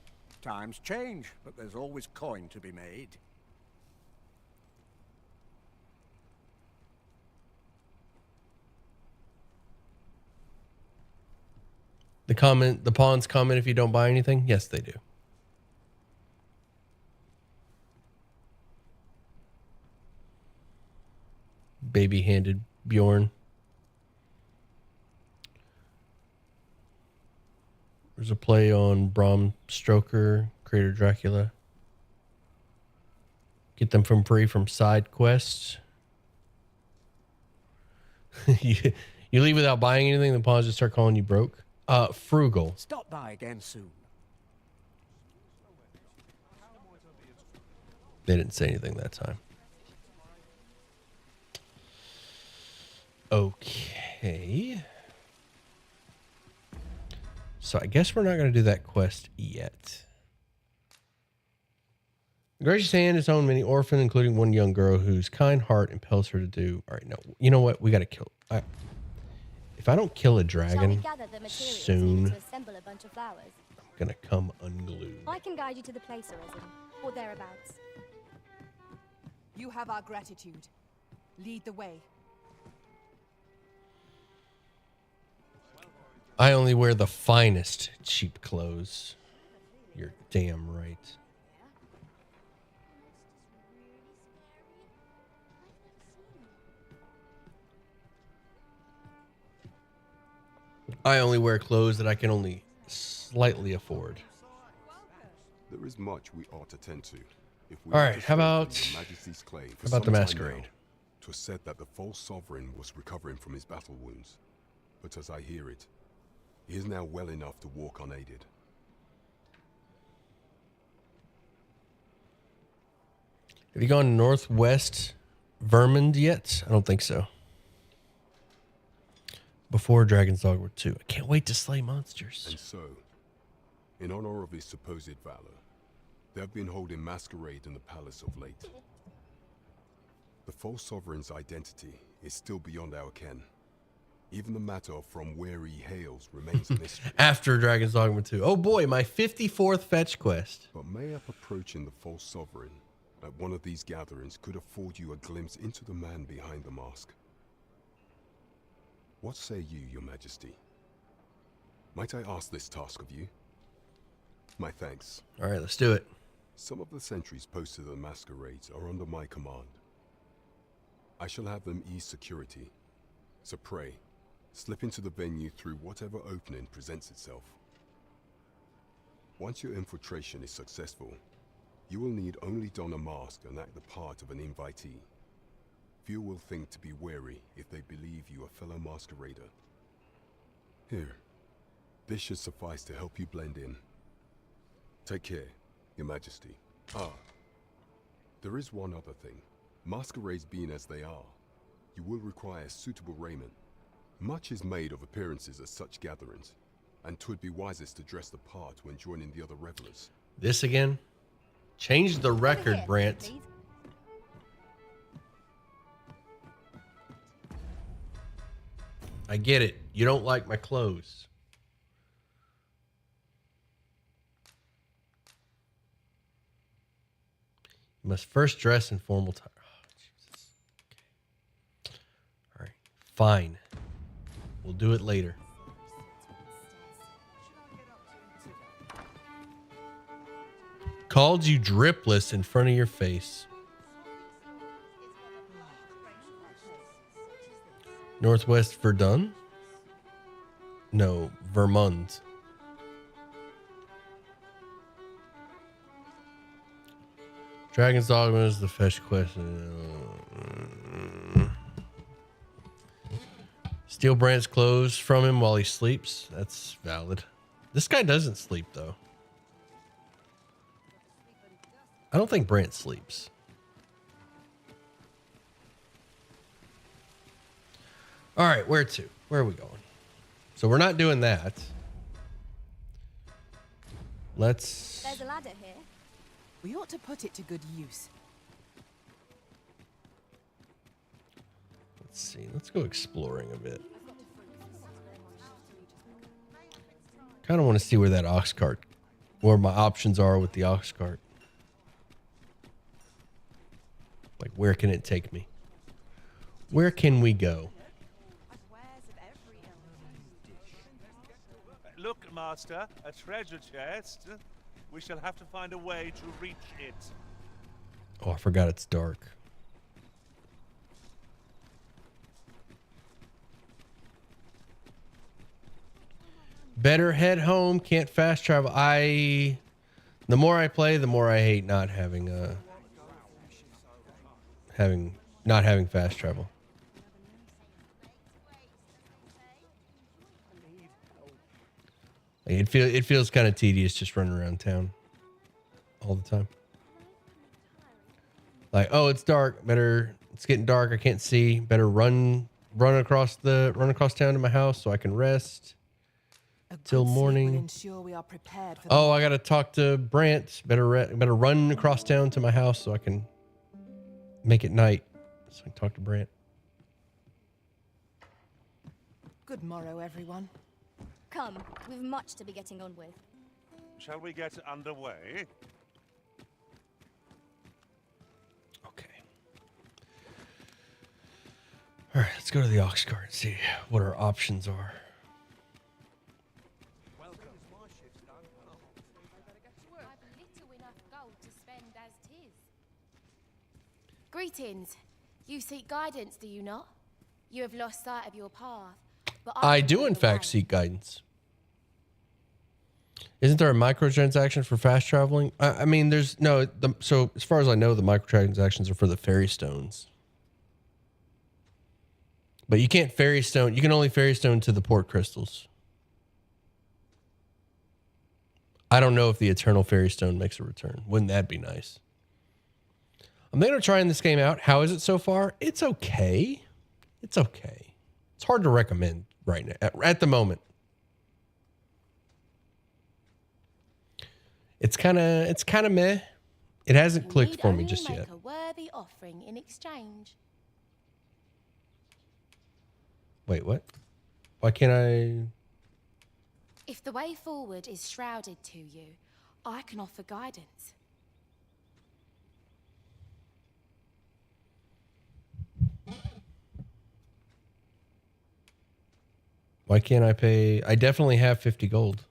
Times change, but there's always coin to be made. The pawns comment if you don't buy anything. Yes, they do. Baby-handed Bjorn. There's a play on Bram Stoker, Creator Dracula. Get them from free from side quests. you leave without buying anything, the pawns just start calling you broke. Frugal. Stop by again soon. They didn't say anything that time. Okay. So I guess we're not going to do that quest yet. The gracious hand has owned many orphans, including one young girl whose kind heart impels her to do. All right, no. You know what? We got to kill. If I don't kill a dragon soon, to assemble a bunch of flowers? I'm going to come unglued. I can guide you to the place, Arisen, or thereabouts. You have our gratitude. Lead the way. I only wear the finest cheap clothes. You're damn right. I only wear clothes that I can only slightly afford. There is much we ought to tend to. If we All right, how about Majesty's claim for the some time masquerade? now, 'twas said that the false sovereign was recovering from his battle wounds, but as I hear it, he is now well enough to walk unaided. Have you gone northwest Vermond yet? I don't think so. Before Dragon's Dogma 2. I can't wait to slay monsters. And so, in honor of his supposed valor, they have been holding masquerade in the palace of late. The false sovereign's identity is still beyond our ken. Even the matter of from where he hails remains a mystery. After Dragon's Dogma 2. Oh boy, my 54th fetch quest. But mayhap approaching the false sovereign at one of these gatherings could afford you a glimpse into the man behind the mask. What say you, Your Majesty? Might I ask this task of you? My thanks. All right, let's do it. Some of the sentries posted at the masquerades are under my command. I shall have them ease security. So pray, slip into the venue through whatever opening presents itself. Once your infiltration is successful, you will need only don a mask and act the part of an invitee. Few will think to be wary if they believe you a fellow masquerader. Here, this should suffice to help you blend in. Take care, Your Majesty. Ah, there is one other thing. Masquerades being as they are, you will require suitable raiment. Much is made of appearances at such gatherings, and 'twould be wisest to dress the part when joining the other revelers. This again? Change the record, Brant. I get it. You don't like my clothes. You must first dress in formal attire. Oh, Jesus. Okay. All right. Fine. We'll do it later. Called you dripless in front of your face. Northwest Verdun? No, Vermont. Dragon's Dogma is the fetch quest. Steal Brant's clothes from him while he sleeps. That's valid. This guy doesn't sleep, though. I don't think Brant sleeps. All right, where to? Where are we going? So we're not doing that. Let's... There's a ladder here. We ought to put it to good use. Let's see. Let's go exploring a bit. Kind of want to see where that ox cart, where my options are with the ox cart. Like, where can it take me? Where can we go? Look, Master, a treasure chest. We shall have to find a way to reach it. Oh, I forgot it's dark. Better head home. Can't fast travel. The more I play, the more I hate not having fast travel. It feels kind of tedious just running around town all the time. Like, oh, it's dark. It's getting dark. I can't see. Better run run across town to my house so I can rest till morning. Ensure we are prepared for Oh, I gotta talk to Brant. Better run across town to my house so I can make it night. So I can talk to Brant. Good morrow, everyone. Come, we've much to be getting on with. Shall we get underway? All right, let's go to the ox cart and see what our options are. Greetings. You seek guidance, do you not? You have lost sight of your path. But I do, in fact, seek guidance. Isn't there a microtransaction for fast traveling? I mean, there's no. So as far as I know, the microtransactions are for the fairy stones. But you can't fairy stone. You can only fairy stone to the port crystals. I don't know if the eternal fairy stone makes a return. Wouldn't that be nice? I'm thinking of trying this game out. How is it so far? It's okay. It's okay. It's hard to recommend right now at the moment. It's kind of meh. It hasn't clicked for me just yet. A worthy offering in exchange. Wait, what? Why can't I? If the way forward is shrouded to you, I can offer guidance. Why can't I pay? I definitely have 50 gold.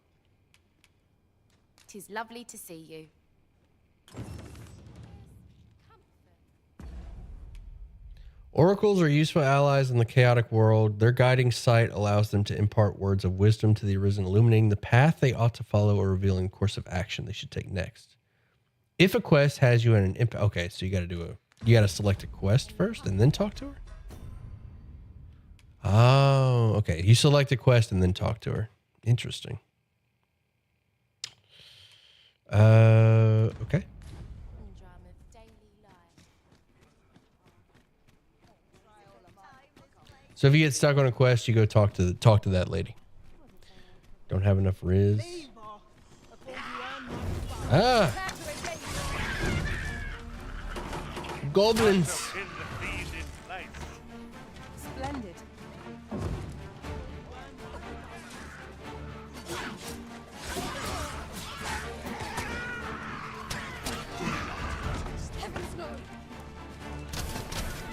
'Tis lovely to see you. Oracles are useful allies in the chaotic world. Their guiding sight allows them to impart words of wisdom to the arisen, illuminating the path they ought to follow or revealing the course of action they should take next. If a quest has you in an impact, okay, so you got to select a quest first and then talk to her. Oh, okay. You select a quest and then talk to her. Interesting. Okay. So if you get stuck on a quest, you go talk to that lady. Don't have enough Riz. Ah. Goblins. Splendid.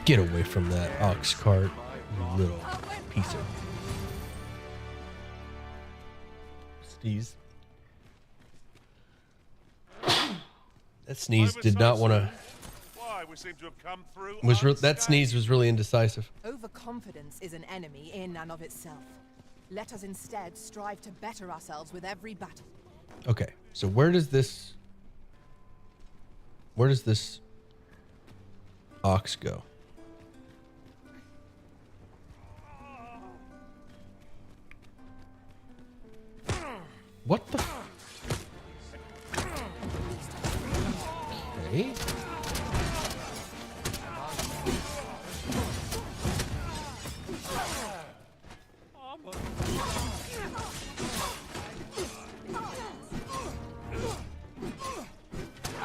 Get away from that ox cart, you little piece of sneeze. That sneeze did not want to. Why, we seem to have come through. That sneeze was really indecisive. Overconfidence is an enemy in and of itself. Let us instead strive to better ourselves with every battle. Okay, so where does this ox go? What the? Okay.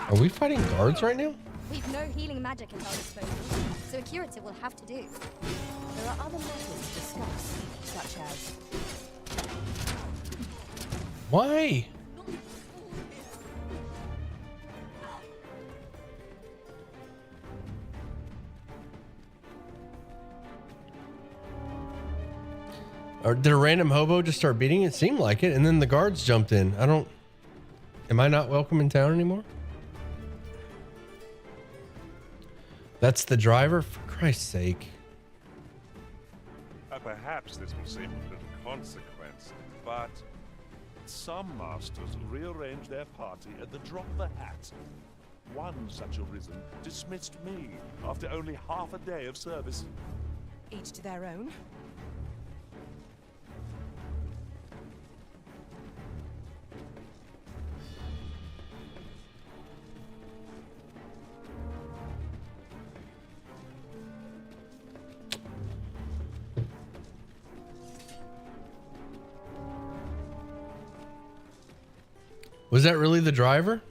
Are we fighting guards right now? We've no healing magic at our disposal, so a curative will have to do. There are other matters to discuss, such as... Why? Or did a random hobo just start beating it? It seemed like it, and then the guards jumped in. Am I not welcome in town anymore? That's the driver? For Christ's sake. Perhaps this will seem of little consequence, but some masters rearrange their party at the drop of a hat. One such arisen dismissed me after only half a day of service. Each to their own. Was that really the driver?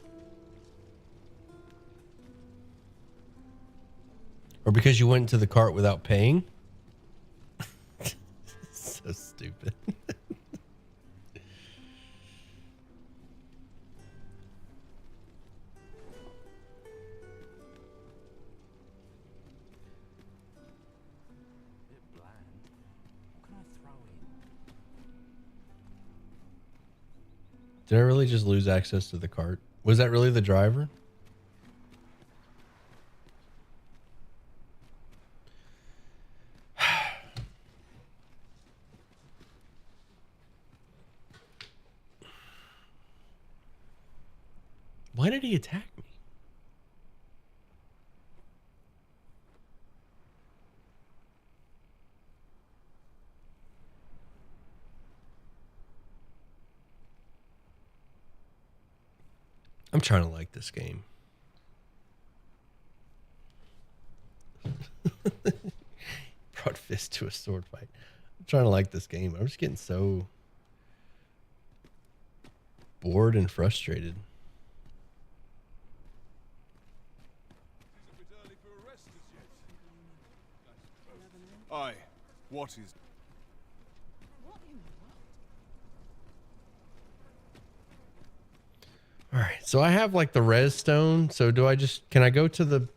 Or because you went into the cart without paying? So stupid. Did I really just lose access to the cart? Was that really the driver? Why did he attack me? I'm trying to like this game. Brought fist to a sword fight. I'm trying to like this game. I'm just getting so bored and frustrated. Aye, what is... All right, so I have like the res stone. So do I just, can I go to the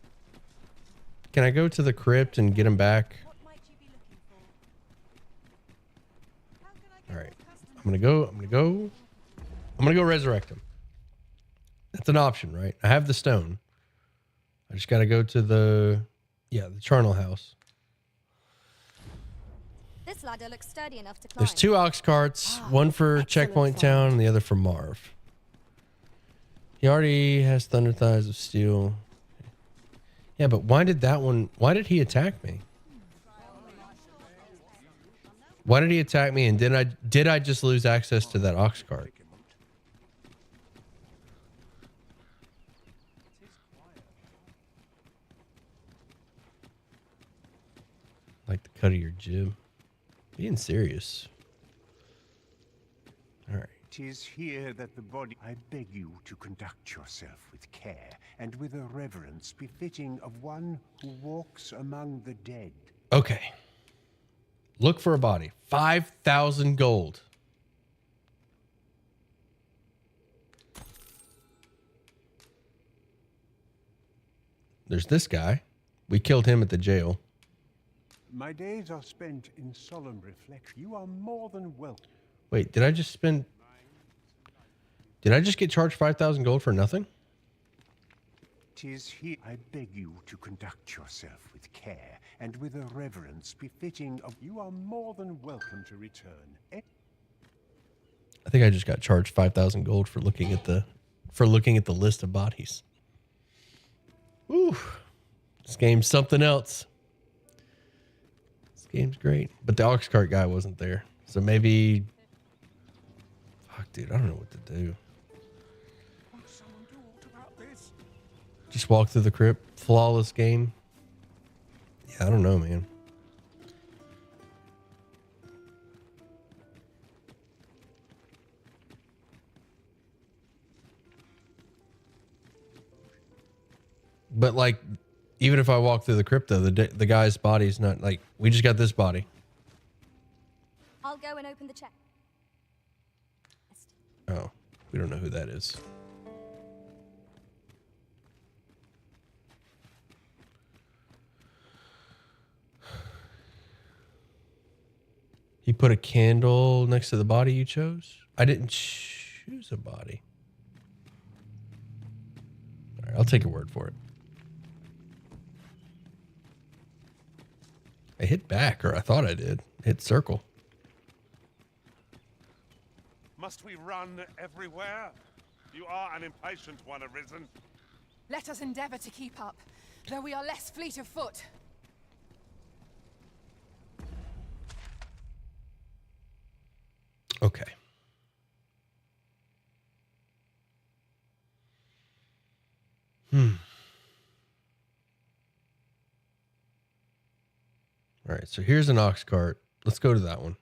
crypt and get him back? All right, I'm gonna go resurrect him. That's an option, right? I have the stone. I just gotta go to the charnel house. This ladder looks sturdy enough to climb. There's 2 ox carts, one for Checkpoint Town and the other for Marv. He already has thunder thighs of steel. Yeah, but why did he attack me? Why did he attack me, and did I just lose access to that ox cart? Like the cut of your jib. Being serious. All right. 'Tis here that the body... I beg you to conduct yourself with care and with a reverence befitting of one who walks among the dead. Okay. Look for a body. 5,000 gold. There's this guy. We killed him at the jail. My days are spent in solemn reflection. You are more than welcome. Wait, did I just get charged 5,000 gold for nothing? 'Tis here. I beg you to conduct yourself with care and with a reverence befitting of... You are more than welcome to return. I think I just got charged 5,000 gold for looking at the list of bodies. Ooh. This game's something else. This game's great. But the ox cart guy wasn't there. So maybe... Fuck, dude, I don't know what to do. Just walk through the crypt. Flawless game. Yeah, I don't know, man. But like, even if I walk through the crypt, though, the guy's body's not like, we just got this body. I'll go and open the chest. Oh, we don't know who that is. He put a candle next to the body you chose? I didn't choose a body. All right, I'll take your word for it. I hit back, or I thought I did. Hit circle. Must we run everywhere? You are an impatient one, Arisen. Let us endeavor to keep up, though we are less fleet of foot. Okay. All right, so here's an ox cart. Let's go to that one.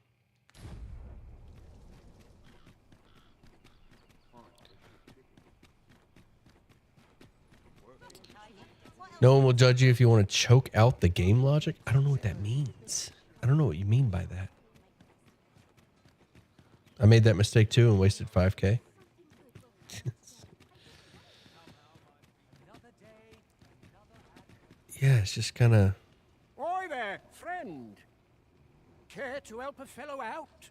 No one will judge you if you want to choke out the game logic. I don't know what that means. I don't know what you mean by that. I made that mistake too and wasted 5K. Yeah, it's just kind of... Oi there, friend. Care to help a fellow out?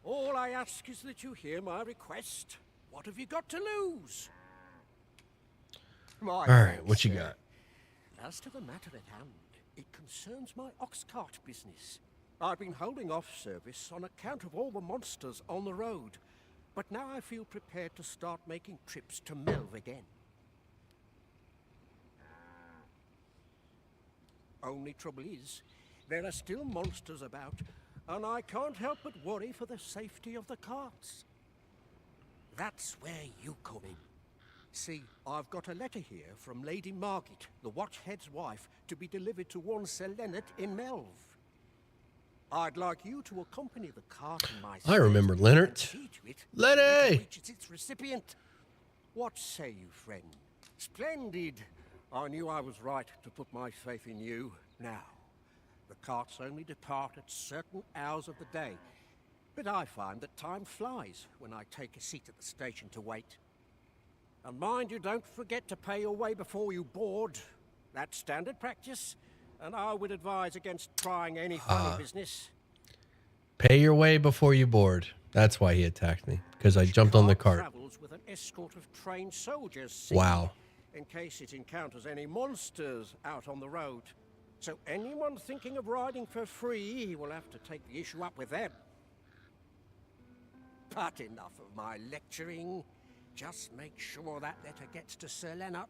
All I ask is that you hear my request. What have you got to lose? All right, what you got? As to the matter at hand, it concerns my ox cart business. I've been holding off service on account of all the monsters on the road, but now I feel prepared to start making trips to Melv again. Only trouble is, there are still monsters about, and I can't help but worry for the safety of the carts. That's where you come in. See, I've got a letter here from Lady Margit, the Watchhead's wife, to be delivered to one Sir Leonard in Melv. I'd like you to accompany the cart in my I remember Leonard. Lenny! Reaches its recipient. What say you, friend? Splendid. I knew I was right to put my faith in you. Now, the carts only depart at certain hours of the day, but I find that time flies when I take a seat at the station to wait. And mind you, don't forget to pay your way before you board. That's standard practice, and I would advise against trying any funny business. Pay your way before you board. That's why he attacked me, because I jumped on the cart. Travels with an escort of trained soldiers. Wow. In case it encounters any monsters out on the road. So anyone thinking of riding for free will have to take the issue up with them. But enough of my lecturing. Just make sure that letter gets to Sir Leonard.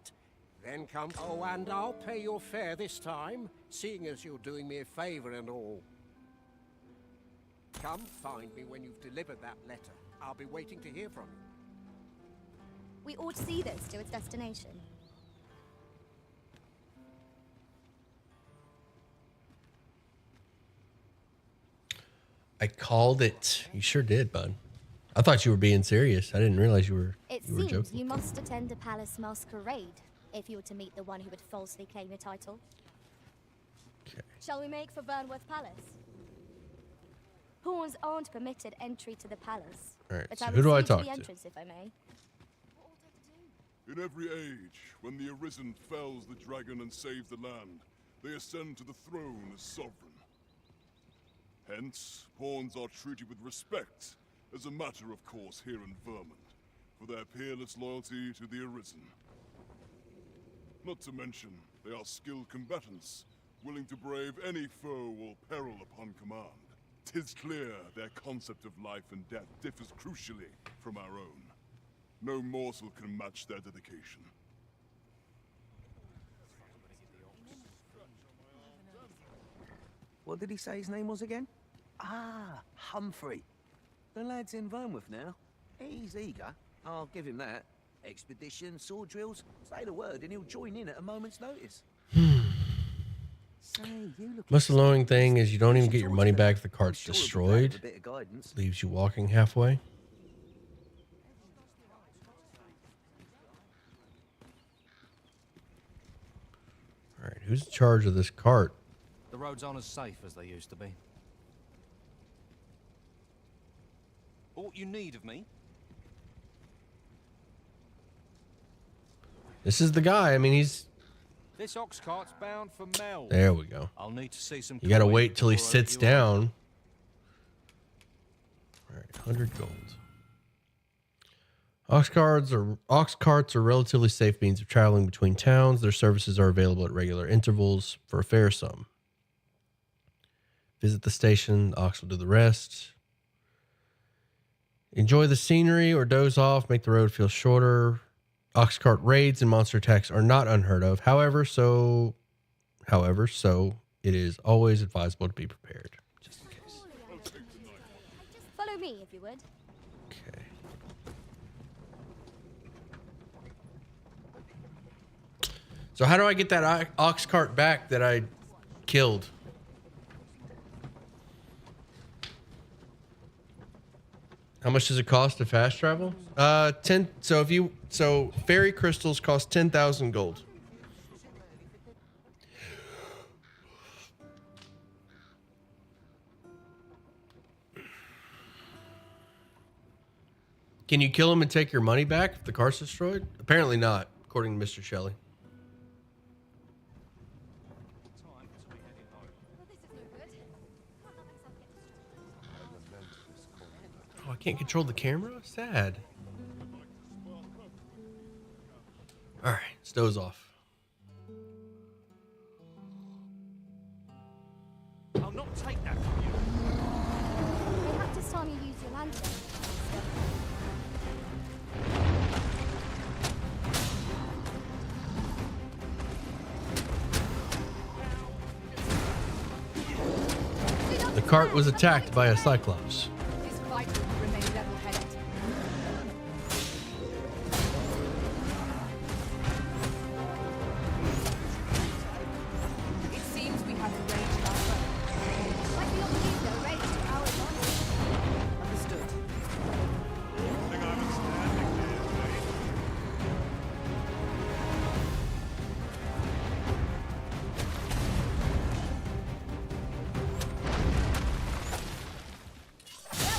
Then come... Oh, and I'll pay your fare this time, seeing as you're doing me a favour and all. Come find me when you've delivered that letter. I'll be waiting to hear from you. We ought to see this to its destination. I called it. You sure did, bud. I thought you were being serious. I didn't realize you were It joking. seems you must attend a palace masquerade if you were to meet the one who would falsely claim your title. Okay. Shall we make for Burnworth Palace? Pawns aren't permitted entry to the palace. All right, But so I who would do I see talk the to? entrance, if I may. In every age, when the Arisen fells the dragon and saves the land, they ascend to the throne as sovereign. Hence, pawns are treated with respect, as a matter of course here in Vermont, for their peerless loyalty to the Arisen. Not to mention, they are skilled combatants, willing to brave any foe or peril upon command. 'Tis clear their concept of life and death differs crucially from our own. No morsel can match their dedication. What did he say his name was again? Ah, Humphrey. The lad's in Vermouth now. He's eager. I'll give him that. Expedition, sword drills. Say the word and he'll join in at a moment's notice. Say, you look... Most annoying thing is you don't even get your money back if the cart's sure it'll be glad destroyed. of a bit of guidance. Leaves you walking halfway. All right, who's in charge of this cart? The roads aren't as safe as they used to be. What you need of me? This is the guy. I mean, he's... This ox cart's bound for Mel. There we go. I'll need to see some. You gotta coin wait till he before I let sits you down. All right, 100 gold. Ox carts are relatively safe means of traveling between towns. Their services are available at regular intervals for a fair sum. Visit the station. The ox will do the rest. Enjoy the scenery or doze off. Make the road feel shorter. Ox cart raids and monster attacks are not unheard of. However, so it is always advisable to be prepared, just in case. Follow me, if you would. Okay. So how do I get that ox cart back that I killed? How much does it cost to fast travel? 10. So fairy crystals cost 10,000 gold. Can you kill him and take your money back if the car's destroyed? Apparently not, according to Mr. Shelley. Oh, I can't control the camera? Sad. All right, snow's off. I'll not take that from you. Perhaps it's time you use your lantern. The cart was attacked by a cyclops. This fight will remain level-headed. It seems we have a range in our front. Like the old window, ready to our advantage. Understood.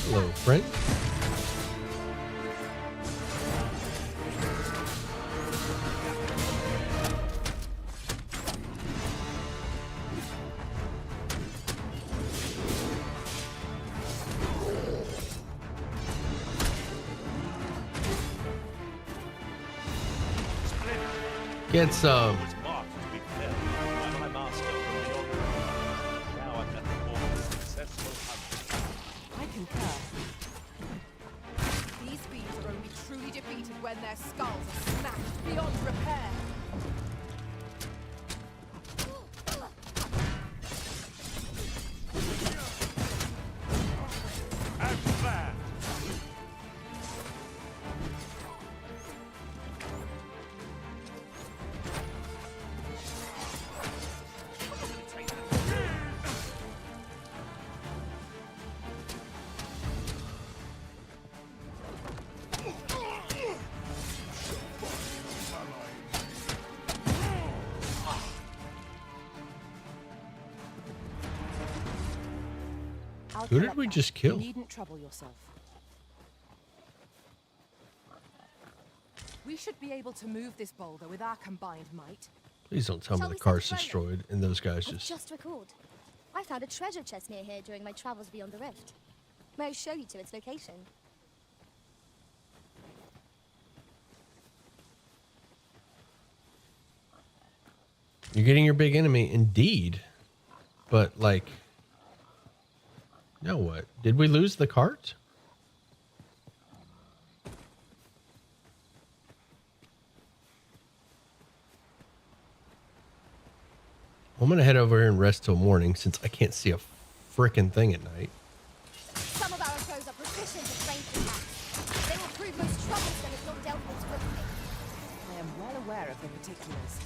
Hello, friend. Get some. I concur. These beings are only truly defeated when their skulls are smashed beyond repair. Who did we just kill? You needn't trouble yourself. We should be able to move this boulder with our combined might. Please don't tell me Shall the we set car's it running? destroyed and those guys I've just... just recalled. I found a treasure chest near here during my travels beyond the rift. May I show you to its location? You're getting your big enemy, indeed. But, like... Now what? Did we lose the cart? I'm gonna head over here and rest till morning since I can't see a frickin' thing at night. Some of our foes are proficient at ranged attacks. They will prove most troublesome if not dealt with swiftly. I am well aware of the particulars.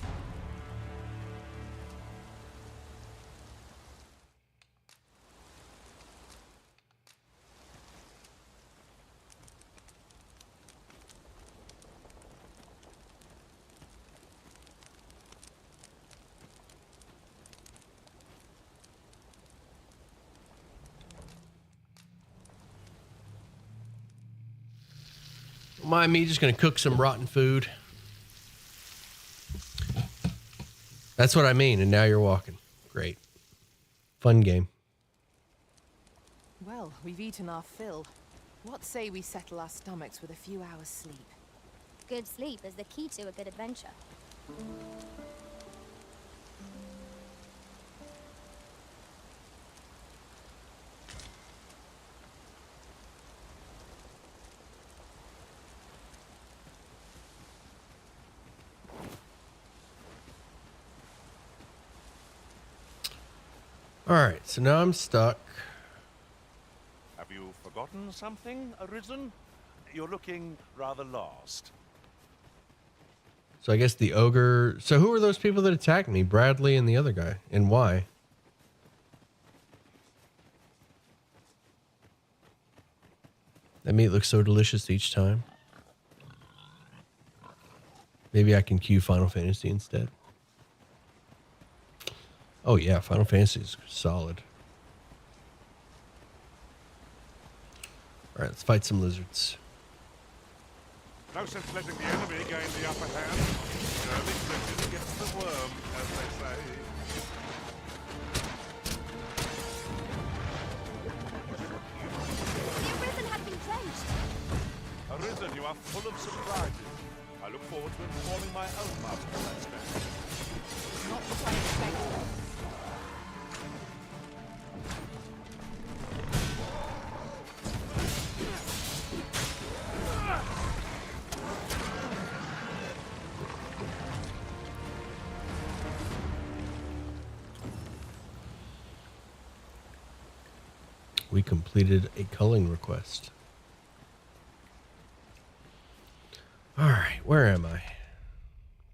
Don't mind me just gonna cook some rotten food. That's what I mean, and now you're walking. Great. Fun game. Well, we've eaten our fill. What say we settle our stomachs with a few hours' sleep? Good sleep is the key to a good adventure. All right, so now I'm stuck. Have you forgotten something, Arisen? You're looking rather lost. So I guess the ogre... So who were those people that attacked me? Bradley and the other guy. And why? That meat looks so delicious each time. Maybe I can cue Final Fantasy instead. Oh yeah, Final Fantasy is solid. All right, let's fight some lizards. No sense letting the enemy gain the upper hand. Early Christian gets the worm, as they say. The Arisen has been drenched. Arisen, you are full of surprises. I look forward to informing my own master of that step. Not what I expected. We completed a culling request. All right, where am I?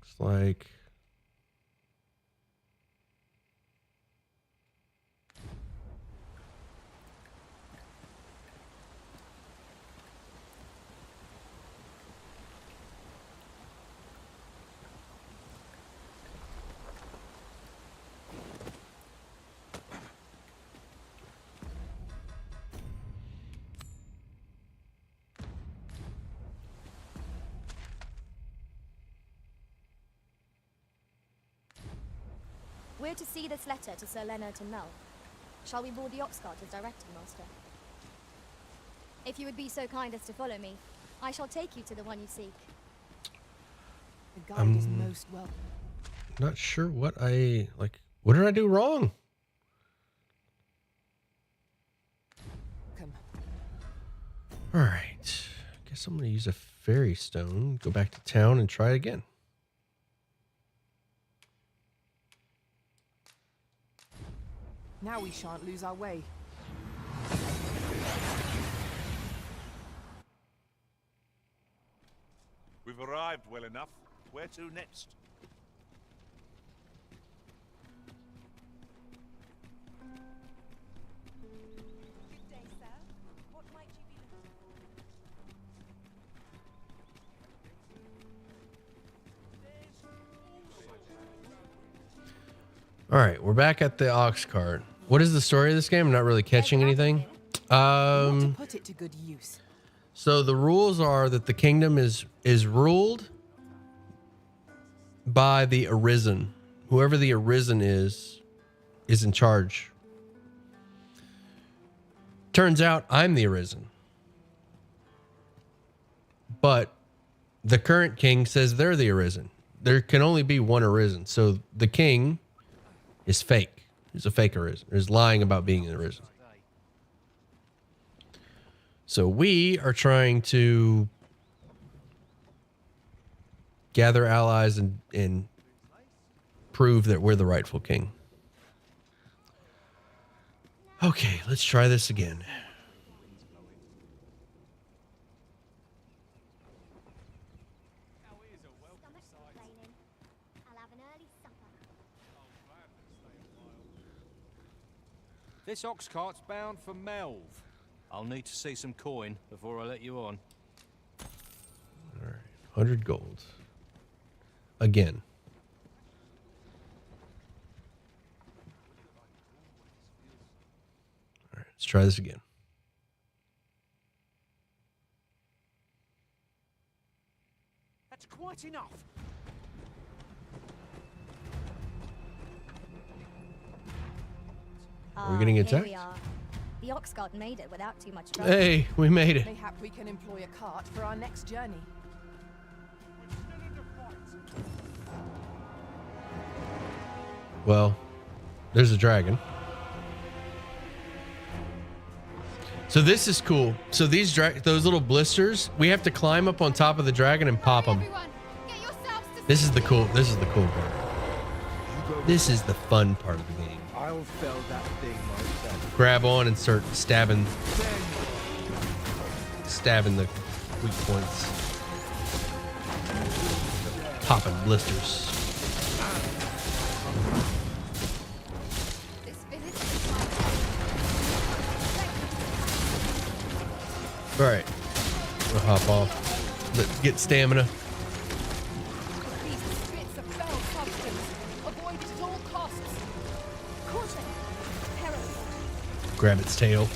Looks like... We're to see this letter to Sir Leonard and Mel. Shall we board the ox cart as directed, Master? If you would be so kind as to follow me, I shall take you to the one you seek. The guide is most welcome. Not sure what I... like, what did I do wrong? Come. All right. Guess I'm going to use a fairy stone, go back to town, and try again. Now we shan't lose our way. We've arrived well enough. Where to next? Good day, sir. What might you be looking All right, we're back at the ox cart. What is the story of this game? I'm not really catching anything. To put it to good use. So the rules are that the kingdom is ruled by the Arisen. Whoever the Arisen is in charge. Turns out I'm the Arisen. But the current king says they're the Arisen. There can only be one Arisen. So the king is fake. He's a fake Arisen. He's lying about being an Arisen. So we are trying to gather allies and prove that we're the rightful king. Okay, let's try this again. This ox cart's bound for Melv. I'll need to see some coin before I let you on. All right, 100 gold. Again. All right, let's try this again. That's quite enough. Are we getting attacked? Here we are. The ox cart made it without too much trouble. Hey, we made it. Mayhap we can employ a cart for our next journey. Well, there's a dragon. So this is cool. So these those little blisters, we have to climb up on top of the dragon and pop them. This is the cool part. This is the fun part of the game. I'll fell that thing myself. Grab on and start stabbing the weak points. Popping blisters. All right, we'll hop off. Let's get stamina. These spits of foul substance. Avoid it at all costs. Caution. Peril. Grab its tail.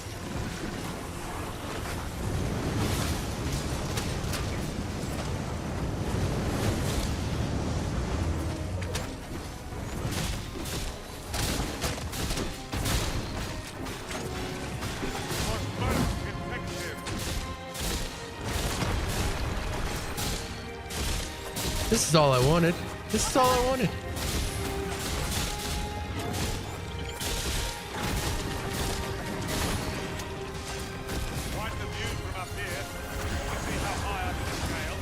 This is all I wanted. This is all I wanted. Quite the view from up here. I see how high I can scale.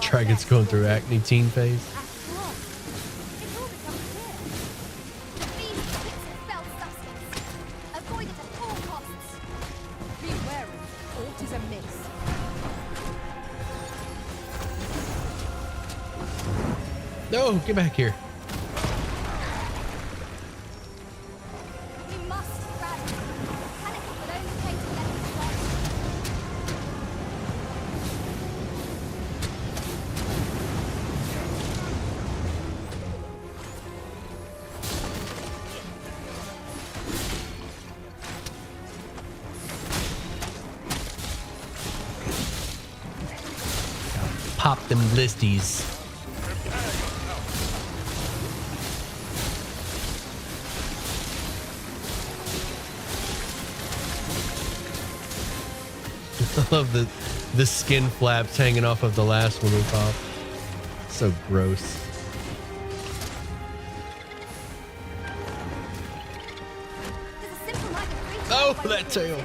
Dragon's going through acne teen phase. No, get back here. Pop them listies. I love the skin flaps hanging off of the last one we popped. So gross. Oh, that tail.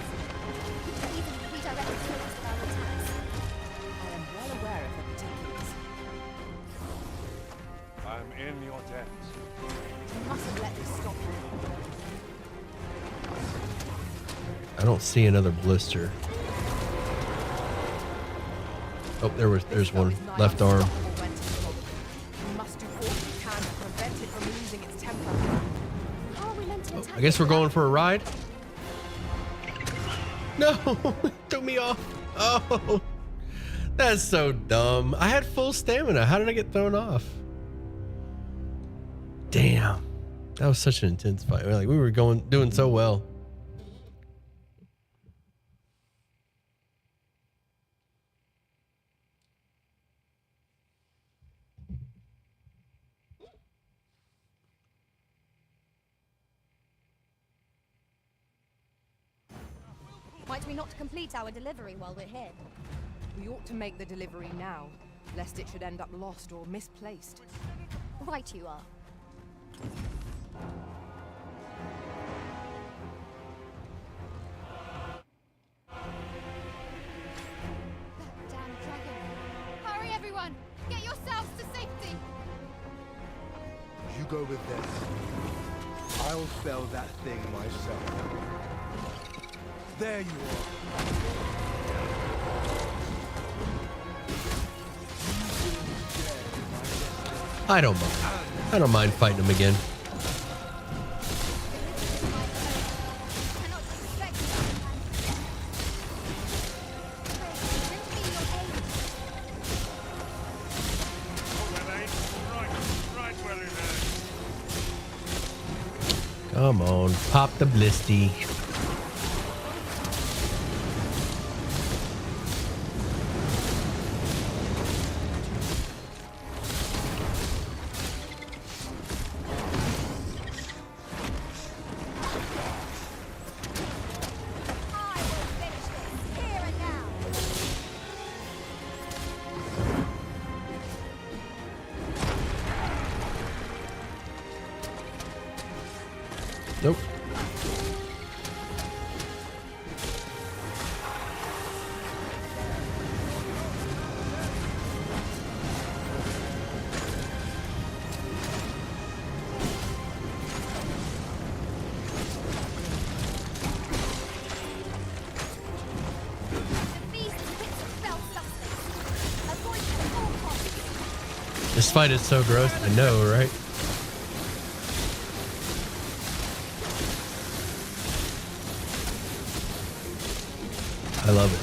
I'm in your debt. You mustn't let this stop you. I don't see another blister. Oh, there's one. Left arm. You must do all you can to prevent it from losing its temper. How are we meant to attack I guess we're going for a ride. No, threw me off. Oh, that's so dumb. I had full stamina. How did I get thrown off? Damn, that was such an intense fight. Like we were doing so well. Might we not complete our delivery while we're here? We ought to make the delivery now, lest it should end up lost or misplaced. Right you are. Damn dragon. Hurry, everyone! Get yourselves to safety! You go with them. I'll fell that thing myself. There you are. I don't mind. I don't mind fighting him again. Come on, pop the blisty. Nope. This fight is so gross. I know, right? I love it.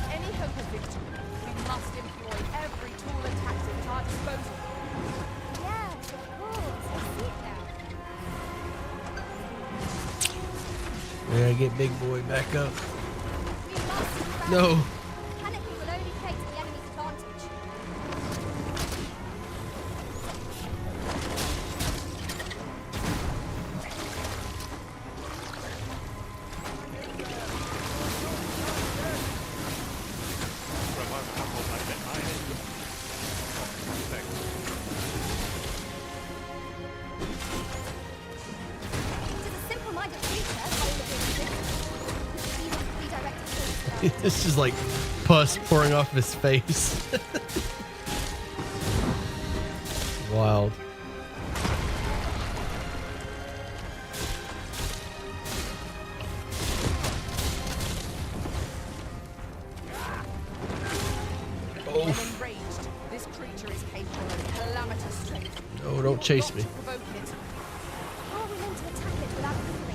Any hope of victory, we must Gotta get big boy back up. No. Panicking will only play to the enemy's advantage. It's just like pus pouring off his face. Wild. When enraged, this creature is capable of calamitous strength. No, don't chase me. Provoke it. Are we meant to attack it without feeling it?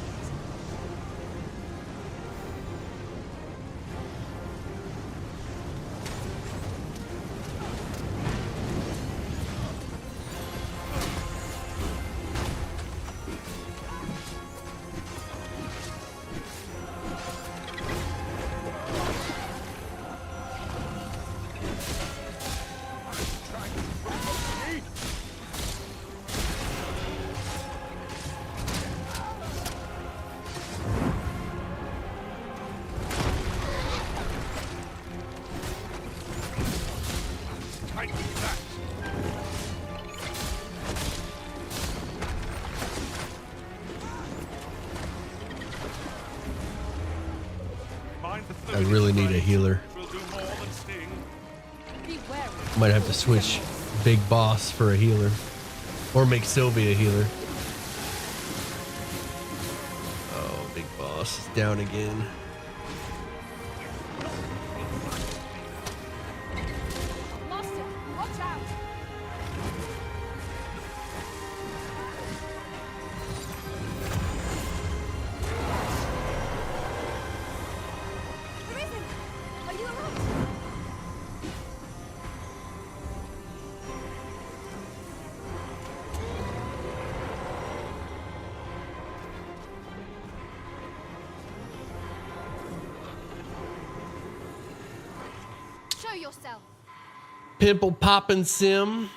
I really need a healer. Might have to switch Big Boss for a healer. Or make Sylvie a healer. Oh, Big Boss is down again. Master, watch out! Arisen! Are you alright? Show yourself. Pimple poppin' sim.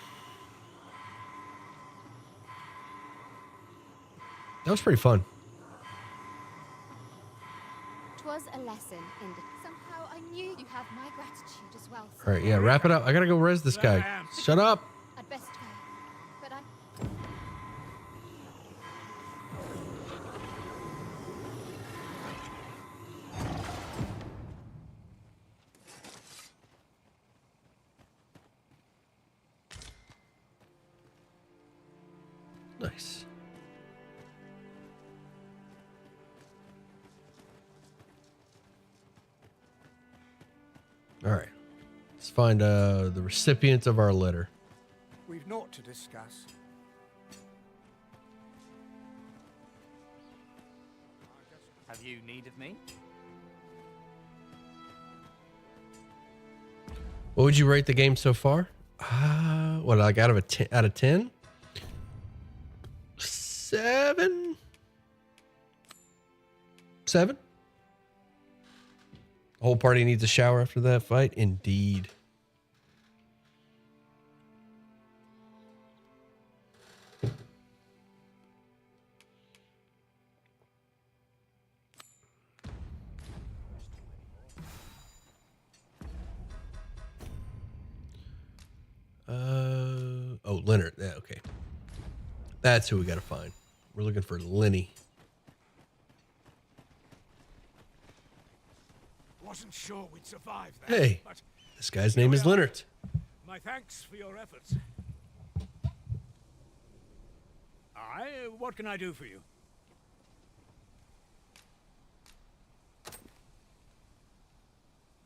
That was pretty fun. 'Twas a lesson in the... Somehow I knew you have my gratitude as well. All right, yeah, wrap it up. I gotta go res this guy. Shut up. I'd best go. But I... Nice. All right. Let's find the recipient of our letter. We've naught to discuss. Have you need of me? What would you rate the game so far? What, like out of 10? 7? 7? The whole party needs a shower after that fight? Indeed. Oh, Leonard. Yeah, okay. That's who we got to find. We're looking for Lenny. Wasn't sure we'd survive that. Hey, but this guy's name is Leonard. my thanks for your efforts. What can I do for you?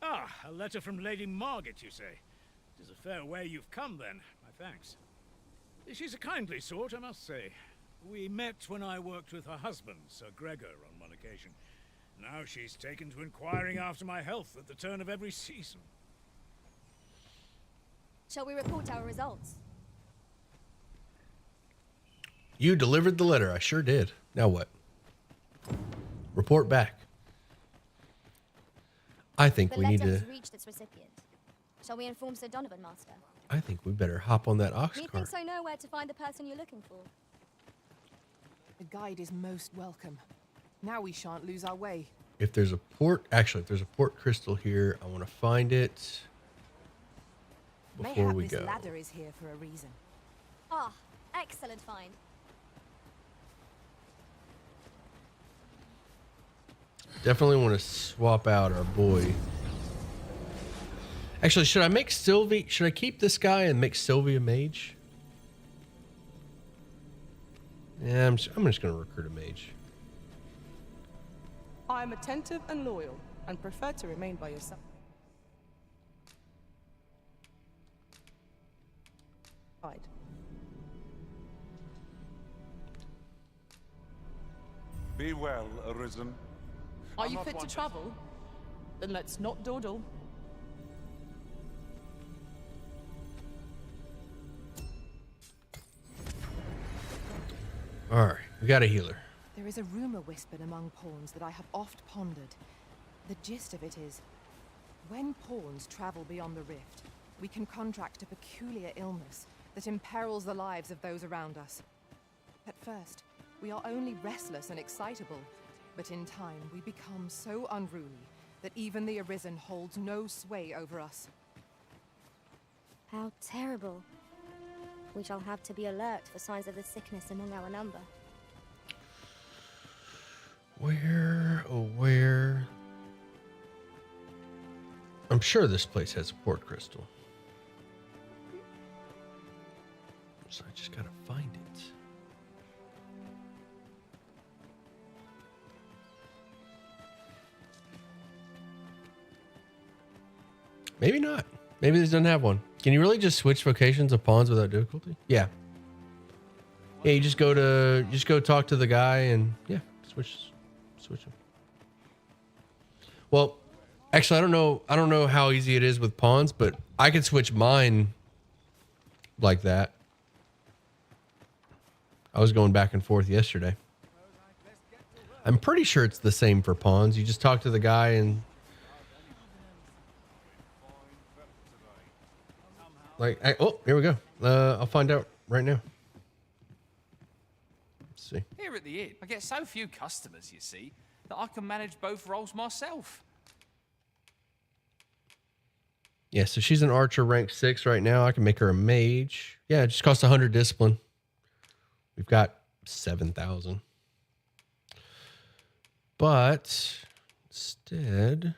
Ah, a letter from Lady Margaret, you say. It is a fair way you've come, then. My thanks. She's a kindly sort, I must say. We met when I worked with her husband, Sir Gregor, on one occasion. Now she's taken to inquiring after my health at the turn of every season. Shall we report our results? You delivered the letter. I sure did. Now what? Report back. I think The we letter need to. has reached its recipient. Shall we inform Sir Donovan, Master? I think we better hop on that ox cart. Methinks I know where to find the person you're looking for. The guide is most welcome. Now we shan't lose our way. If there's a port, actually, if there's a port crystal here, I want to find it before Mayhap we this go. ladder is here for a reason. Ah, excellent find. Definitely want to swap out our boy. Actually, should I make Sylvie? Should I keep this guy and make Sylvie a mage? Yeah, I'm just going to recruit a mage. I am attentive and loyal, and prefer to remain by your side. Be well, Arisen. Are you fit to travel? Then let's not dawdle. All right, we got a healer. There is a rumor whispered among pawns that I have oft pondered. The gist of it is, when pawns travel beyond the rift, we can contract a peculiar illness that imperils the lives of those around us. At first, we are only restless and excitable, but in time we become so unruly that even the Arisen holds no sway over us. How terrible. We shall have to be alert for signs of the sickness among our number. Where, oh where? I'm sure this place has a port crystal. So I just gotta find it. Maybe not. Maybe this doesn't have one. Can you really just switch vocations of pawns without difficulty? Yeah. Yeah, you just go talk to the guy and yeah, switch them. Well, actually, I don't know how easy it is with pawns, but I could switch mine like that. I was going back and forth yesterday. I'm pretty sure it's the same for pawns. You just talk to the guy and oh, here we go. I'll find out right now. Let's see. Here at the inn, I get so few customers, you see, that I can manage both roles myself. Yeah, so she's an archer rank 6 right now. I can make her a mage. Yeah, it just costs 100 discipline. We've got 7,000. But instead,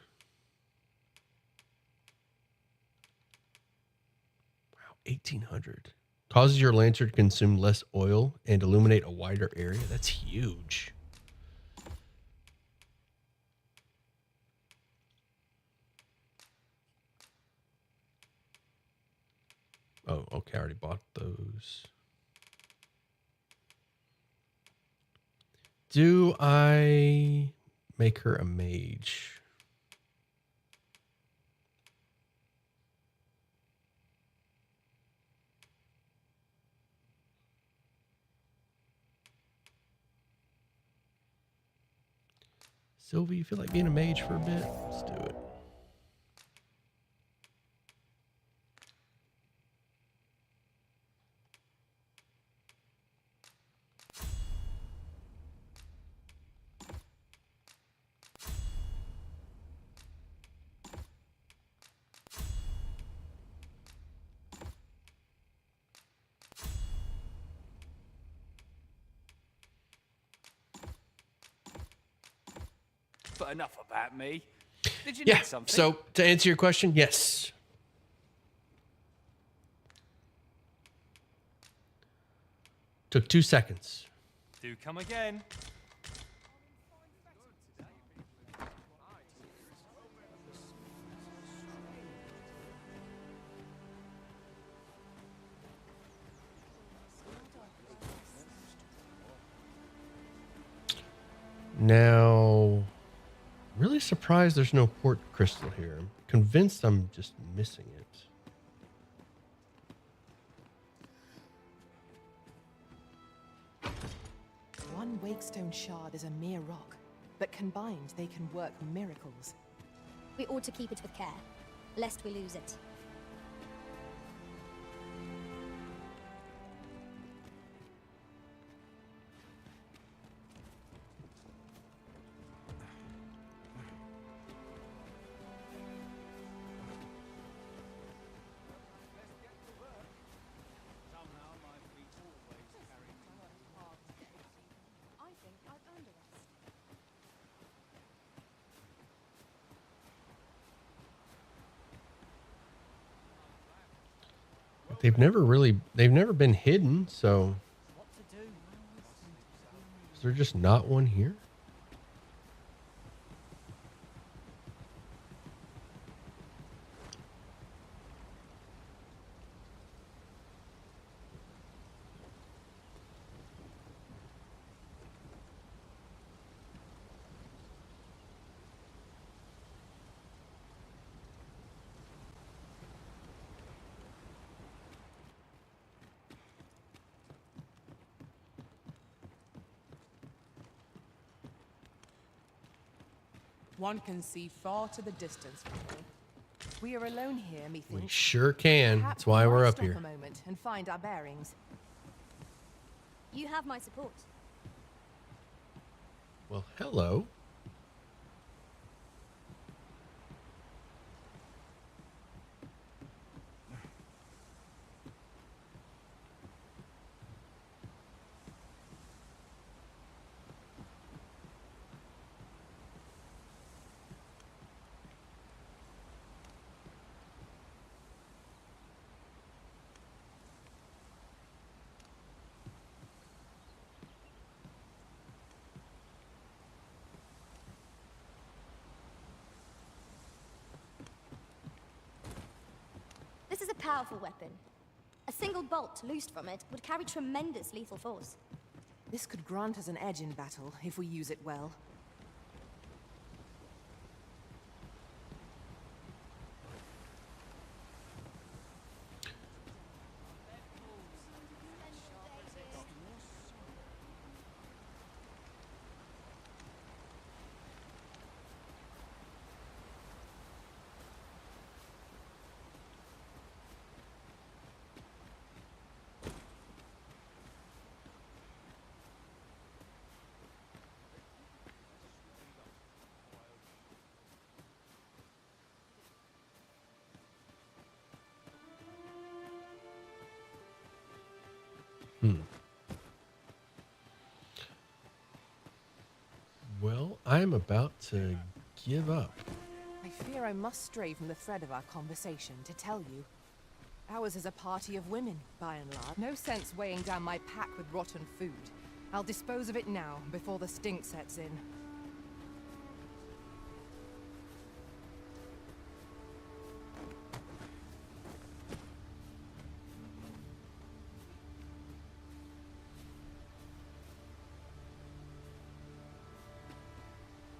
wow, 1,800. Causes your lantern to consume less oil and illuminate a wider area. That's huge. Oh, okay. I already bought those. Do I make her a mage? Sylvie, you feel like being a mage for a bit? Let's do it. But enough about me. Did you Yeah, need something? so to answer your question, yes. Took 2 seconds. Do come again. Now, really surprised there's no port crystal here. I'm convinced I'm just missing it. One wakestone shard is a mere rock, but combined they can work miracles. We ought to keep it with care, lest we lose it. They've never been hidden, so is there just not one here? One can see far to the distance from me. We are alone here, methinks. We sure can. Perhaps That's why we we're might up stop here. a moment and find our bearings. You have my support. Well, hello. This is a powerful weapon. A single bolt loosed from it would carry tremendous lethal force. This could grant us an edge in battle if we use it well. Well, I'm about to give up. I fear I must stray from the thread of our conversation to tell you. Ours is a party of women, by and large. No sense weighing down my pack with rotten food. I'll dispose of it now, before the stink sets in.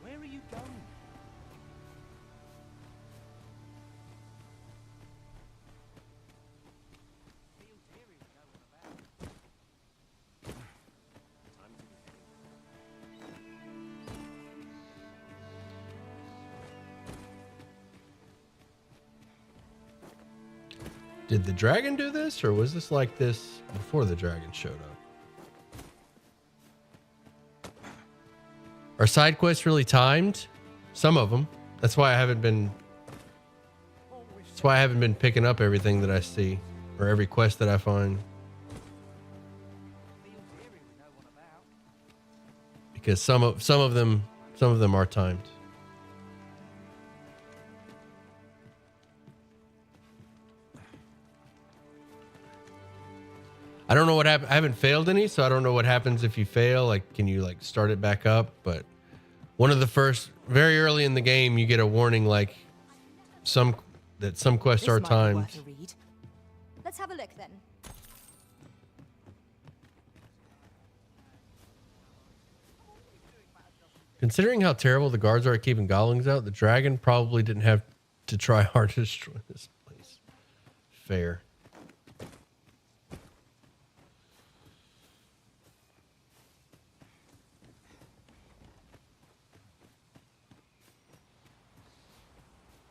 Where are you going? Did the dragon do this, or was this like this before the dragon showed up? Are side quests really timed? Some of them. That's why I haven't been picking up everything that I see, or every quest that I find. Because some of them are timed. I don't know what happened. I haven't failed any, so I don't know what happens if you fail. Like, can you like start it back up? But one of the first, very early in the game, you get a warning like some quests are timed. Let's have a look then. Considering how terrible the guards are at keeping goblins out, the dragon probably didn't have to try hard to destroy this place. Fair.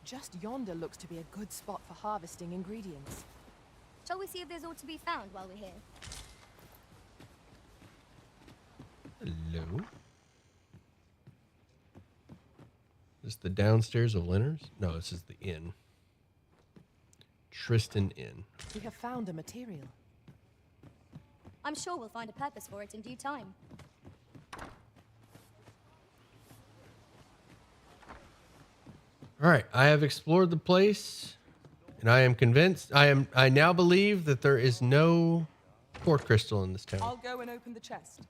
Just yonder looks to be a good spot for harvesting ingredients. Shall we see if there's aught to be found while we're here? Hello. Is this the downstairs of Leonard's? No, this is the inn. Tristan Inn. We have found a material. I'm sure we'll find a purpose for it in due time. All right, I have explored the place, and I am convinced. I now believe that there is no port crystal in this town. I'll go and open the chest.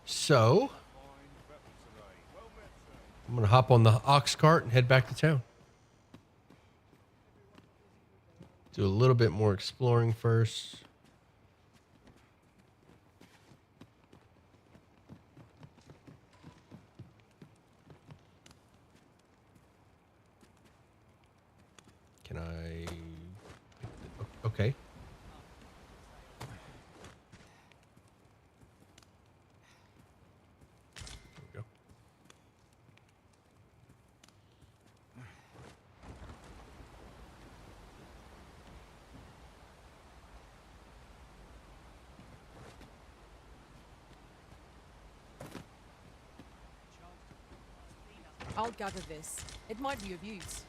So, I'm gonna hop on the ox cart and head back to town. Do a little bit more exploring first. Can I? Okay. There we go. I'll gather this. It might be of use.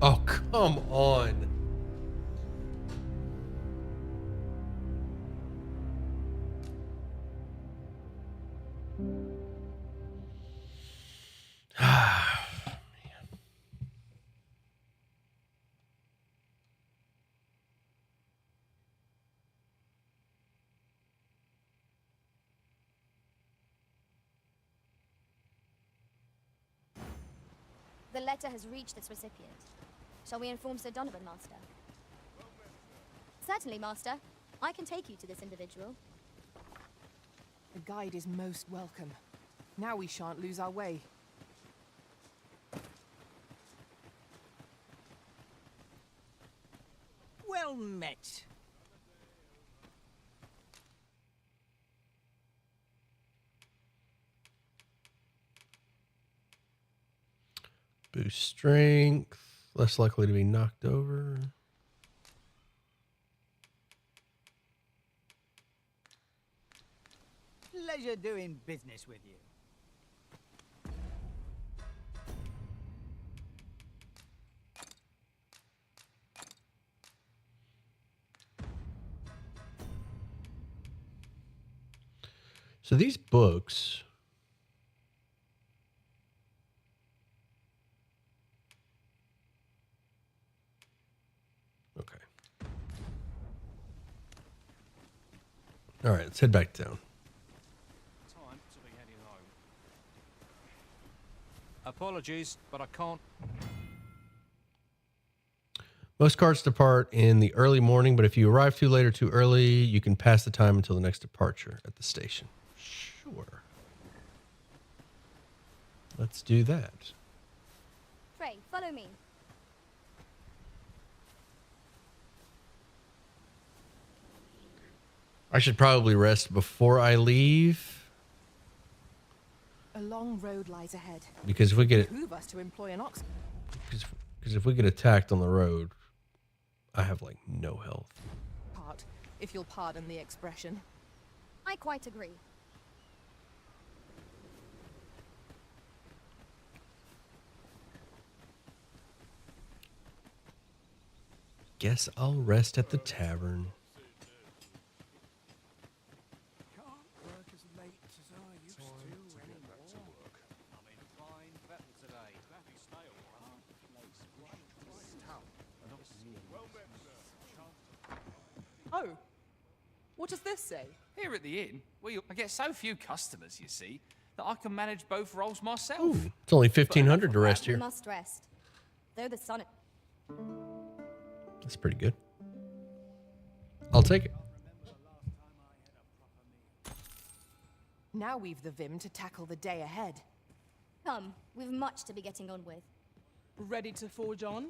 Oh, come on. The letter has reached its recipient. Shall we inform Sir Donovan, Master? Certainly, Master. I can take you to this individual. The guide is most welcome. Now we shan't lose our way. Well met. Boost strength. Less likely to be knocked over. Pleasure doing business with you. So these books. Okay. All right, let's head back to town. Time to be heading home. Apologies, but I can't. Most carts depart in the early morning, but if you arrive too late or too early, you can pass the time until the next departure at the station. Sure. Let's do that. Frey, follow me. I should probably rest before I leave. A long road lies ahead. Because if we get it, Behoove us to employ an ox. because if we get attacked on the road, I have like no health. Part, if you'll pardon the expression. I quite agree. Guess I'll rest at the tavern. Can't work as late as I used to anymore. I'm in fine fettle today. Oh, what does this say? Here at the inn, I get so few customers, you see, that I can manage both roles myself. Ooh, it's only 1,500 to rest We here. must rest. Though the sun... That's pretty good. I'll take it. Now we've the vim to tackle the day ahead. Come, we've much to be getting on with. Ready to forge on?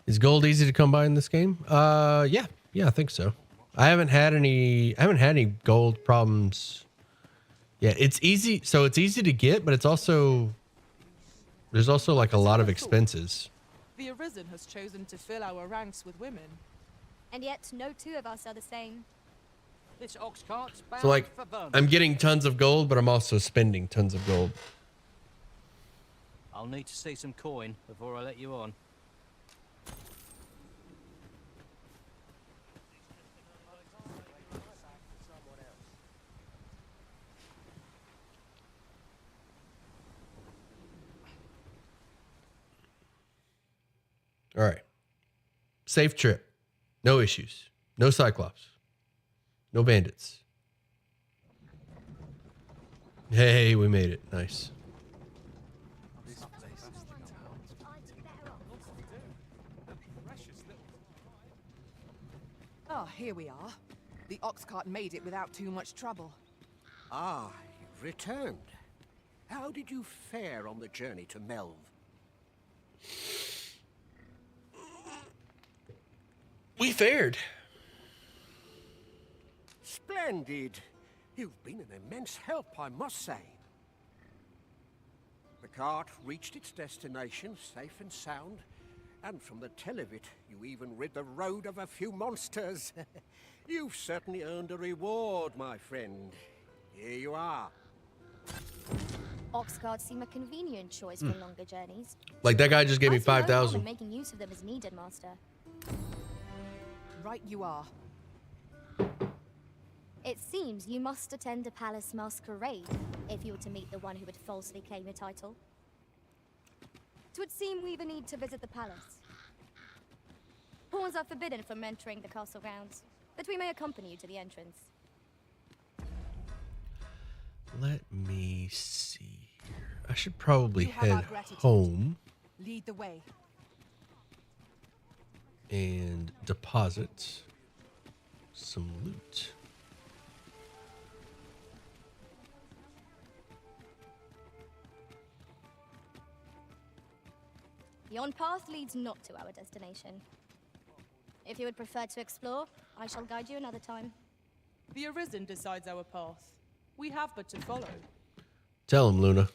Is gold easy to come by in this game? Yeah, I think so. I haven't had any gold problems. Yeah, it's easy. So it's easy to get, but it's also there's also like a lot of expenses. The Arisen has chosen to fill our ranks with women. And yet, no two of us are the same. This ox cart's bound So like, for Vernon. I'm getting tons of gold, but I'm also spending tons of gold. I'll need to see some coin before I let you on. All right. Safe trip. No issues. No Cyclops. No bandits. Hey, we made it. Nice. Ah, here we are. The ox cart made it without too much trouble. Ah, you've returned. How did you fare on the journey to Melv? We fared. Splendid. You've been an immense help, I must say. The cart reached its destination safe and sound, and from the tell of it, you even rid the road of a few monsters. You've certainly earned a reward, my friend. Here you are. Ox carts seem a convenient choice for longer journeys. Like that guy just gave me I see no harm in 5,000. making use of them as needed, Master. Right you are. It seems you must attend a palace masquerade if you were to meet the one who would falsely claim your title. Twould seem we either need to visit the palace. Pawns are forbidden from entering the castle grounds, but we may accompany you to the entrance. Let me see here. I should probably You have our head gratitude. home Lead the way. and deposit some loot. The on-path leads not to our destination. If you would prefer to explore, I shall guide you another time. The Arisen decides our path. We have but to follow. Tell him, Luna.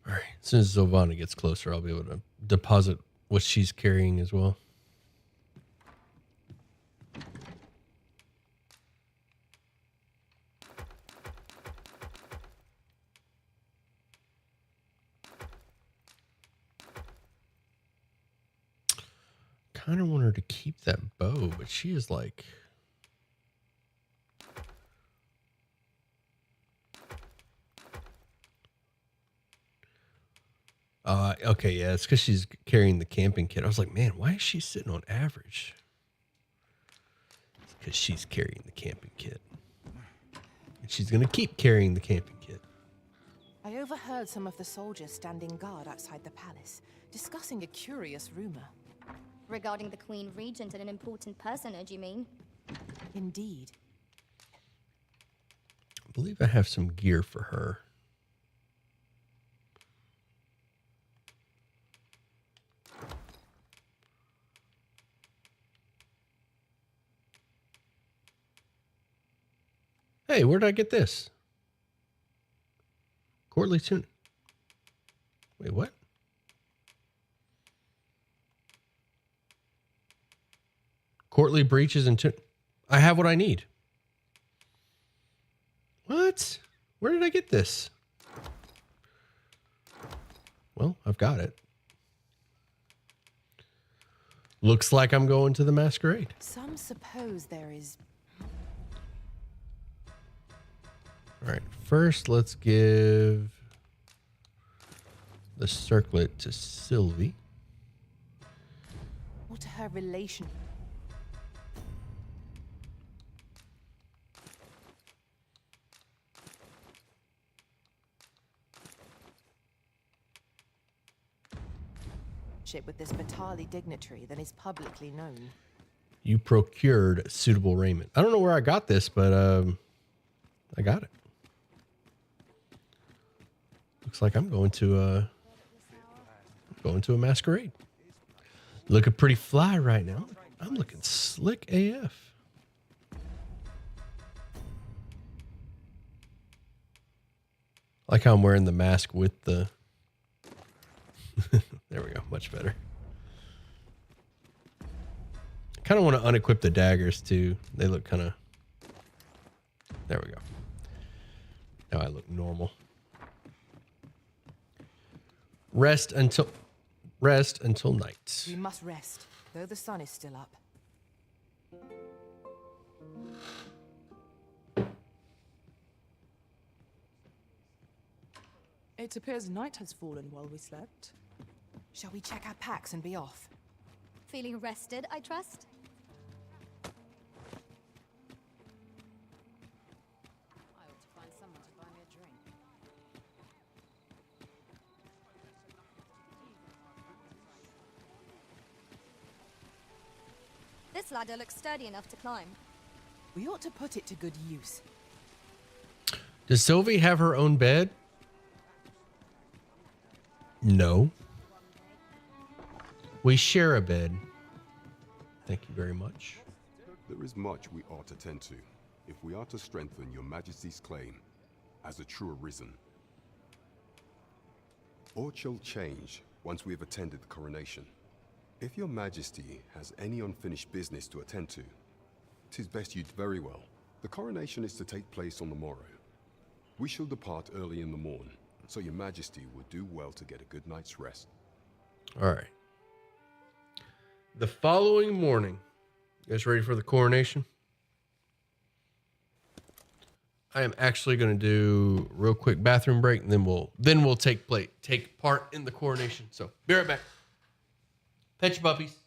All right. As soon as Zovana gets closer, I'll be able to deposit what she's carrying as well. Kind of want her to keep that bow, but she is like... okay, yeah, it's because she's carrying the camping kit. I was like, man, why is she sitting on average? It's because she's carrying the camping kit. And she's going to keep carrying the camping kit. I overheard some of the soldiers standing guard outside the palace, discussing a curious rumor. Regarding the Queen Regent and an important personage, you mean? Indeed. I believe I have some gear for her. Hey, where did I get this? Courtly tune. Wait, what? Courtly breaches and tune. I have what I need. What? Where did I get this? Well, I've got it. Looks like I'm going to the masquerade. Some suppose there is. All right. First, let's give the circlet to Sylvie. What her relation? With this Batali dignitary than is publicly known. You procured suitable raiment. I don't know where I got this, but I got it. Looks like I'm going to a masquerade. Looking pretty fly right now. I'm looking slick AF. Like how I'm wearing the mask with the. There we go. Much better. I kind of want to unequip the daggers too. They look kind of. There we go. Now I look normal. Rest until night. We must rest, though the sun is still up. It appears night has fallen while we slept. Shall we check our packs and be off? Feeling rested, I trust? I ought to find someone to buy me a drink. This ladder looks sturdy enough to climb. We ought to put it to good use. Does Sylvie have her own bed? No. We share a bed. Thank you very much. There is much we ought to tend to, if we are to strengthen your Majesty's claim as a true arisen. Aught shall change once we have attended the coronation. If your Majesty has any unfinished business to attend to, 'tis best you'd very well. The coronation is to take place on the morrow. We shall depart early in the morn, so your Majesty would do well to get a good night's rest. All right. The following morning, you guys ready for the coronation? I am actually going to do a real quick bathroom break, and then we'll take part in the coronation. So be right back. Pet your puppies.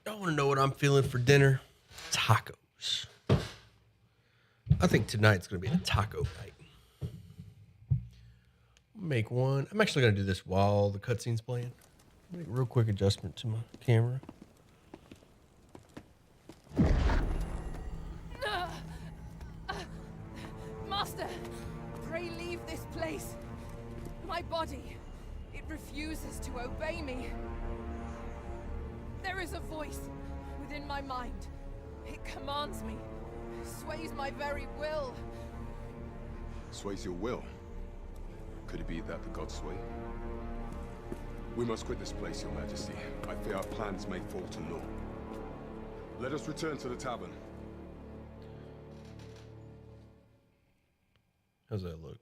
Y'all want to know what I'm feeling for dinner? Tacos. I think tonight's going to be a taco night. Make one. I'm actually going to do this while the cutscene's playing. Make a real quick adjustment to my camera. Master, pray leave this place. My body, it refuses to obey me. There is a voice within my mind. It commands me. sways my very will. Sways your will? Could it be that the gods sway? We must quit this place, Your Majesty. I fear our plans may fall to naught. Let us return to the tavern. How's that look?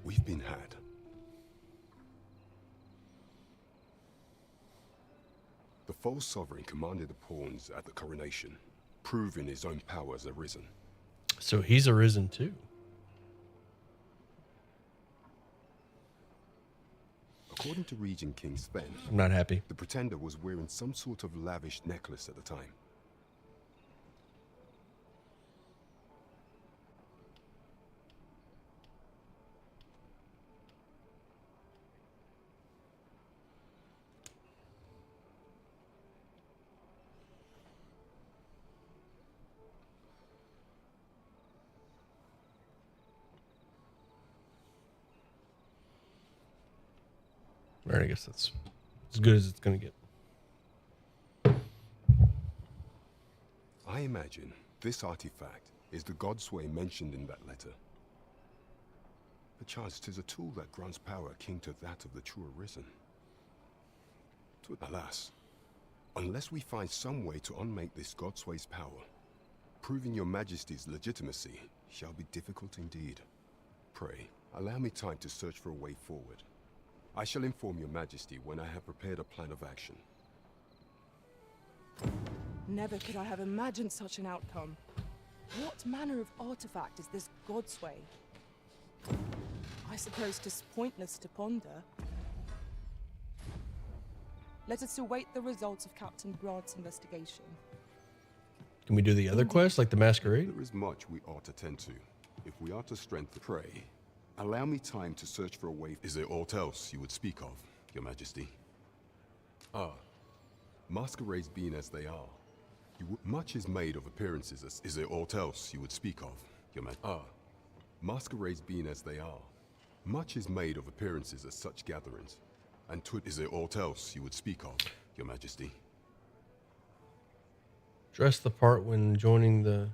We've been had. The false sovereign commanded the pawns at the coronation, proving his own power as arisen. So he's arisen too. According to Regent King Sven, I'm not happy. The pretender was wearing some sort of lavish necklace at the time. All right, I guess that's as good as it's going to get. I imagine this artifact is the Godsway mentioned in that letter. Perchance 'tis a tool that grants power akin to that of the true Arisen. Alas, unless we find some way to unmake this Godsway's power, proving your Majesty's legitimacy shall be difficult indeed. Pray, allow me time to search for a way forward. I shall inform your Majesty when I have prepared a plan of action. Never could I have imagined such an outcome. What manner of artifact is this Godsway? I suppose 'tis pointless to ponder. Let us await the results of Captain Grant's investigation. Can we do the other quest, like the masquerade? There is much we ought to tend to, if we are to strengthen. Pray, allow me time to search for a way. Is there aught else you would speak of, Your Majesty? Ah, masquerades being as they are, much is made of appearances. Is there aught else you would speak of, Your Majesty? Ah, masquerades being as they are, much is made of appearances at such gatherings. And is there aught else you would speak of, Your Majesty? Dress the part when joining the...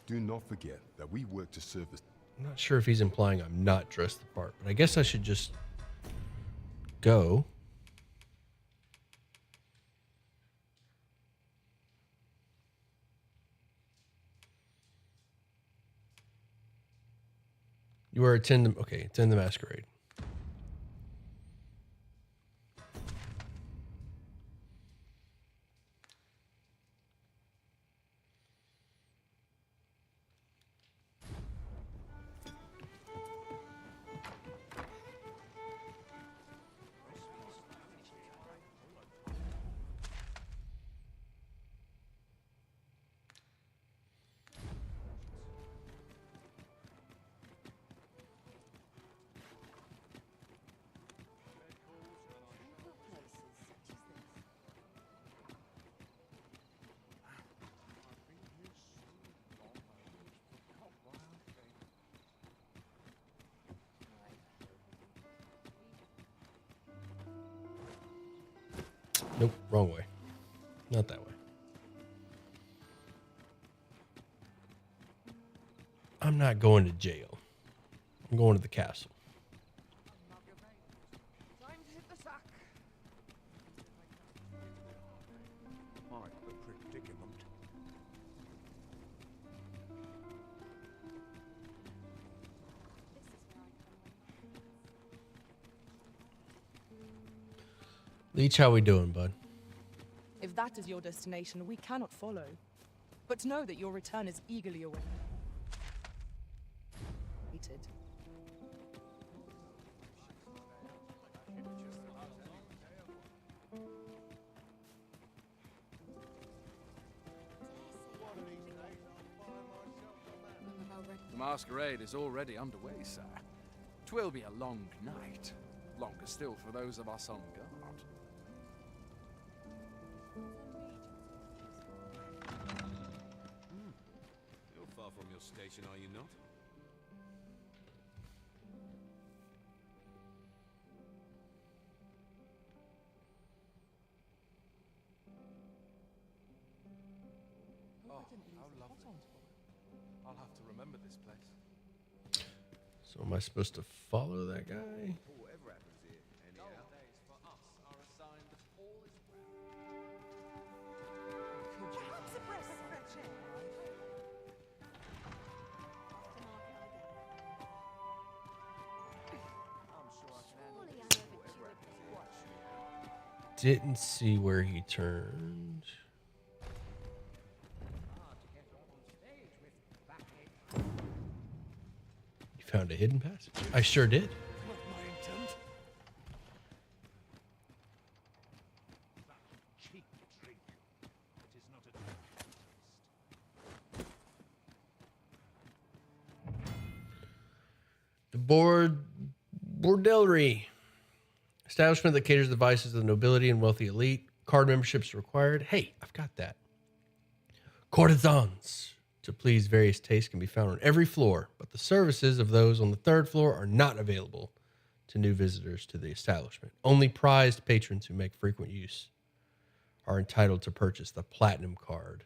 Do not forget that we work to serve the... I'm not sure if he's implying I'm not dressed the part, but I guess I should just go. You are attend the masquerade. Nope, wrong way. Not that way. I'm not going to jail. I'm going to the castle. Time to hit the sack. Quite the predicament. Leech, how we doing, bud? If that is your destination, we cannot follow. But know that your return is eagerly awaited. The masquerade is already underway, sir. 'Twill be a long night. Longer still for those of us on guard. You're far from your station, are you not? Oh, how lovely. I'll have to remember this place. So am I supposed to follow that guy? Whatever happens here, anyhow. Days for us are a sign that all is Didn't see where he turned. You found a hidden passage? I sure did. Not my intent. Cheap drink. It is not a The bordellery. Establishment that caters the vices of the nobility and wealthy elite. Card memberships required. Hey, I've got that. Courtesans to please various tastes can be found on every floor, but the services of those on the third floor are not available to new visitors to the establishment. Only prized patrons who make frequent use are entitled to purchase the platinum card.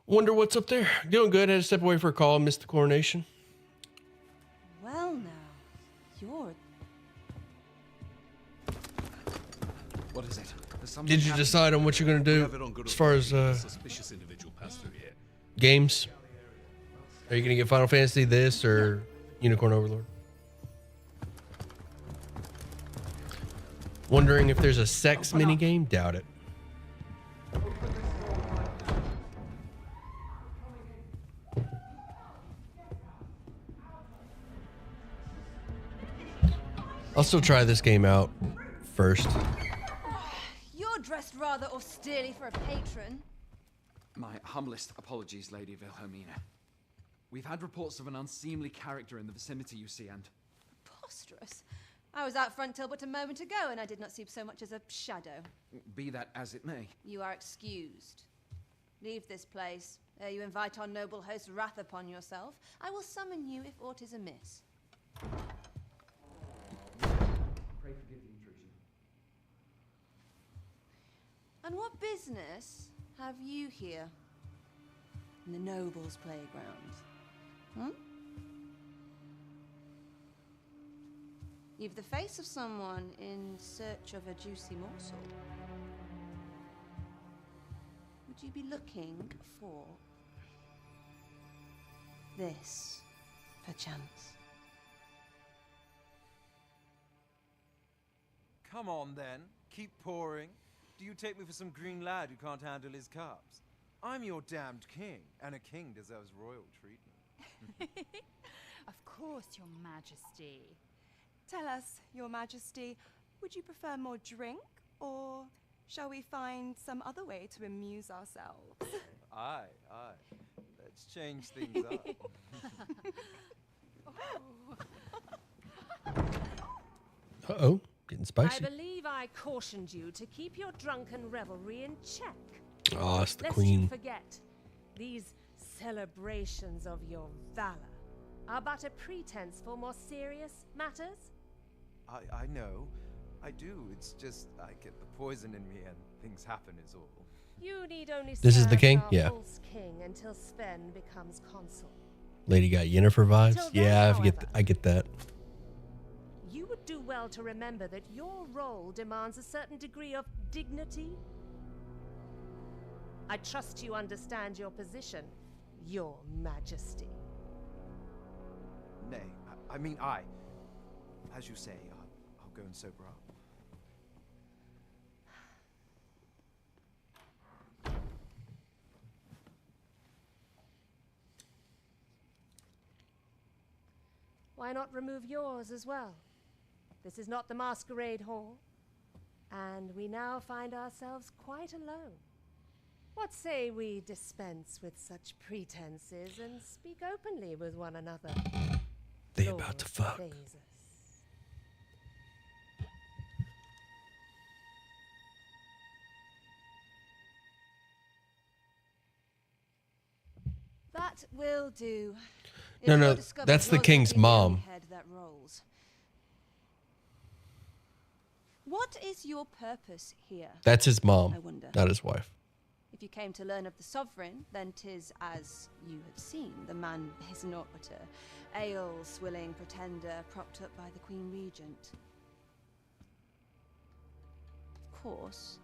Wonder what's up there. Doing good. Had to step away for a call. Missed the coronation. Well, now, you're... What is it? Did you decide on what you're going to do as far as suspicious individual passed through here. games? Are you going to get Final Fantasy this or Unicorn Overlord? Wondering if there's a sex minigame? Doubt it. I'll still try this game out first. You're dressed rather austerely for a patron. My humblest apologies, Lady Wilhelmina. We've had reports of an unseemly character in the vicinity, you see, and... Preposterous. I was out front till but a moment ago, and I did not see so much as a shadow. Be that as it may. You are excused. Leave this place, ere you invite our noble host's wrath upon yourself. I will summon you if aught is amiss. Pray forgive the intrusion. And what business have you here? In the nobles' playground? Hmm? You've the face of someone in search of a juicy morsel. Would you be looking for this, perchance? Come on, then. Keep pouring. Do you take me for some green lad who can't handle his cups? I'm your damned king, and a king deserves royal treatment. Of course, Your Majesty. Tell us, Your Majesty, would you prefer more drink, or shall we find some other way to amuse ourselves? Aye, aye. Let's change things up. Uh-oh, getting spicy. I believe I cautioned you to keep your drunken revelry in check. Oh, it's the Lest queen. you forget, these celebrations of your valor are but a pretense for more serious matters. I know. I do. It's just I get the poison in me and things happen is all. You need only This is the serve king? our Yeah. false king until Sven becomes consul. Lady got Yennefer vibes. Till then, Yeah, however, I get that. You would do well to remember that your role demands a certain degree of dignity. I trust you understand your position, Your Majesty. Nay, I mean I. As you say, I'll go and sober up. Why not remove yours as well? This is not the masquerade hall, and we now find ourselves quite alone. What say we dispense with such pretenses and speak openly with one another? They about to fuck. Phases. That will do. If No, you're no, discovered, that's the yours king's won't be the only mom. head that rolls. What is your purpose here? That's his mom, I wonder. not his wife. If you came to learn of the sovereign, then 'tis as you have seen. The man is naught but a ale-swilling pretender propped up by the Queen Regent. Of course,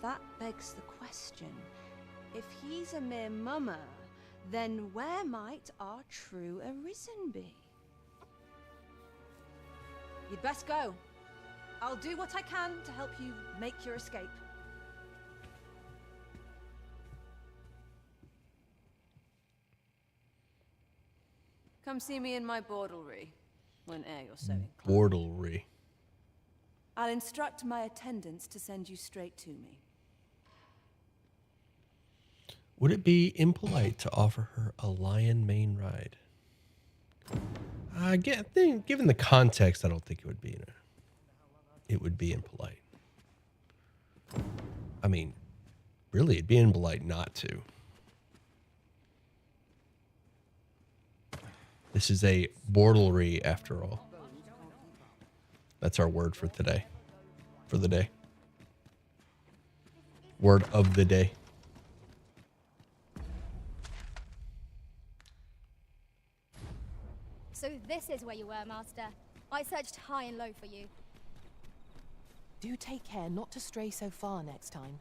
that begs the question. If he's a mere mummer, then where might our true arisen be? You'd best go. I'll do what I can to help you make your escape. Come see me in my bordelry, whene'er you're so inclined. Bordelry. I'll instruct my attendants to send you straight to me. Would it be impolite to offer her a lion mane ride? Given the context, I don't think it would be. It would be impolite. I mean, really, it'd be impolite not to. This is a bordelry, after all. That's our word for today. For the day. Word of the day. So this is where you were, Master. I searched high and low for you. Do take care not to stray so far next time.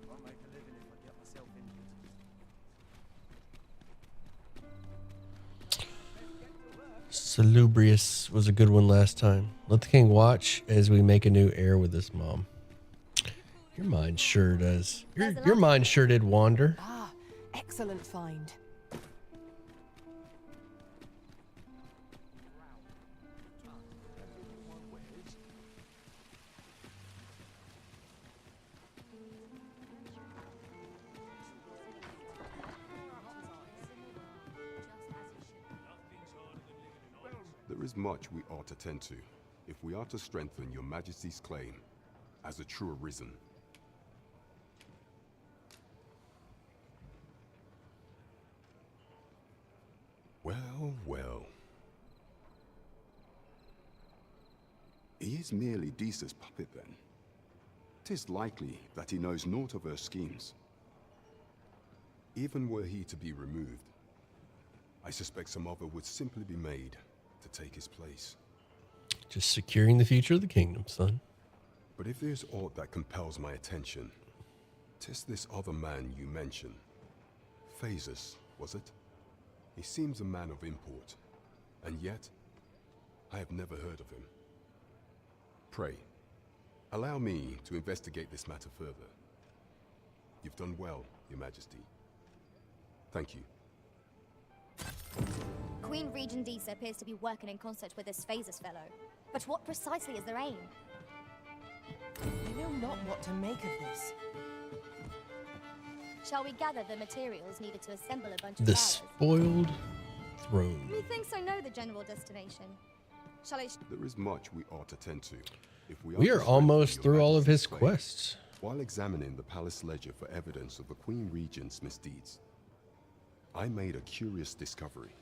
I'll make a living if I get myself injured. Salubrious was a good one last time. Let the king watch as we make a new heir with his mom. Your mind sure does. Your mind sure did wander. Ah, excellent find. There is much we ought to tend to, if we are to strengthen your Majesty's claim as a true arisen. Well, well. He is merely Deesa's puppet, then. 'Tis likely that he knows naught of her schemes. Even were he to be removed, I suspect some other would simply be made to take his place. Just securing the future of the kingdom, son. But if there's aught that compels my attention, 'tis this other man you mentioned. Phases, was it? He seems a man of import, and yet I have never heard of him. Pray, allow me to investigate this matter further. You've done well, Your Majesty. Thank you. Queen Regent Deesa appears to be working in concert with this Phases fellow. But what precisely is their aim? I know not what to make of this. Shall we gather the materials needed to assemble a bunch The of flowers? spoiled throne. Methinks I know the general destination. Shall I... There is much we ought to tend to. If We to are strengthen almost Your through all of his Majesty's claim, quests. While examining the palace ledger for evidence of the Queen Regent's misdeeds, I made a curious discovery.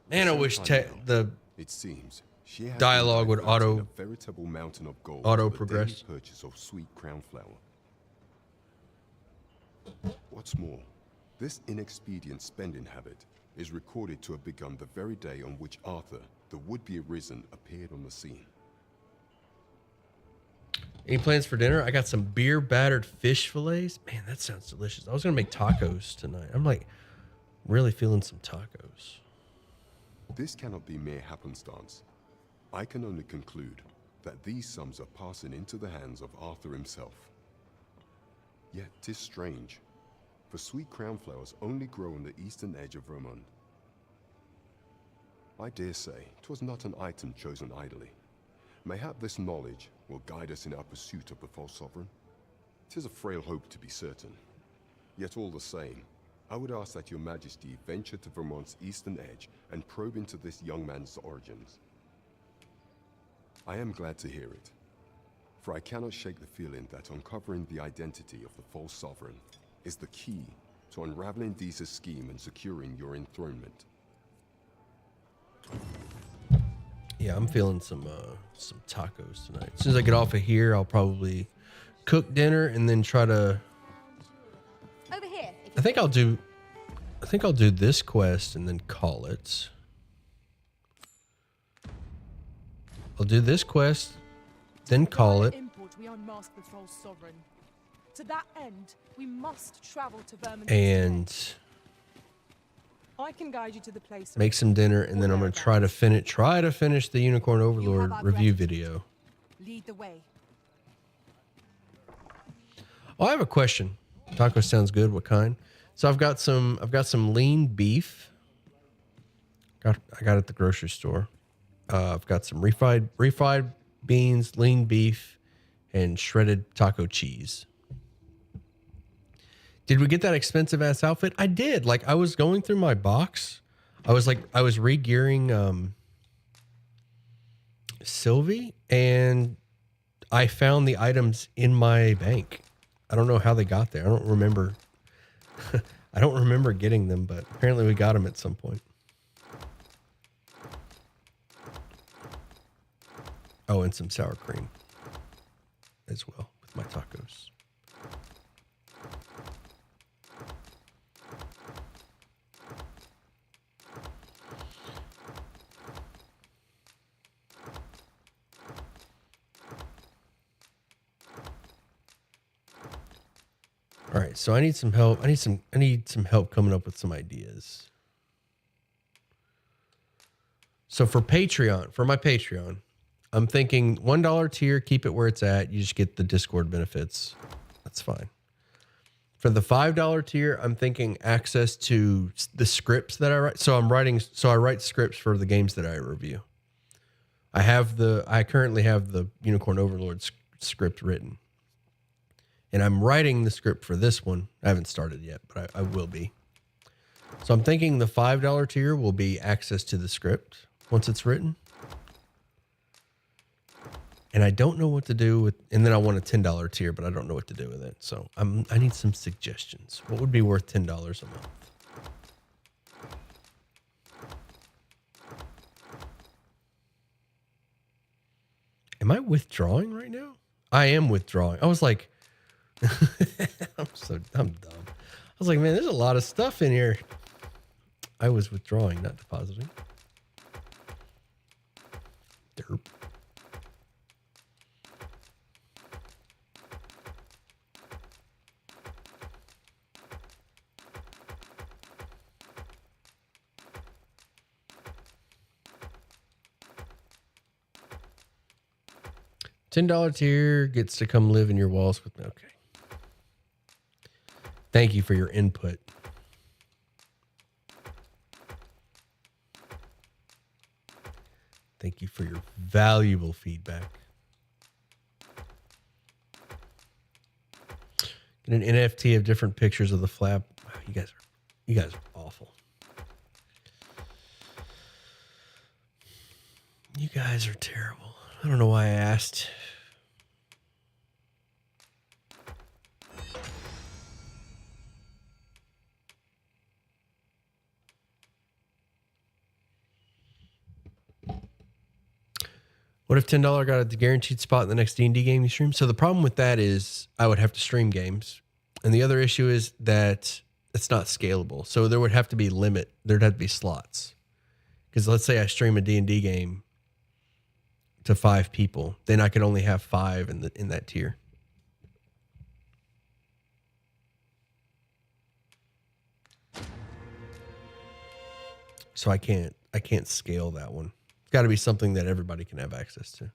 Man, I wish the it seems she has dialogue would been diverting auto a veritable mountain of gold auto for the progress. daily purchase of sweet crown flower. What's more, this inexpedient spending habit is recorded to have begun the very day on which Arthur, the would-be arisen, appeared on the scene. Any plans for dinner? I got some beer battered fish fillets. Man, that sounds delicious. I was gonna make tacos tonight. I'm like really feeling some tacos. This cannot be mere happenstance. I can only conclude that these sums are passing into the hands of Arthur himself. Yet 'tis strange. for sweet crown flowers only grow on the eastern edge of Vermont. I dare say 'twas not an item chosen idly. Mayhap this knowledge will guide us in our pursuit of the false sovereign. 'Tis a frail hope to be certain. Yet all the same, I would ask that your majesty venture to Vermont's eastern edge and probe into this young man's origins. I am glad to hear it, for I cannot shake the feeling that uncovering the identity of the false sovereign is the key to unraveling Deeza's scheme and securing your enthronement. Yeah, I'm feeling some tacos tonight. As soon as I get off of here, I'll probably cook dinner and then try to. Over here. I think I'll do this quest and then call it. I'll do this quest, then call it. Import, we unmask the false sovereign. To that end, we must travel to Vermont. And I can guide you to the place. Make some dinner, and then I'm gonna try to finish the Unicorn Overlord review video. Lead the way. Oh, I have a question. Taco sounds good. What kind? So I've got some lean beef. I got it at the grocery store. I've got some refried beans, lean beef, and shredded taco cheese. Did we get that expensive ass outfit? I did. Like, I was going through my box. I was re-gearing Sylvie, and I found the items in my bank. I don't know how they got there. I don't remember. I don't remember getting them, but apparently we got them at some point. Oh, and some sour cream as well with my tacos. All right, so I need some help. I need some help coming up with some ideas. So for my Patreon, I'm thinking $1 tier, keep it where it's at. You just get the Discord benefits. That's fine. For the $5 tier, I'm thinking access to the scripts that I write. So I write scripts for the games that I review. I currently have the Unicorn Overlord script written. And I'm writing the script for this one. I haven't started yet, but I will be. So I'm thinking the $5 tier will be access to the script once it's written. And I don't know what to do with, and then I want a $10 tier, but I don't know what to do with it. So I need some suggestions. What would be worth $10 a month? Am I withdrawing right now? I am withdrawing. I was like, I'm dumb. I was like, man, there's a lot of stuff in here. I was withdrawing, not depositing. Derp. $10 tier gets to come live in your walls with me. Okay. Thank you for your input. Thank you for your valuable feedback. Get an NFT of different pictures of the flap. Wow, you guys are awful. You guys are terrible. I don't know why I asked. What if $10 got a guaranteed spot in the next D&D game you stream? So the problem with that is I would have to stream games. And the other issue is that it's not scalable. So there would have to be limit. There'd have to be slots. Because let's say I stream a D&D game to 5 people. Then I could only have 5 in that tier. So I can't scale that one. It's got to be something that everybody can have access to.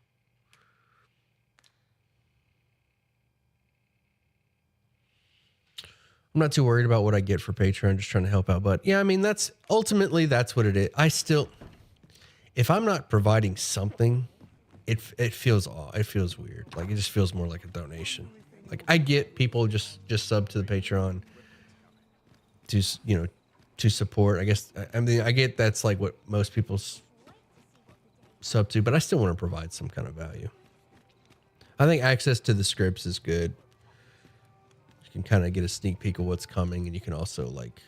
I'm not too worried about what I get for Patreon, just trying to help out. But yeah, I mean, that's ultimately that's what it is. I still, if I'm not providing something, it feels odd. It feels weird. Like it just feels more like a donation. Like I get people just sub to the Patreon to, you know, to support. I guess I mean I get that's like what most people sub to, but I still want to provide some kind of value. I think access to the scripts is good. You can kind of get a sneak peek of what's coming, and you can also like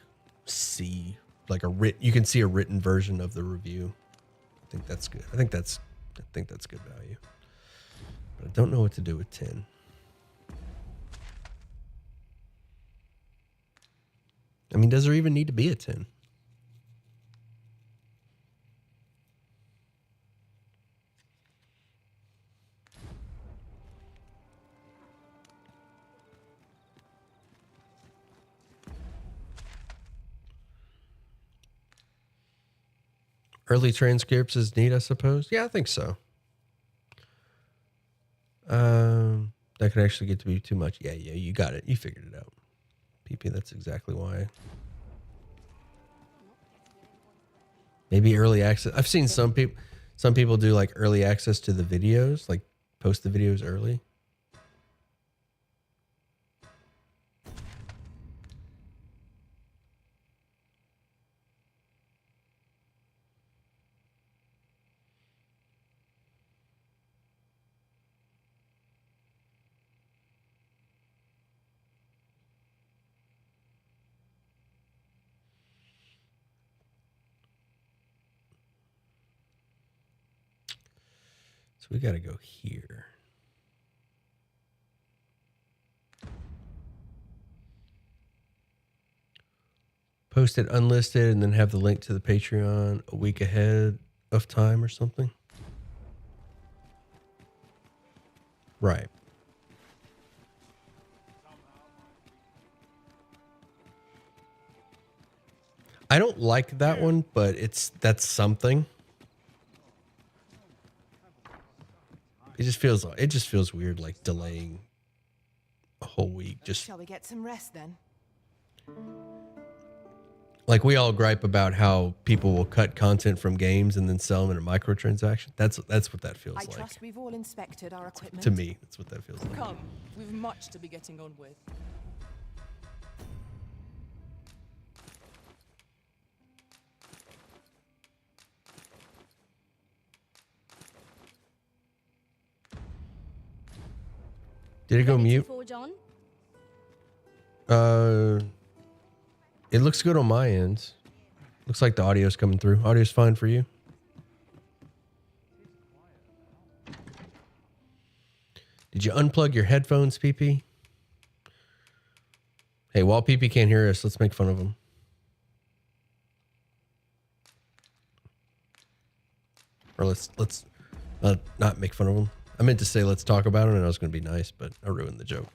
see like you can see a written version of the review. I think that's good. I think that's good value. But I don't know what to do with 10. I mean, does there even need to be a 10? Early transcripts is neat, I suppose. Yeah, I think so. That could actually get to be too much. Yeah, you got it. You figured it out. PP, that's exactly why. Maybe early access. I've seen some people do like early access to the videos, like post the videos early. So we got to go here. Post it unlisted and then have the link to the Patreon a week ahead of time or something. Right. I don't like that one, but that's something. It just feels weird, like delaying a whole week. Just Shall we get some rest then? like we all gripe about how people will cut content from games and then sell them in a microtransaction. That's what that feels like. I trust we've all inspected our equipment. To me, that's what that feels like. Come, we've much to be getting on with. Did it go mute? It looks good on my end. Looks like the audio's coming through. Audio's fine for you. Did you unplug your headphones, PP? Hey, while PP can't hear us, let's make fun of him. Or let's not make fun of him. I meant to say let's talk about him, and I was going to be nice, but I ruined the joke.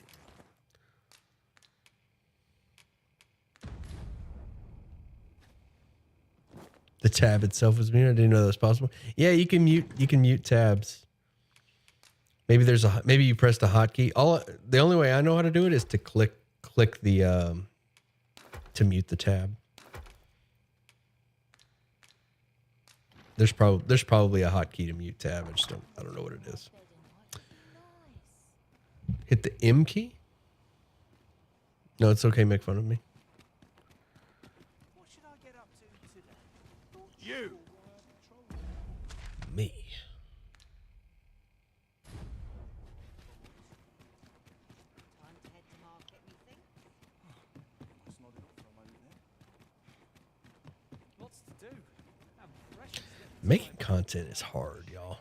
The tab itself was muted. I didn't know that was possible. Yeah, you can mute tabs. Maybe maybe you pressed a hotkey. The only way I know how to do it is to click the to mute the tab. There's probably a hotkey to mute tab. I don't know what it is. Hit the M key? No, it's okay. Make fun of me. What should I get up to today? You! Me. Lots to do. Making content is hard, y'all.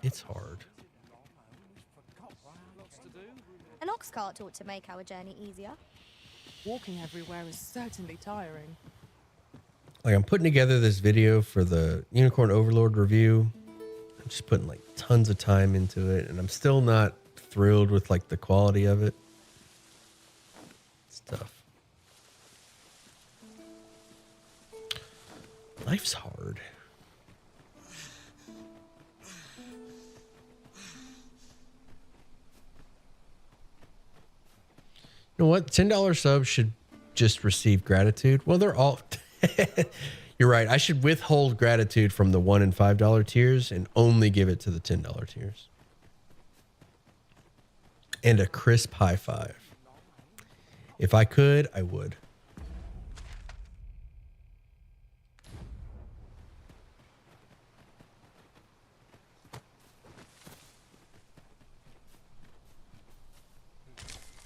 It's hard. An ox cart ought to make our journey easier. Walking everywhere is certainly tiring. Like I'm putting together this video for the Unicorn Overlord review. I'm just putting like tons of time into it, and I'm still not thrilled with like the quality of it. It's tough. Life's hard. You know what? $10 subs should just receive gratitude. Well, they're all... You're right. I should withhold gratitude from the $1 and $5 tiers and only give it to the $10 tiers. And a crisp high five. If I could, I would.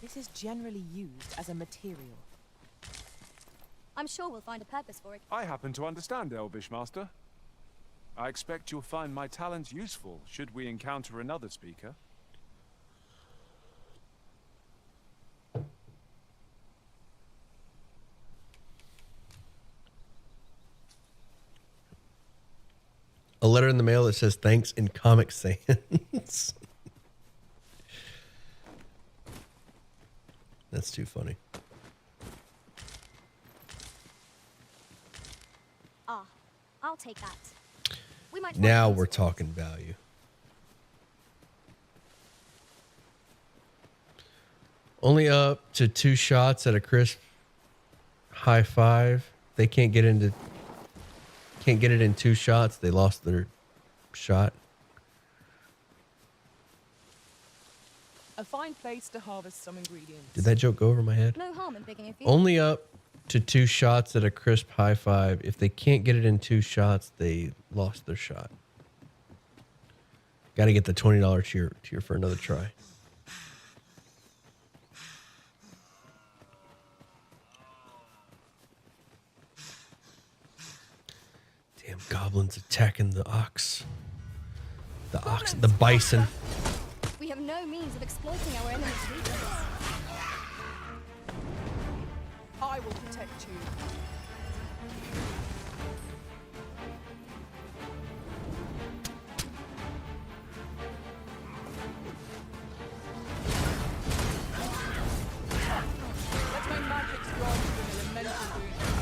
This is generally used as a material. I'm sure we'll find a purpose for it. I happen to understand Elvish, Master. I expect you'll find my talents useful should we encounter another speaker. A letter in the mail that says thanks in Comic Sans. That's too funny. Ah, I'll take that. We might Now we're talking value. Only up to 2 shots at a crisp high five. They can't get it in 2 shots. They lost their shot. A fine place to harvest some ingredients. Did that joke go over my head? No harm in picking a few. Only up to 2 shots at a crisp high five. If they can't get it in 2 shots, they lost their shot. Got to get the $20 tier for another try. Damn goblins attacking the ox. The bison. We have no means of exploiting our enemy's weakness. I will protect you. Let my magic strong with an elemental illusion.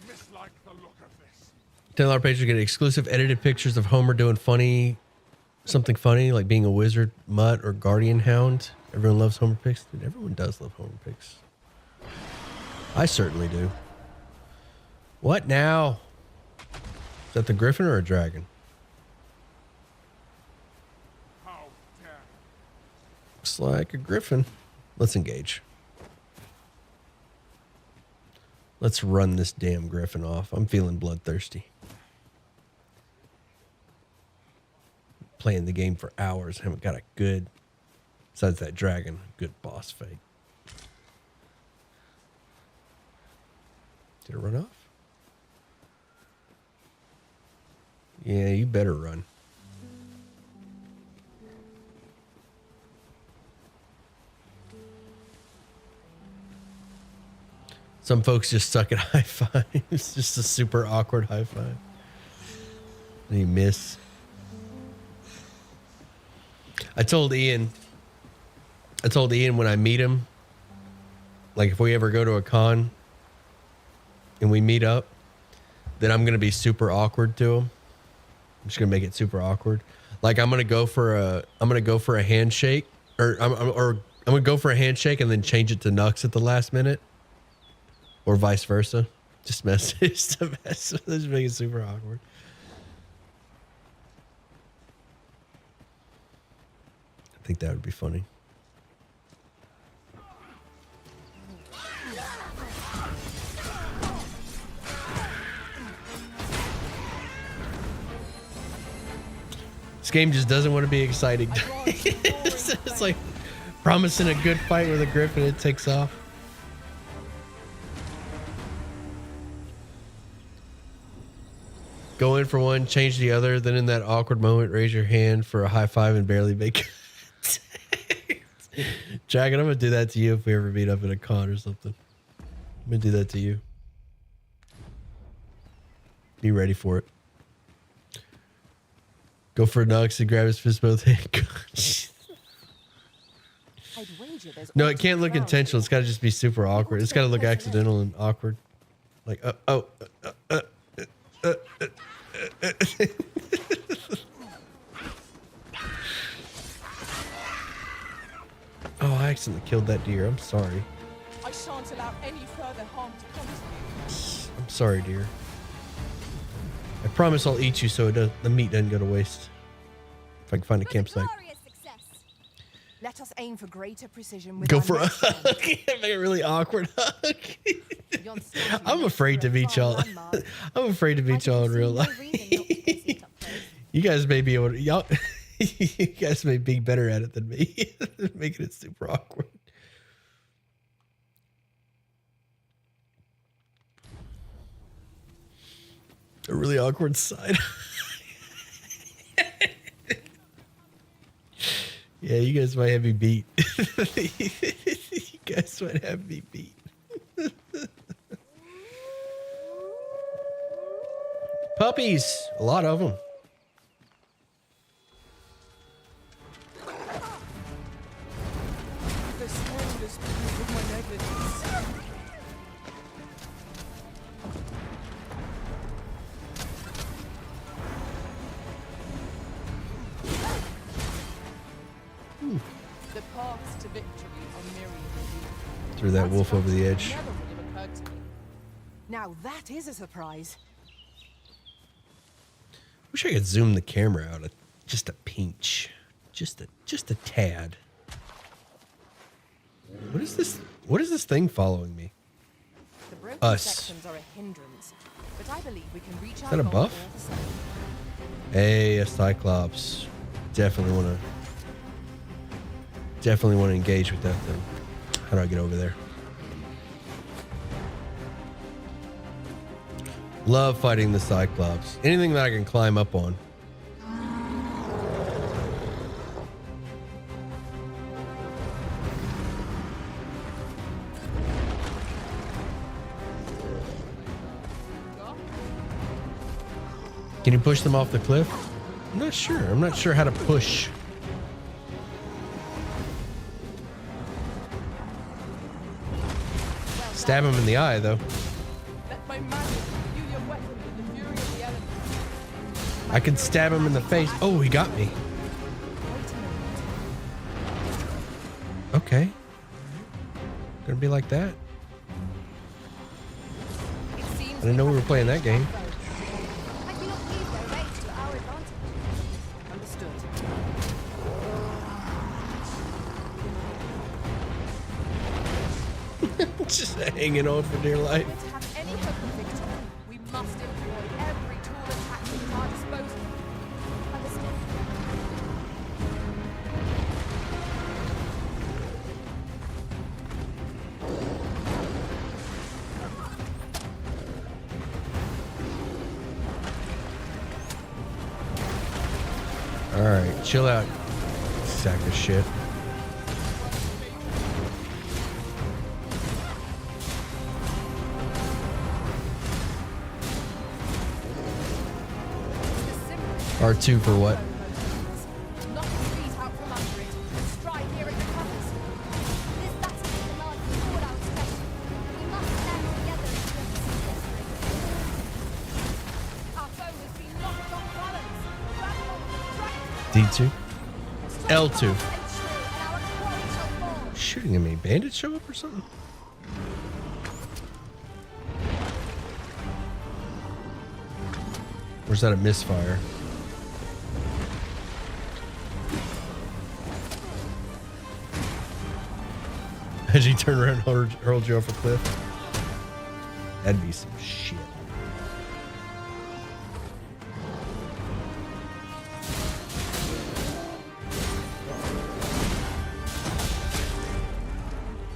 Mislike the look of this. $10 patrons get exclusive edited pictures of Homer doing something funny, like being a wizard, mutt, or guardian hound. Everyone loves Homer pics. Dude, everyone does love Homer pics. I certainly do. What now? Is that the griffin or a dragon? Looks like a griffin. Let's engage. Let's run this damn griffin off. I'm feeling bloodthirsty. Playing the game for hours. Haven't got a good, besides that dragon, good boss fight. Did it run off? Yeah, you better run. Some folks just suck at high five. It's just a super awkward high five. And you miss. I told Ian when I meet him, like if we ever go to a con and we meet up, then I'm going to be super awkward to him. I'm just going to make it super awkward. Like I'm going to go for a handshake or I'm going to go for a handshake and then change it to Nux at the last minute. Or vice versa. Just mess just make it super awkward. I think that would be funny. This game just doesn't want to be exciting. It's like promising a good fight with a griffin, it takes off. Go in for one, change the other, then in that awkward moment, raise your hand for a high five and barely make it. Dragon, I'm going to do that to you if we ever meet up at a con or something. I'm going to do that to you. Be ready for it. Go for Nux and grab his fist both hands. I I'd wager there's No, it can't look intentional. It's got to just be super awkward. It's got to look accidental and awkward. Like, oh, I accidentally killed that deer. I'm sorry. I shan't allow any further harm to come to you. I'm sorry, dear. I promise I'll eat you so the meat doesn't go to waste. If I can find a campsite. Let us aim for greater precision with Go our for a next hug. Make a really awkward hug. I'm afraid to meet y'all. I'm afraid to meet y'all in real life. You guys may be able to, y'all. You guys may be better at it than me. Making it super awkward. A really awkward side. Yeah, you guys might have me beat. You guys might have me beat. Puppies, a lot of them. This wound is because of my negligence. The paths to victory are myriad. Threw that wolf over the edge. Never would have occurred to me. Now that is a surprise. Wish I could zoom the camera out just a pinch, just a tad. What is this? What is this thing following me? The broken Us. sections are a hindrance, but I believe we can reach Is our that a goal buff? all the same. Hey, a Cyclops. Definitely want to engage with that thing. How do I get over there? Love fighting the Cyclops. Anything that I can climb up on. Can you push them off the cliff? I'm not sure. I'm not sure how to push. Stab him in the eye, though. Let my magic imbue your weapon with the fury of the elements. I could stab him in the face. Oh, he got me. Okay. Gonna be like that. I didn't know we were playing that game. Understood. Just hanging on for dear life. To have any hope of victory, we must employ every tool and tactic at our disposal. Understood. All right, chill out, sack of shit. R2 for what? Knock the trees out from under it and strike here at the covers. This battle is the last sword out stretched. We must stand together to defeat this. Our foe has been knocked off balance. D2? L2. Shooting at me. Bandits show up or something? Or is that a misfire? As he turned around and hurled you off a cliff. That'd be some shit.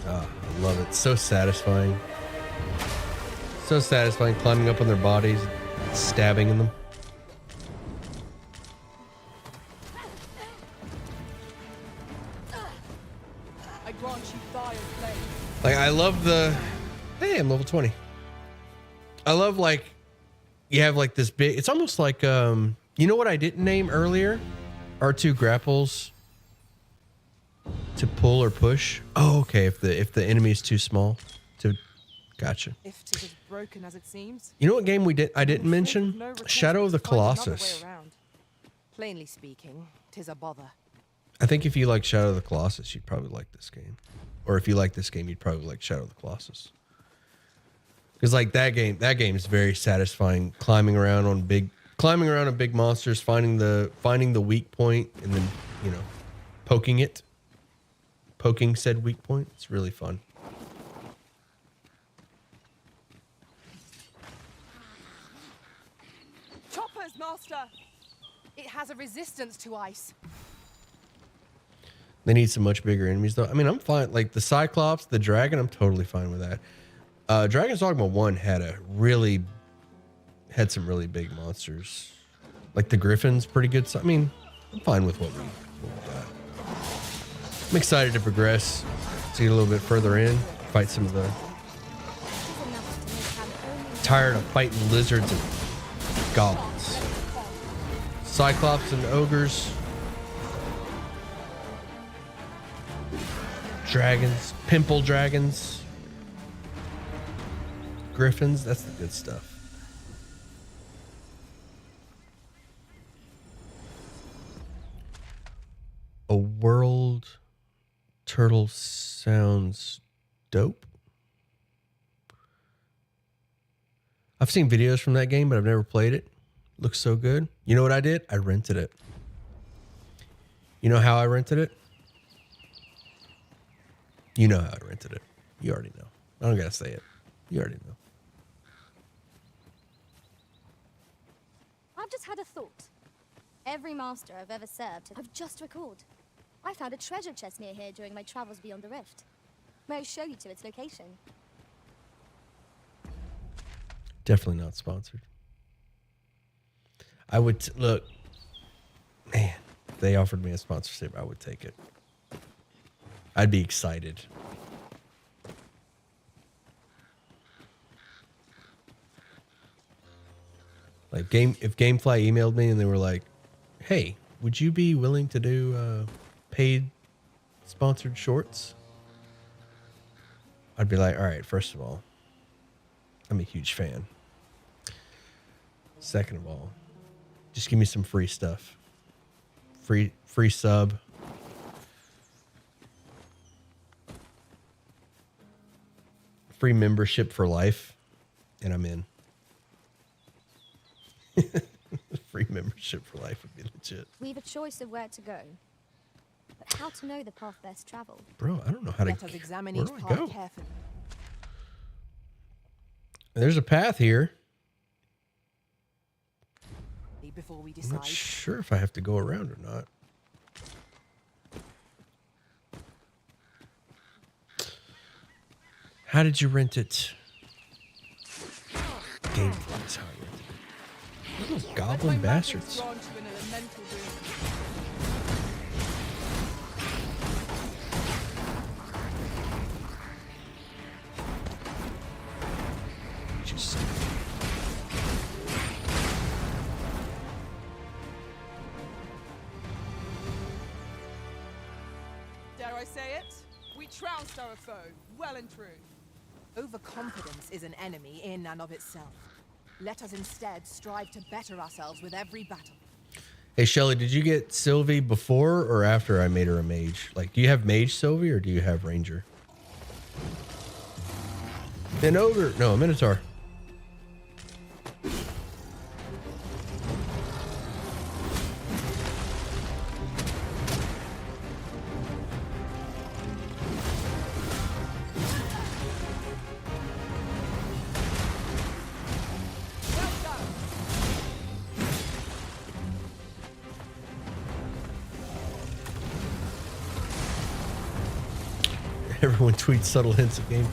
Oh, I love it. So satisfying. So satisfying climbing up on their bodies, stabbing in them. I grant you fire flame. Like, I love the... Hey, I'm level 20. I love, like, you have, like, this big... It's almost like, you know what I didn't name earlier? R2 grapples. To pull or push? Oh, okay. If the enemy is too small, gotcha. If 'tis as broken as it seems. You know what game I didn't mention? No request Shadow of the to find another way Colossus. around. Plainly speaking, 'tis a bother. I think if you like Shadow of the Colossus, you'd probably like this game. Or if you like this game, you'd probably like Shadow of the Colossus. Because like that game is very satisfying. Climbing around on big monsters, finding the weak point, and then poking said weak point. It's really fun. Choppers, master. It has a resistance to ice. They need some much bigger enemies though. I mean, I'm fine. Like the Cyclops, the dragon, I'm totally fine with that. Dragon's Dogma 1 had some really big monsters. Like the Griffin's pretty good. So, I mean, I'm fine with what we got. I'm excited to progress, to get a little bit further in, fight some of the... Tired of fighting lizards and goblins. Cyclops and ogres. Dragons, pimple dragons. Griffins, that's the good stuff. A world turtle sounds dope. I've seen videos from that game, but I've never played it. Looks so good. You know what I did? I rented it. You know how I rented it? You know how I rented it. You already know. I don't gotta say it. You already know. I've just had a thought. Every master I've ever served, I've just recalled. I found a treasure chest near here during my travels beyond the rift. May I show you to its location? Definitely not sponsored. I would look, man, if they offered me a sponsorship, I would take it. I'd be excited. Like if Gamefly emailed me and they were like, "Hey, would you be willing to do paid sponsored shorts?" I'd be like, "All right, first of all, I'm a huge fan. Second of all, just give me some free stuff. Free sub. Free membership for life, and I'm in." Free membership for life would be legit. We've a choice of where to go, but how to know the path best traveled? Bro, I don't know how to. Let us examine Where each do I path go? carefully. There's a path here. Before we I'm decide. not sure if I have to go around or not. How did you rent it? Gamefly's how I rented it. Little goblin bastards. Just Dare I say it? We trounced our foe, well and true. Overconfidence is an enemy in and of itself. Let us instead strive to better ourselves with every battle. Hey Shelly, did you get Sylvie before or after I made her a mage? Like, do you have mage Sylvie or do you have ranger? An ogre, no, a minotaur. Everyone tweets subtle hints of gameplay.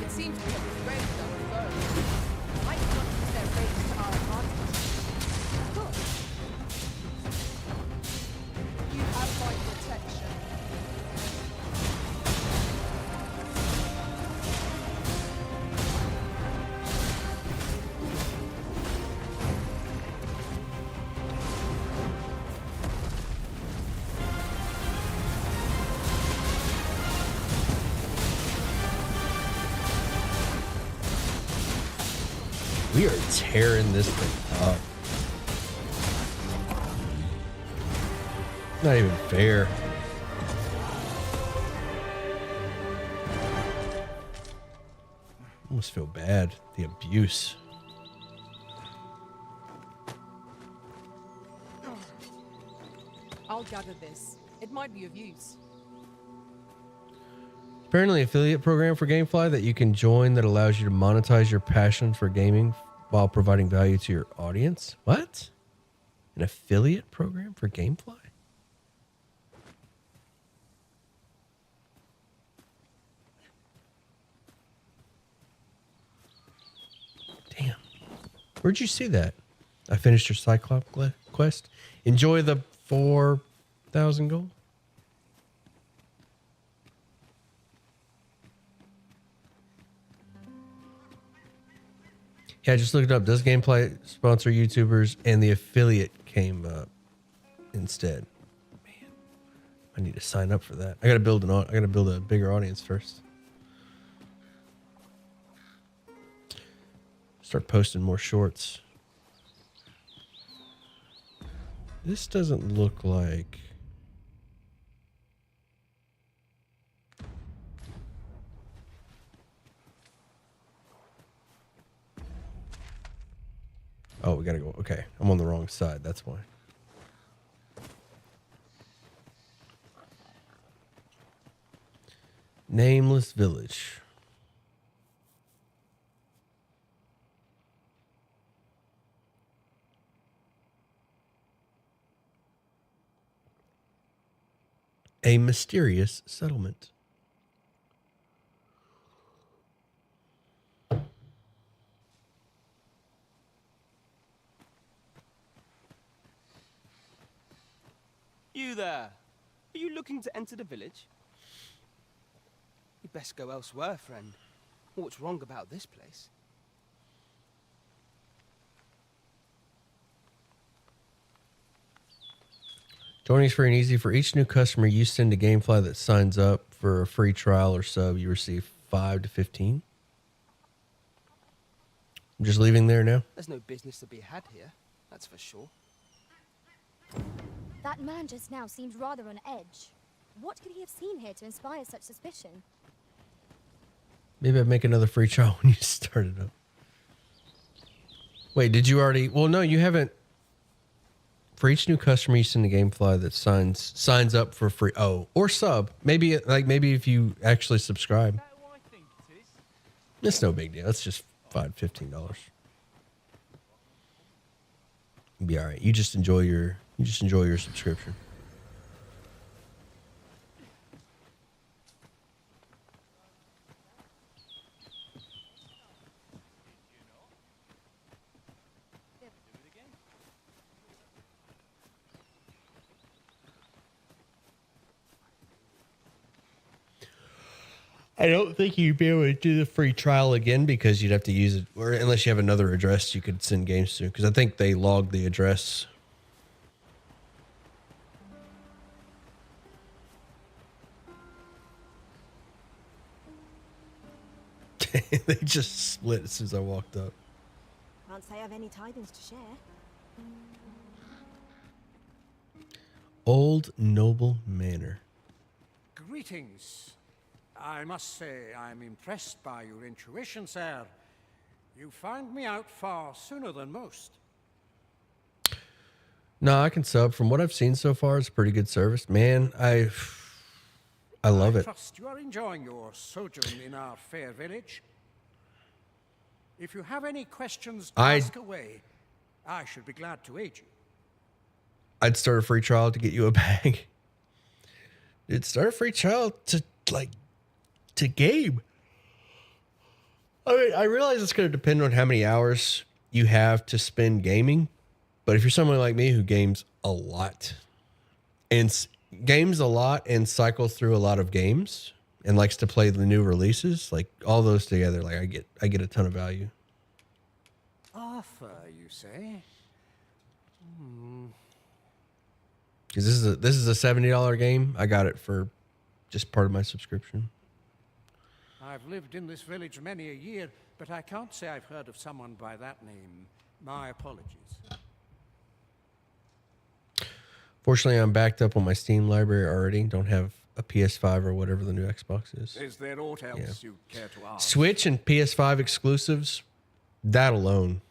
It seems we have restrained our foe. Might not use their rage to our advantage. Of course. You have my protection. We are tearing this thing up. Not even fair. Almost feel bad. The abuse. I'll gather this. It might be of use. Apparently, affiliate program for GameFly that you can join that allows you to monetize your passion for gaming while providing value to your audience. What? An affiliate program for GameFly? Damn. Where'd you see that? I finished your Cyclops quest. Enjoy the 4,000 gold. Yeah, I just looked it up. Does Gameplay sponsor YouTubers? And the affiliate came up instead. Man, I need to sign up for that. I gotta build a bigger audience first. Start posting more shorts. This doesn't look like. Oh, we gotta go. Okay, I'm on the wrong side. That's why. Nameless village. A mysterious settlement. You there. Are you looking to enter the village? You'd best go elsewhere, friend. What's wrong about this place? Joining is free and easy. For each new customer you send to GameFly that signs up for a free trial or sub, you receive 5 to 15. I'm just leaving there now. There's no business to be had here, that's for sure. That man just now seemed rather on edge. What could he have seen here to inspire such suspicion? Maybe I'd make another free trial when you start it up. Wait, did you already? Well, no, you haven't. For each new customer you send to GameFly that signs up for free, or sub, maybe if you actually subscribe, it's no big deal. It's just $15. Be all right. You just enjoy your subscription. I don't think you'd be able to do the free trial again because you'd have to use it, or unless you have another address you could send games to. Because I think they logged the address. They just split as soon as I walked up. Can't say I've any tidings to share. Old Noble Manor. Greetings. I must say I'm impressed by your intuition, sir. You found me out far sooner than most. No, I can sub. From what I've seen so far, it's a pretty good service. Man, I love it. I trust you are enjoying your sojourn in our fair village. If you have any questions, ask away. I should be glad to aid you. I'd start a free trial to get you a bag. It'd start a free trial to game. I mean, I realize it's going to depend on how many hours you have to spend gaming. But if you're someone like me who games a lot and cycles through a lot of games and likes to play the new releases, like all those together, like I get a ton of value. Offer, you say? Because this is a $70 game. I got it for just part of my subscription. I've lived in this village many a year, but I can't say I've heard of someone by that name. My apologies. Fortunately, I'm backed up on my Steam library already. Don't have a PS5 or whatever the new Xbox is. Is there aught else you care to ask? Switch and PS5 exclusives, that alone.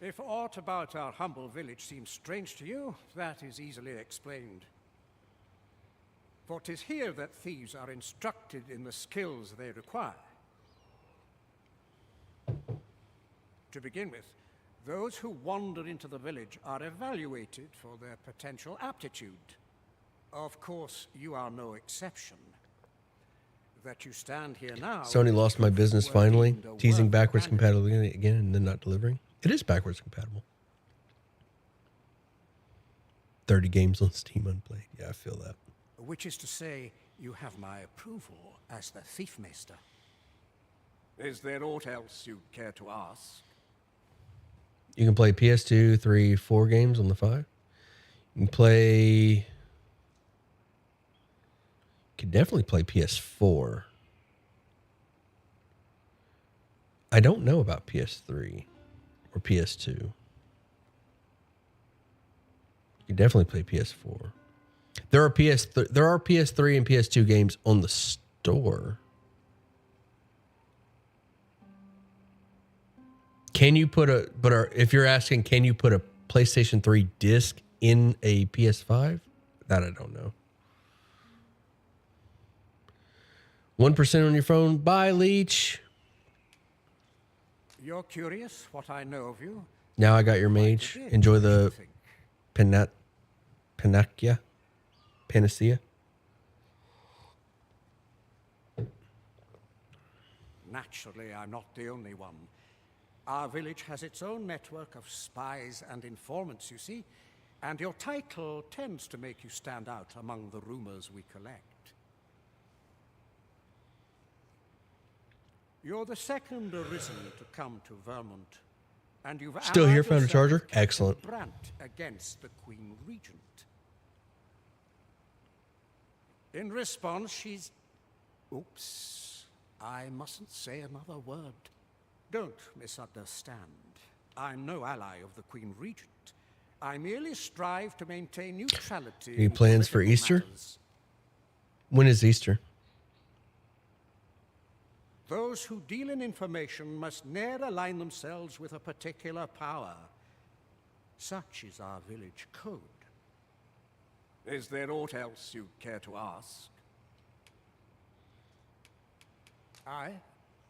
If aught about our humble village seems strange to you, that is easily explained. For 'tis here that thieves are instructed in the skills they require. To begin with, those who wander into the village are evaluated for their potential aptitude. Of course, you are no exception. That you stand here now... Sony lost my business finally, teasing backwards compatibility again and then not delivering. It is backwards compatible. 30 games on Steam unplayed. Yeah, I feel that. Which is to say, you have my approval as the Thief Maester. Is there aught else you care to ask? You can play PS2, 3, 4 games on the 5. You can play... You can definitely play PS4. I don't know about PS3 or PS2. You can definitely play PS4. There are PS3 and PS2 games on the store. Can you put if you're asking, can you put a PlayStation 3 disc in a PS5? That I don't know. 1% on your phone. Bye, Leech. You're curious what I know of you? Now I got your mage. Enjoy the Panacea. Naturally, I'm not the only one. Our village has its own network of spies and informants, you see, and your title tends to make you stand out among the rumors we collect. You're the second arisen to come to Vermont, and you've Still here, found a yourself charger? with Captain Excellent. Brandt against the Queen Regent. In response, she's... Oops. I mustn't say another word. Don't misunderstand. I'm no ally of the Queen Regent. I merely strive to maintain neutrality. Any plans for Easter? Matters. When is Easter? Those who deal in information must ne'er align themselves with a particular power. Such is our village code. Is there aught else you care to ask? Aye.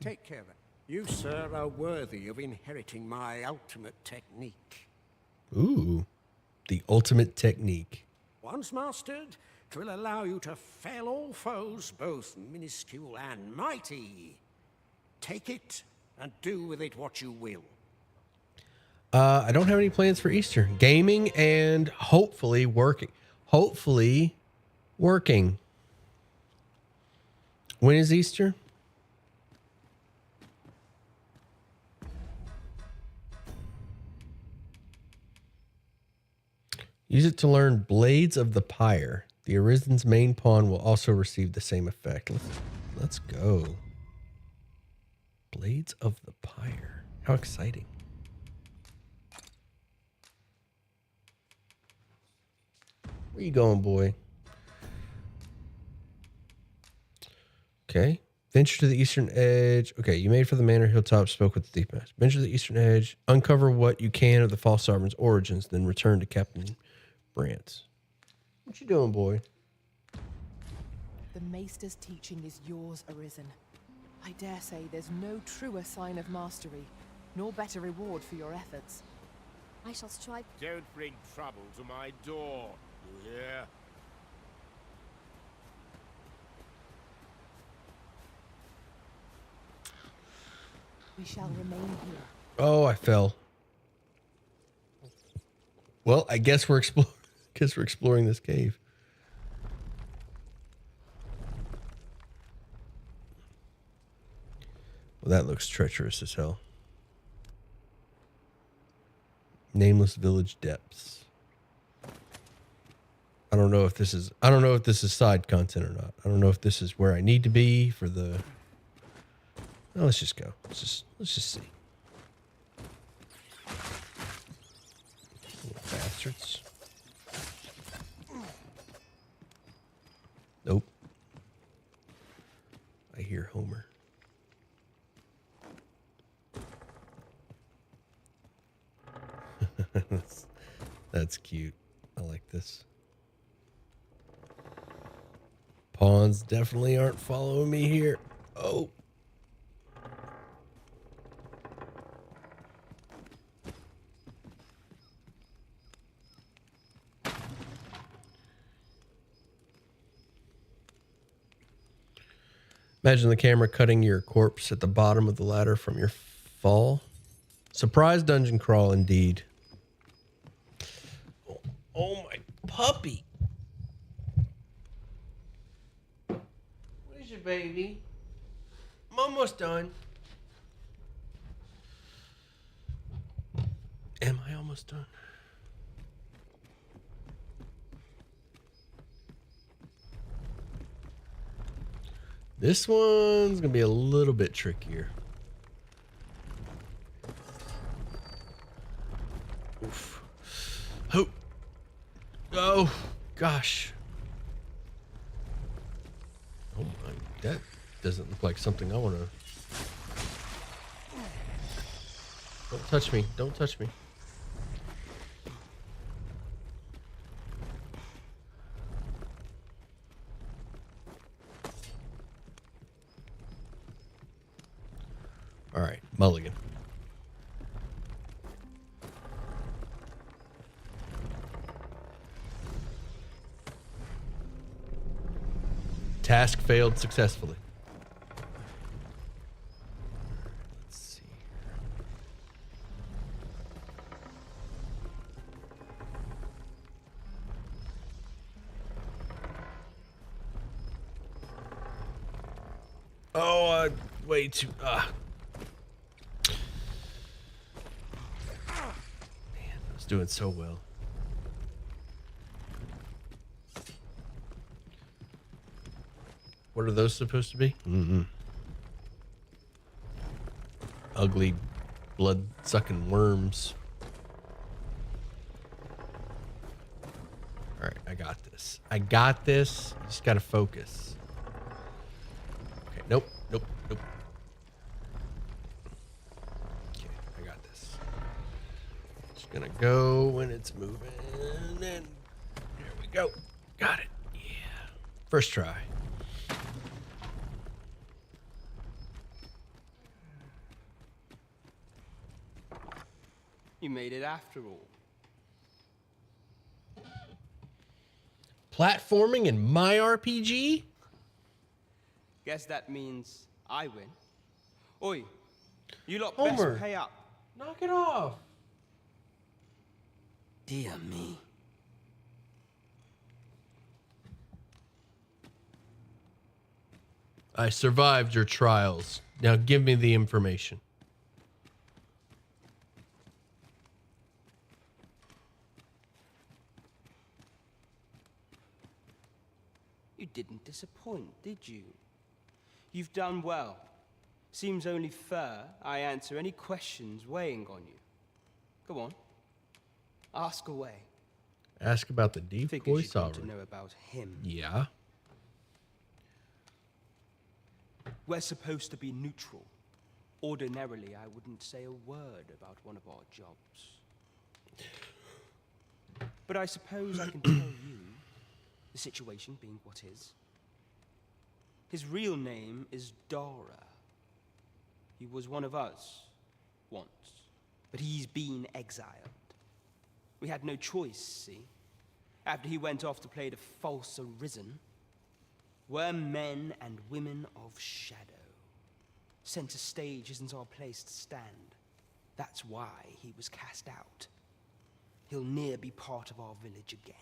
Take care then. You, sir, are worthy of inheriting my ultimate technique. Ooh, the ultimate technique. Once mastered, 'twill allow you to fell all foes, both minuscule and mighty. Take it and do with it what you will. I don't have any plans for Easter. Gaming and hopefully working. Hopefully working. When is Easter? Use it to learn Blades of the Pyre. The Arisen's main pawn will also receive the same effect. Let's go. Blades of the Pyre. How exciting. Where you going, boy? Okay. Venture to the eastern edge. Okay, you made for the manor hilltop, spoke with the thief master. Venture to the eastern edge. Uncover what you can of the false sovereign's origins, then return to Captain Brandt. What you doing, boy? The Maester's teaching is yours, Arisen. I dare say there's no truer sign of mastery, nor better reward for your efforts. I shall strive. Don't bring trouble to my door, you hear? We shall remain here. Oh, I fell. Well, I guess we're exploring this cave. Well, that looks treacherous as hell. Nameless village depths. I don't know if this is side content or not. I don't know if this is where I need to be for the. No, let's just go. Let's just see. Little bastards. Nope. I hear Homer. That's cute. I like this. Pawns definitely aren't following me here. Oh. Imagine the camera cutting your corpse at the bottom of the ladder from your fall. Surprise dungeon crawl indeed. Oh my puppy. Where's your baby? I'm almost done. Am I almost done? This one's gonna be a little bit trickier. Oof. Oh. Oh, gosh. Oh my, that doesn't look like something I want to. Don't touch me. Don't touch me. All right, mulligan. Task failed successfully. Let's see. Oh, way too. Man, I was doing so well. What are those supposed to be? Ugly, blood-sucking worms. All right, I got this. I got this. You just gotta focus. Okay, nope, nope, nope. Okay, I got this. Just gonna go when it's moving, and there we go. Got it. Yeah. First try. You made it after all. Platforming in my RPG? Guess that means I win. Oi, you lot Homer, best pay up. Knock it off. Dear me. I survived your trials. Now give me the information. You didn't disappoint, did you? You've done well. Seems only fair I answer any questions weighing on you. Go on. Ask away. Ask about the decoy Figured you'd want sovereign. to know about him. Yeah. We're supposed to be neutral. Ordinarily, I wouldn't say a word about one of our jobs. But I suppose I can tell you, the situation being what is. His real name is Dara. He was one of us, once. But he's been exiled. We had no choice, see? After he went off to play the false arisen, we're men and women of shadow. Center stage isn't our place to stand. That's why he was cast out. He'll ne'er be part of our village again.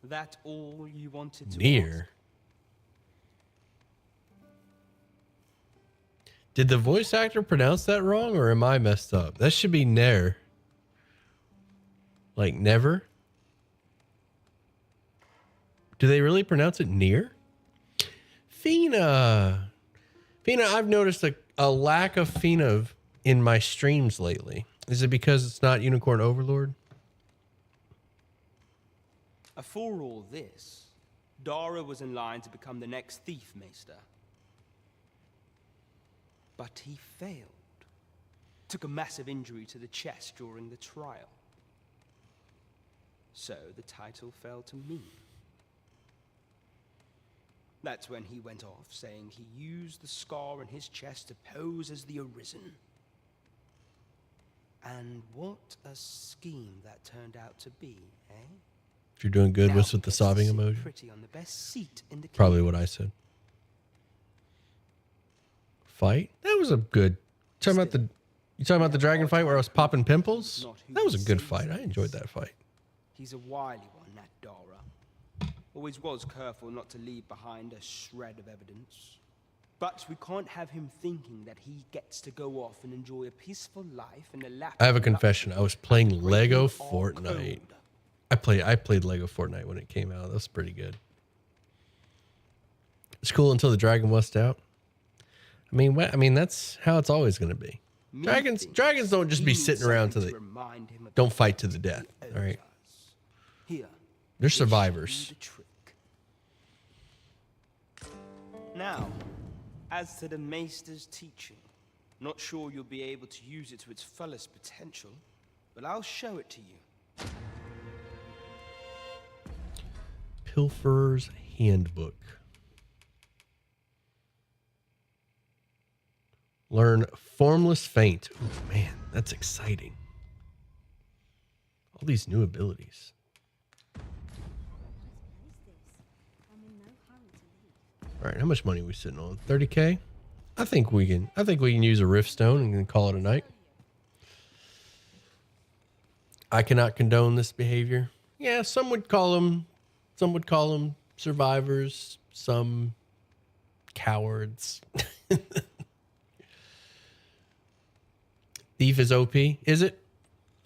That all you wanted to Near. Did the voice actor pronounce that wrong, or am I messed up? That should be ne'er. Like never? Do they really pronounce it near? Fina. Fina, I've noticed a lack of Fina in my streams lately. Is it because it's not Unicorn Overlord? For all this, Dara was in line to become the next Thief Maester. But he failed. Took a massive injury to the chest during the trial. So the title fell to me. That's when he went off, saying he used the scar in his chest to pose as the Arisen. And what a scheme that turned out to be, eh? If you're doing good, what's with the sobbing emoji? Pretty on the best seat in the Probably what I said. Fight? That was a good. You talking about the dragon fight where I was popping pimples? That was a good fight. I enjoyed that fight. He's a wily one, that Dara. Always was careful not to leave behind a shred of evidence. But we can't have him thinking that he gets to go off and enjoy a peaceful life in the lap. I have a confession. I was playing Lego Fortnite. I played Lego Fortnite when it came out. That was pretty good. It's cool until the dragon wussed out. I mean, that's how it's always going to be. Dragons don't just be sitting around don't fight to the death. All right. They're survivors. Now, as to the Maester's teaching, not sure you'll be able to use it to its fullest potential, but I'll show it to you. Pilferer's Handbook. Learn Formless Feint. Ooh, man, that's exciting. All these new abilities. All right, how much money are we sitting on? 30K? I think we can use a Rift Stone and then call it a night. I cannot condone this behavior. Yeah, some would call them survivors, some cowards. Thief is OP, is it?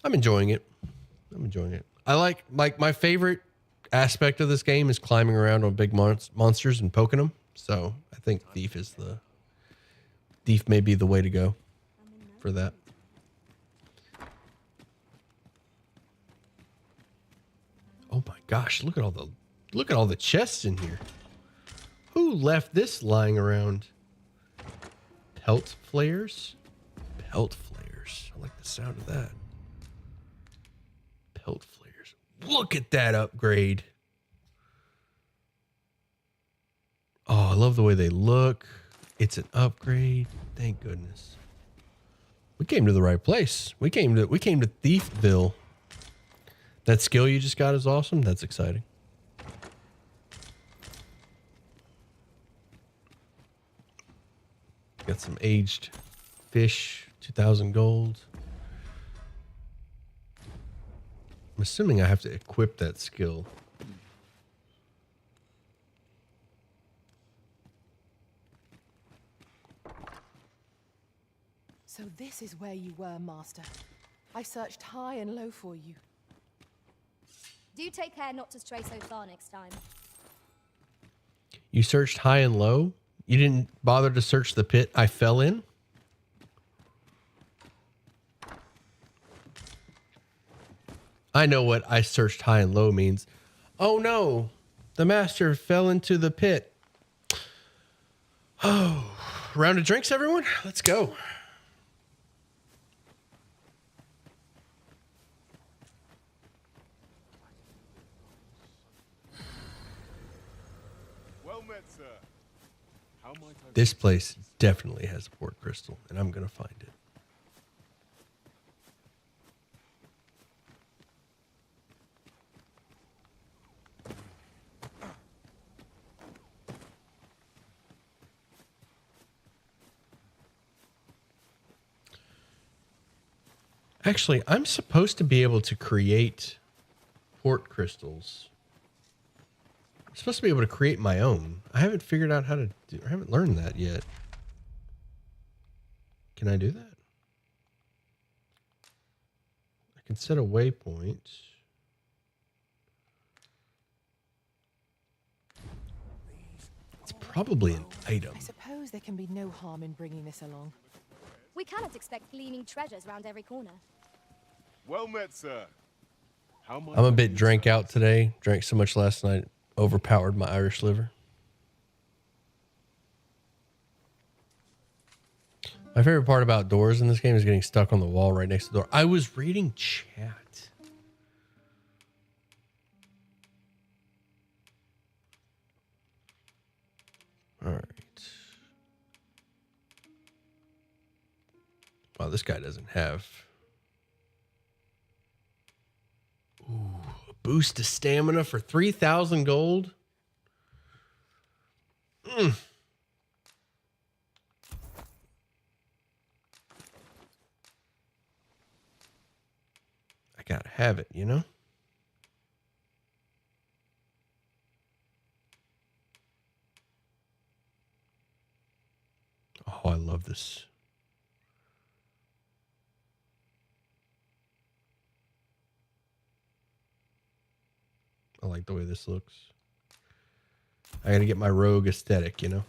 I'm enjoying it. I like my favorite aspect of this game is climbing around on big monsters and poking them. So I think Thief may be the way to go for that. Oh my gosh, look at all the chests in here. Who left this lying around? Pelt flares? Pelt flares. I like the sound of that. Pelt flares. Look at that upgrade. Oh, I love the way they look. It's an upgrade. Thank goodness. We came to the right place. We came to Thiefville. That skill you just got is awesome. That's exciting. Got some aged fish, 2,000 gold. I'm assuming I have to equip that skill. So this is where you were, Master. I searched high and low for you. Do take care not to stray so far next time. You searched high and low? You didn't bother to search the pit I fell in? I know what I searched high and low means. Oh no, the master fell into the pit. Oh, round of drinks, everyone? Let's go. Well met, sir. How might I... This place definitely has a port crystal, and I'm going to find it. Actually, I'm supposed to be able to create port crystals. I'm supposed to be able to create my own. I haven't figured out how to do, I haven't learned that yet. Can I do that? I can set a waypoint. probably an item. I suppose there can be no harm in bringing this along. We cannot expect gleaming treasures round every corner. Well met, sir. How much? I'm a bit drank out today. Drank so much last night, overpowered my Irish liver. My favorite part about doors in this game is getting stuck on the wall right next to the door. I was reading chat. All right. Wow, this guy doesn't have... Ooh, a boost to stamina for 3,000 gold. I gotta have it, you know? Oh, I love this. I like the way this looks. I gotta get my rogue aesthetic, you know?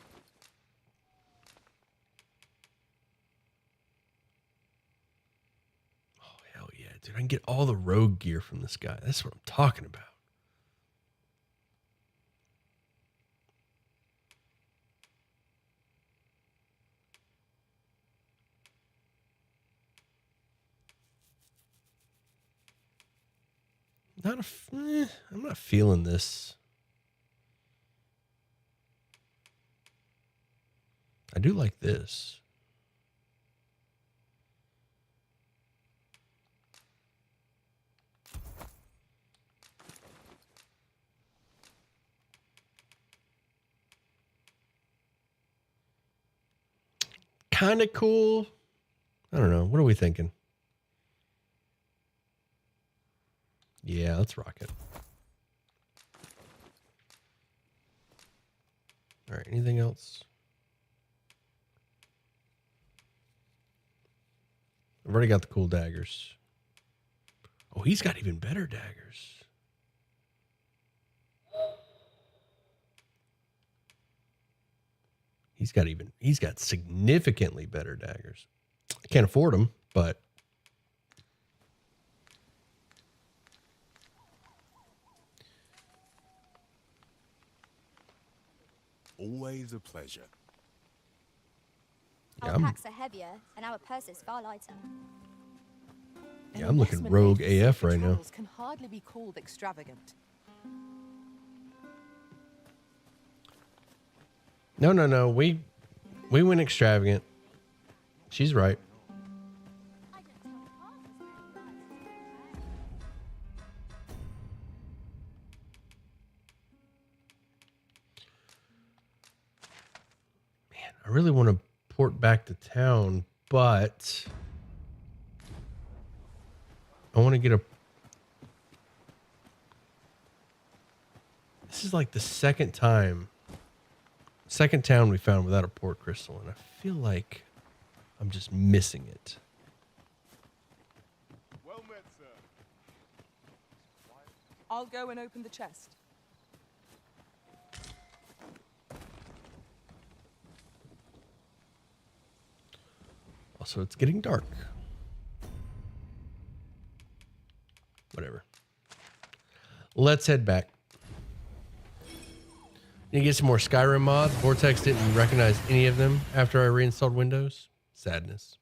Oh, hell yeah, dude. I can get all the rogue gear from this guy. That's what I'm talking about. I'm not feeling this. I do like this. Kind of cool. I don't know. What are we thinking? Yeah, let's rock it. All right, anything else? I've already got the cool daggers. Oh, he's got even better daggers. He's got significantly better daggers. I can't afford them, but Always a pleasure. Our packs are heavier and our purses far lighter. yeah, I'm looking rogue AF right now. Can hardly be called extravagant. No. We went extravagant. She's right. Man, I really want to port back to town, but I want to get a... This is like the second town we found without a port crystal, and I feel like I'm just missing it. Well met, sir. I'll go and open the chest. Also, it's getting dark. Whatever. Let's head back. Need to get some more Skyrim mods. Vortex didn't recognize any of them after I reinstalled Windows. Sadness.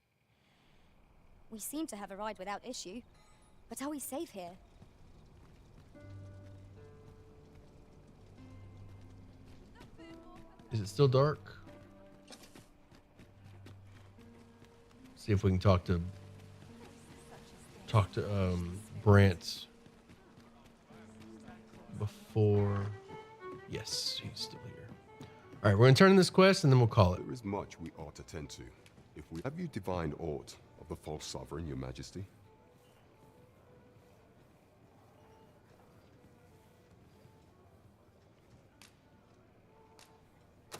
We seem to have arrived without issue. But are we safe here? Is it still dark? See if we can talk to Brant before. Yes, he's still here. All right, we're gonna turn in this quest and then we'll call it. There is much we ought to tend to. Have you divined aught of the false sovereign, your majesty?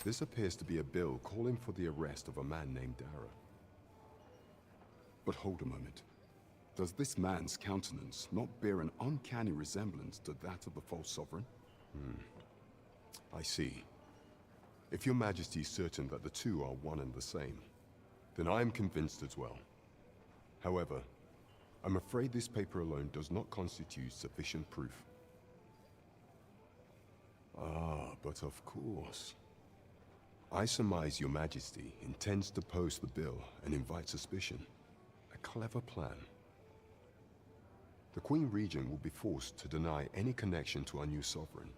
This appears to be a bill calling for the arrest of a man named Dara. But hold a moment. Does this man's countenance not bear an uncanny resemblance to that of the false sovereign? I see. If your majesty is certain that the two are one and the same, then I am convinced as well. However, I'm afraid this paper alone does not constitute sufficient proof. Ah, but of course. I surmise your majesty intends to post the bill and invite suspicion. A clever plan. The Queen Regent will be forced to deny any connection to our new sovereign,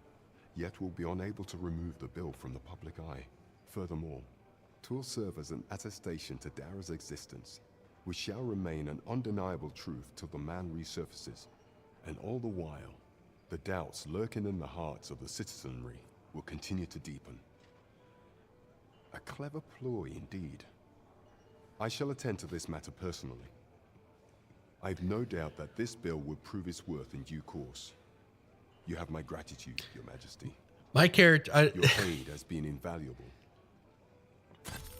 yet will be unable to remove the bill from the public eye. Furthermore, 'twill serve as an attestation to Dara's existence, which shall remain an undeniable truth till the man resurfaces. And all the while, the doubts lurking in the hearts of the citizenry will continue to deepen. A clever ploy indeed. I shall attend to this matter personally. I've no doubt that this bill will prove its worth in due course. You have my gratitude, Your Majesty. My character, your aid has been invaluable.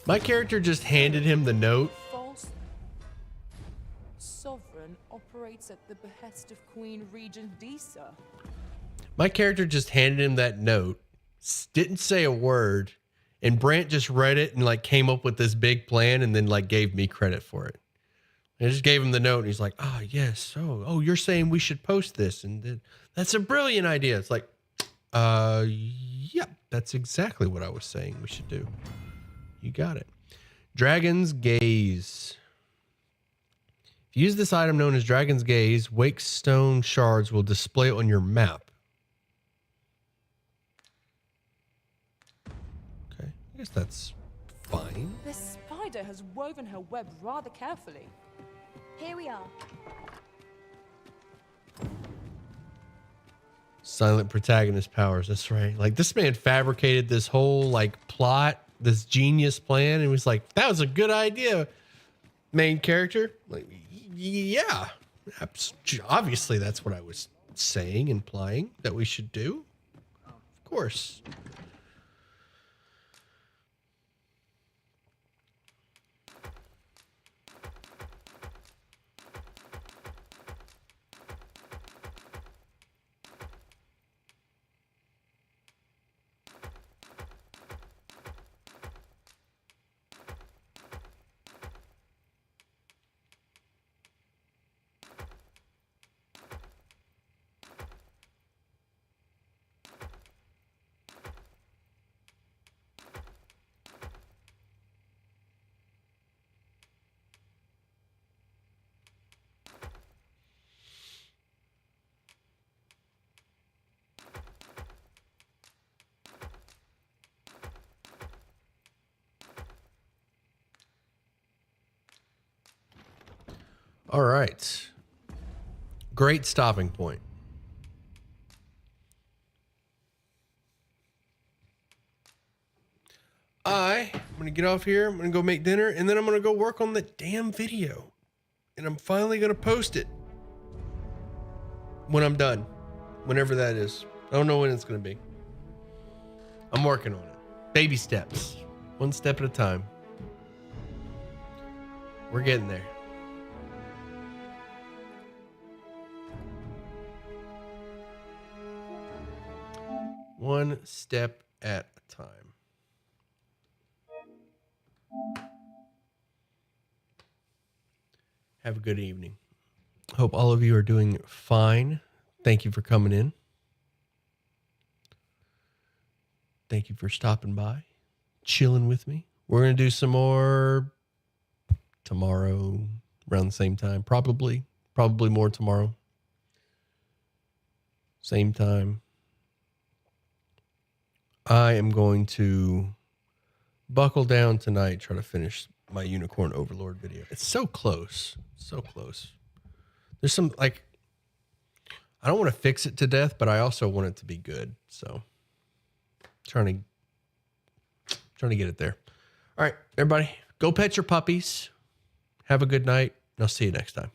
My character just handed him the note. False sovereign operates at the behest of Queen Regent Disa. My character just handed him that note, didn't say a word, and Brant just read it and like came up with this big plan and then like gave me credit for it. I just gave him the note and he's like, "Ah, yes. Oh, you're saying we should post this, and then that's a brilliant idea." It's like, yeah, that's exactly what I was saying we should do. You got it. Dragon's Gaze. If you use this item known as Dragon's Gaze, wake stone shards will display it on your map. Okay, I guess that's fine. This spider has woven her web rather carefully. Here we are. Silent protagonist powers. That's right. Like, this man fabricated this whole like plot, this genius plan, and was like, "That was a good idea, main character." Like, yeah, obviously that's what I was saying, implying that we should do. Of course. All right. Great stopping point. I'm going to get off here. I'm going to go make dinner, and then I'm going to go work on the damn video. And I'm finally going to post it when I'm done, whenever that is. I don't know when it's going to be. I'm working on it. Baby steps. One step at a time. We're getting there. One step at a time. Have a good evening. Hope all of you are doing fine. Thank you for coming in. Thank you for stopping by, chilling with me. We're going to do some more tomorrow around the same time. Probably more tomorrow. Same time. I am going to buckle down tonight, try to finish my Unicorn Overlord video. It's so close. So close. There's some, like, I don't want to fix it to death, but I also want it to be good. So trying to get it there. All right, everybody, go pet your puppies. Have a good night. And I'll see you next time.